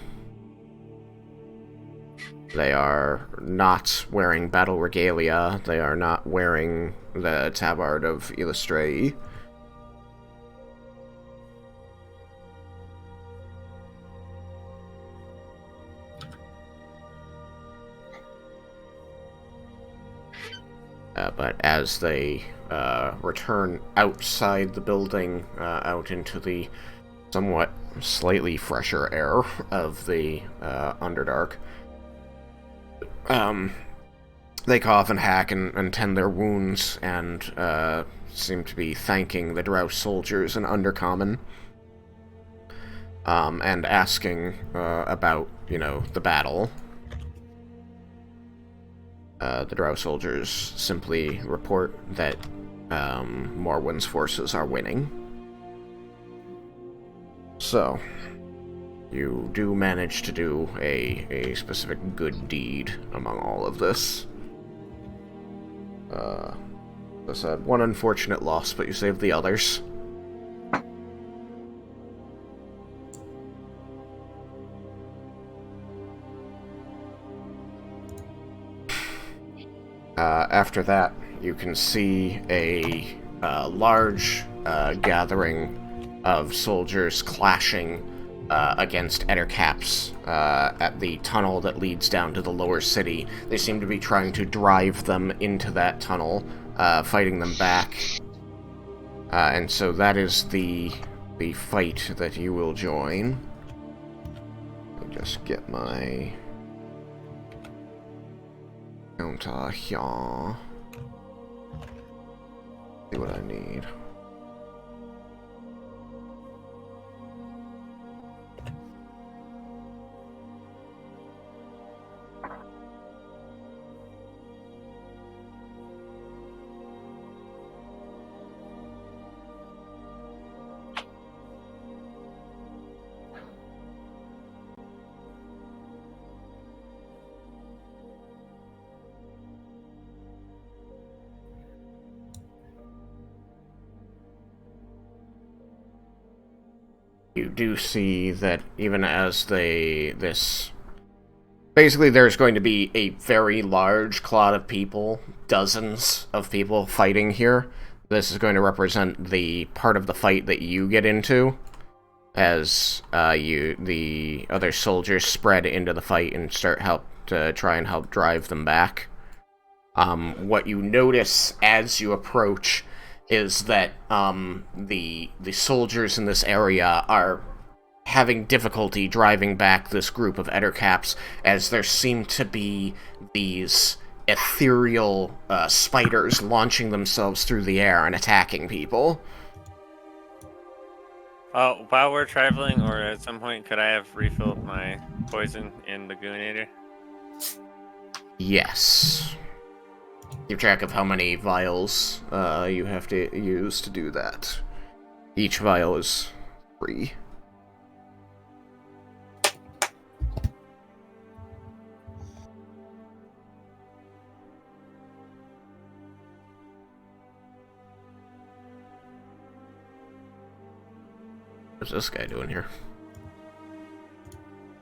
They are not wearing battle regalia. They are not wearing the tabard of Illustrae. But as they return outside the building, out into the somewhat slightly fresher air of the Underdark, they cough and hack and tend their wounds, and seem to be thanking the drow soldiers in Undercommon, and asking about, the battle. The drow soldiers simply report that Morwen's forces are winning. So, you do manage to do a specific good deed among all of this. As I said, one unfortunate loss, but you saved the others. After that, you can see a large gathering of soldiers clashing against Ettercaps at the tunnel that leads down to the lower city. They seem to be trying to drive them into that tunnel, fighting them back. And so that is the fight that you will join. Let me just get my counter here. See what I need. You do see that even as basically there's going to be a very large clot of people, dozens of people fighting here. This is going to represent the part of the fight that you get into, as the other soldiers spread into the fight and try and help drive them back. What you notice as you approach is that the soldiers in this area are having difficulty driving back this group of Ettercaps, as there seem to be these ethereal spiders launching themselves through the air and attacking people. While we're traveling, or at some point, could I have refilled my poison in the Goonator? Yes. Keep track of how many vials you have to use to do that. Each vial is 3. What's this guy doing here?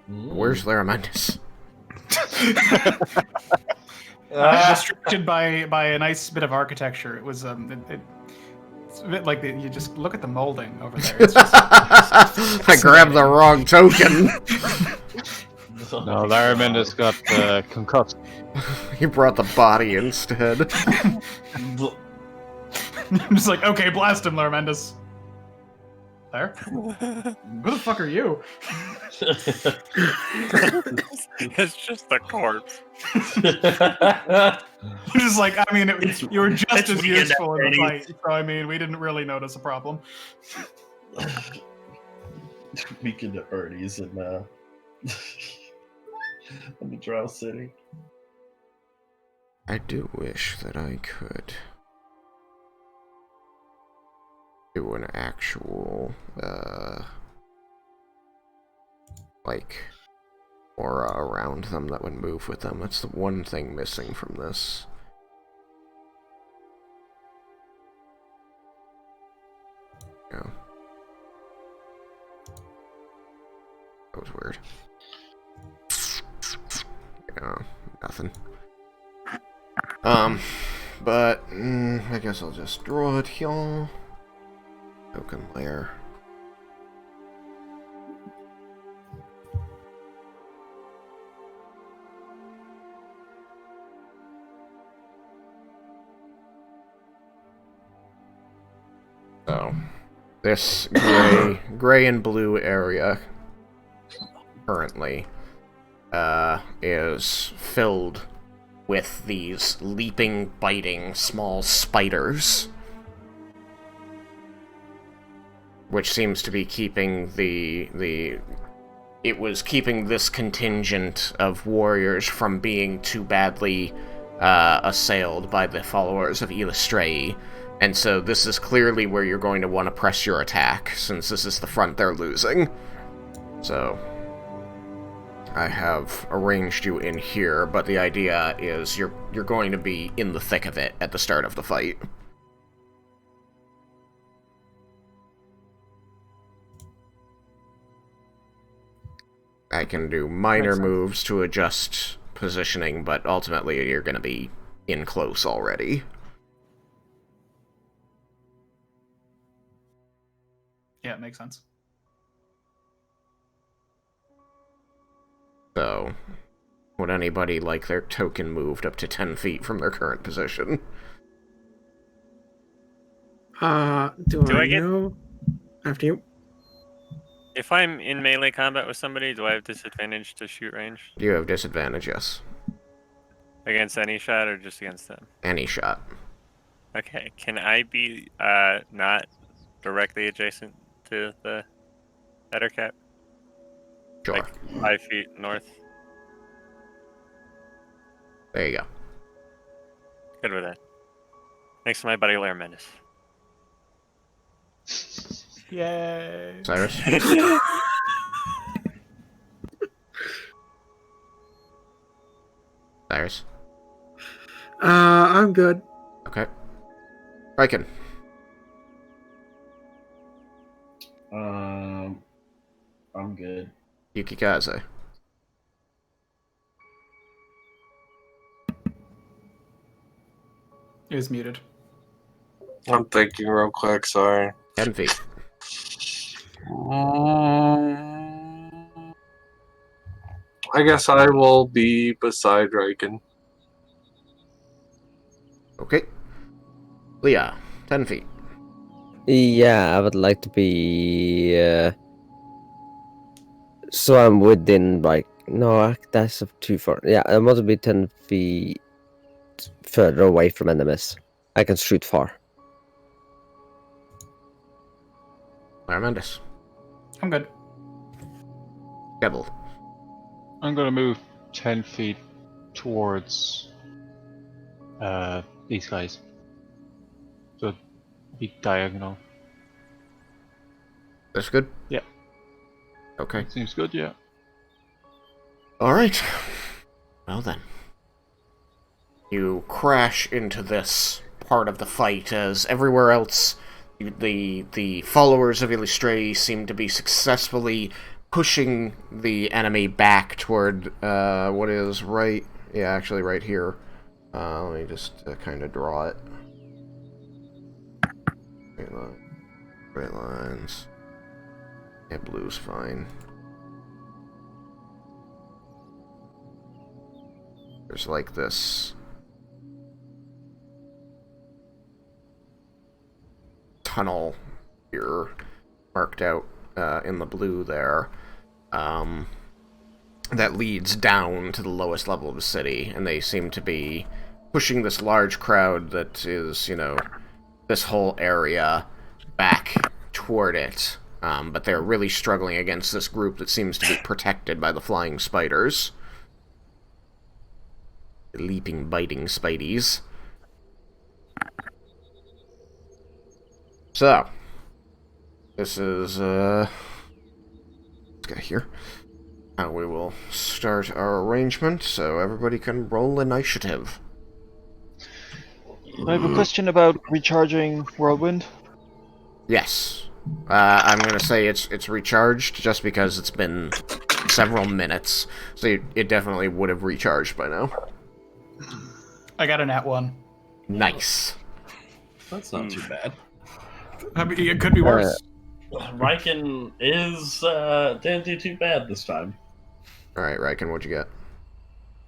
Where's Laramandus? Distracted by a nice bit of architecture. It was it's a bit like you just look at the molding over there. It's just, I grabbed the wrong token. No, Laramandus got concussed. He brought the body instead. I'm just like, okay, blast him, Laramandus. There? Who the fuck are you? It's just a corpse. Just like, I mean, you were just as useful in the fight, so I mean, we didn't really notice a problem. Weekend at Ernie's in the Drow City. I do wish that I could do an actual, aura around them that would move with them. That's the one thing missing from this. Yeah. That was weird. Yeah, nothing. But, I guess I'll just draw it here. Token layer. So, this gray and blue area currently is filled with these leaping, biting small spiders. which seems to be keeping it was keeping this contingent of warriors from being too badly assailed by the followers of Elastrae. And so this is clearly where you're going to want to press your attack, since this is the front they're losing. So I have arranged you in here, but the idea is you're going to be in the thick of it at the start of the fight. I can do minor moves to adjust positioning, but ultimately you're going to be in close already. Yeah, it makes sense. So, would anybody like their token moved up to 10 feet from their current position? Do I get- know? After you. If I'm in melee combat with somebody, do I have disadvantage to shoot range You have disadvantage, yes. against any shot or just against them? Any shot. Okay, can I be not directly adjacent to the header cap? Sure. Like 5 feet north? There you go. Good with that. Next to my buddy Lair Menace. Yay! Cyrus? Cyrus? I'm good. Okay. Raiken. I'm good. Yukikaze. It was muted. I'm thinking real quick, sorry. 10 feet. I guess I will be beside Raiken. Okay. Leah, 10 feet. Yeah, I would like to be. So I'm within, like. No, that's too far. Yeah, I want to be 10 feet further away from enemies. I can shoot far. Armandus. I'm good. Gebel. I'm gonna move 10 feet towards these guys. So be diagonal. That's good? Yeah. Okay. Seems good, yeah. Alright. Well then. You crash into this part of the fight as everywhere else the followers of Elastrae seem to be successfully pushing the enemy back toward what is right... Yeah, actually right here. Let me just kind of draw it. Straight lines. Yeah, blue's fine. There's like this tunnel here marked out in the blue there that leads down to the lowest level of the city, and they seem to be pushing this large crowd that is, you know, this whole area back toward it, but they're really struggling against this group that seems to be protected by the flying spiders. The leaping, biting spideys. So, this is, this guy here. Now we will start our arrangement, so everybody can roll initiative. I have a question about recharging Whirlwind. Yes. I'm gonna say it's recharged, just because it's been several minutes, so it definitely would have recharged by now. I got a nat 1. Nice. That's not too bad. I mean, it could be worse. Raiken didn't do too bad this time. Alright, Raiken, what'd you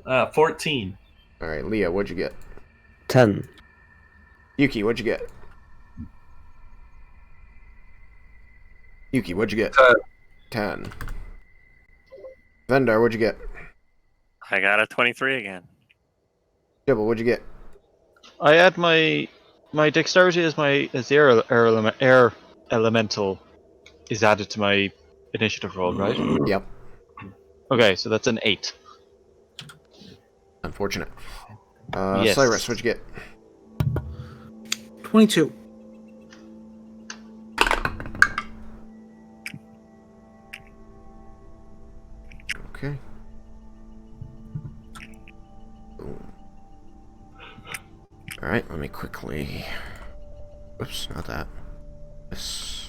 get? 14. Alright, Leah, what'd you get? 10. Yuki, what'd you get? Yuki, what'd you get? 10. Vendar, what'd you get? I got a 23 again. Jibble, what'd you get? I add my dexterity as the air elemental is added to my initiative roll, right? Yep. Okay, so that's an 8. Unfortunate. Yes. Cyrus, what'd you get? 22. Okay. Boom. Alright, let me quickly... Oops, not that. This...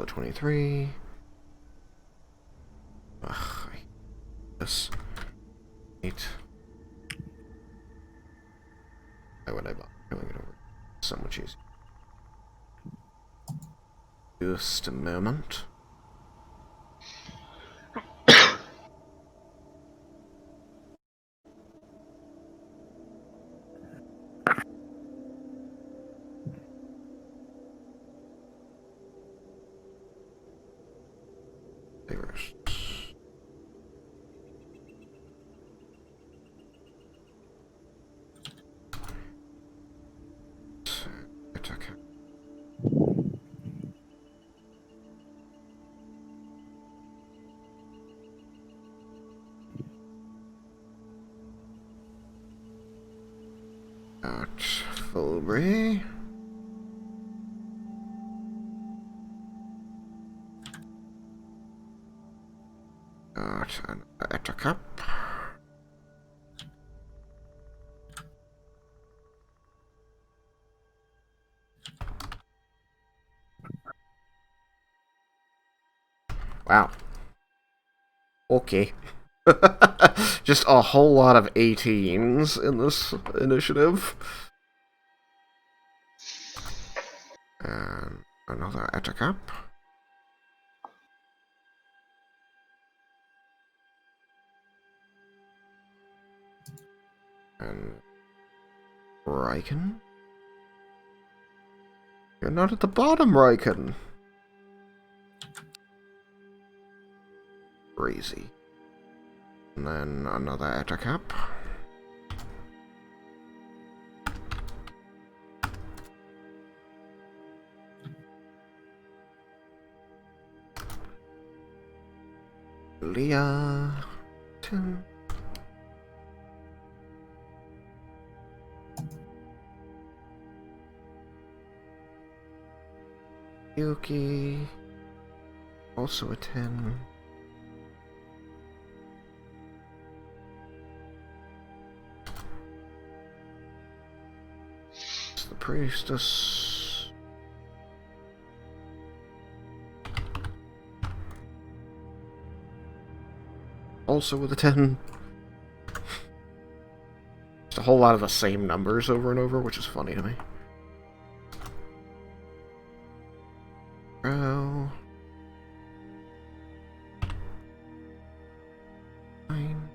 23. Ugh, this... 8. Why would I bother doing it over? So much easier. Just a moment. Attack. Got Fulbury. Got an attack up. Wow. Okay. Just a whole lot of 18s in this initiative. And another attack up. And Raiken? You're not at the bottom, Raiken. Crazy. And then another attack up. Leah. 10. Yuki. Also a 10. It's the priestess. Also with a 10. Just a whole lot of the same numbers over and over, which is funny to me. Drow. 9.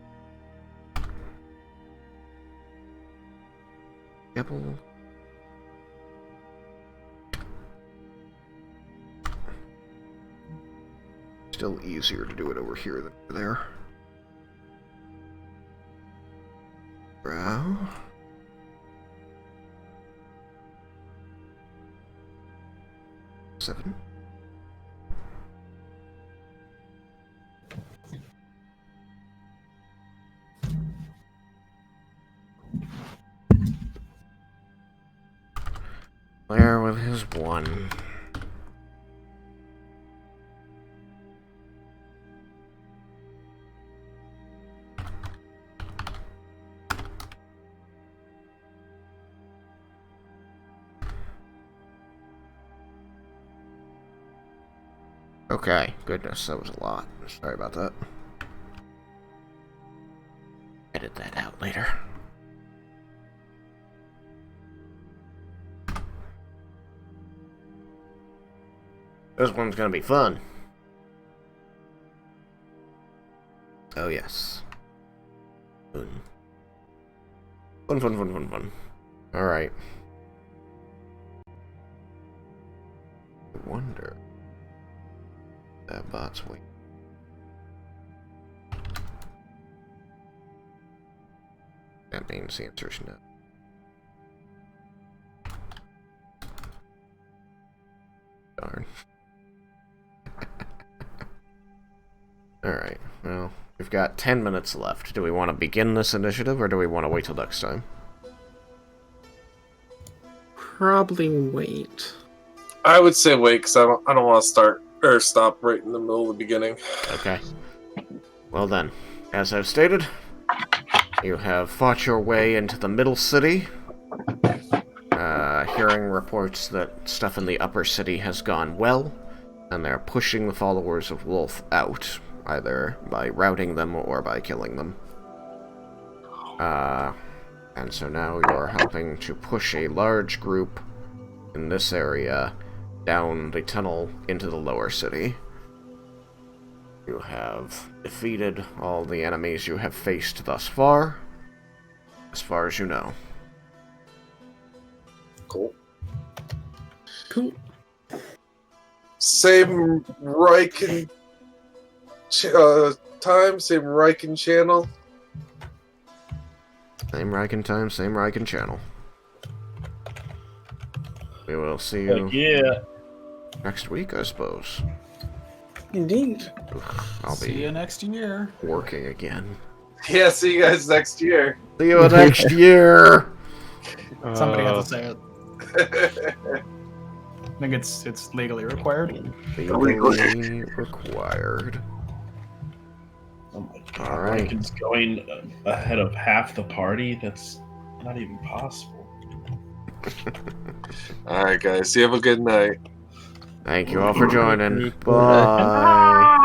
Gabble. Still easier to do it over here than over there. Drow. Seven. Claire with his 1. Okay, goodness, that was a lot. Sorry about that. Edit that out later. This one's gonna be fun. Oh, yes. Fun. Fun. Alright. I wonder... That bot's waiting. That means the answer's no. Alright, well, we've got 10 minutes left. Do we want to begin this initiative, or do we want to wait till next time? Probably wait. I would say wait, because I don't want to start or stop right in the middle of the beginning. Okay. Well then, as I've stated, you have fought your way into the middle city, hearing reports that stuff in the upper city has gone well, and they're pushing the followers of Wolf out, either by routing them or by killing them. And so now you're helping to push a large group in this area down the tunnel into the lower city. You have defeated all the enemies you have faced thus far, as far as you know. Cool. Cool. Same Raiken time, same Raiken channel. Same Raiken time, same Raiken channel. We will see you Yeah. next week, I suppose. Indeed. I'll See be you next year. working again. Yeah, see you guys next year. See you next year! Somebody had to say it. I think it's legally required. Legally required. Oh my god. Alright. Raiken's going ahead of half the party? That's not even possible. Alright, guys. You have a good night. Thank you all for joining. Bye!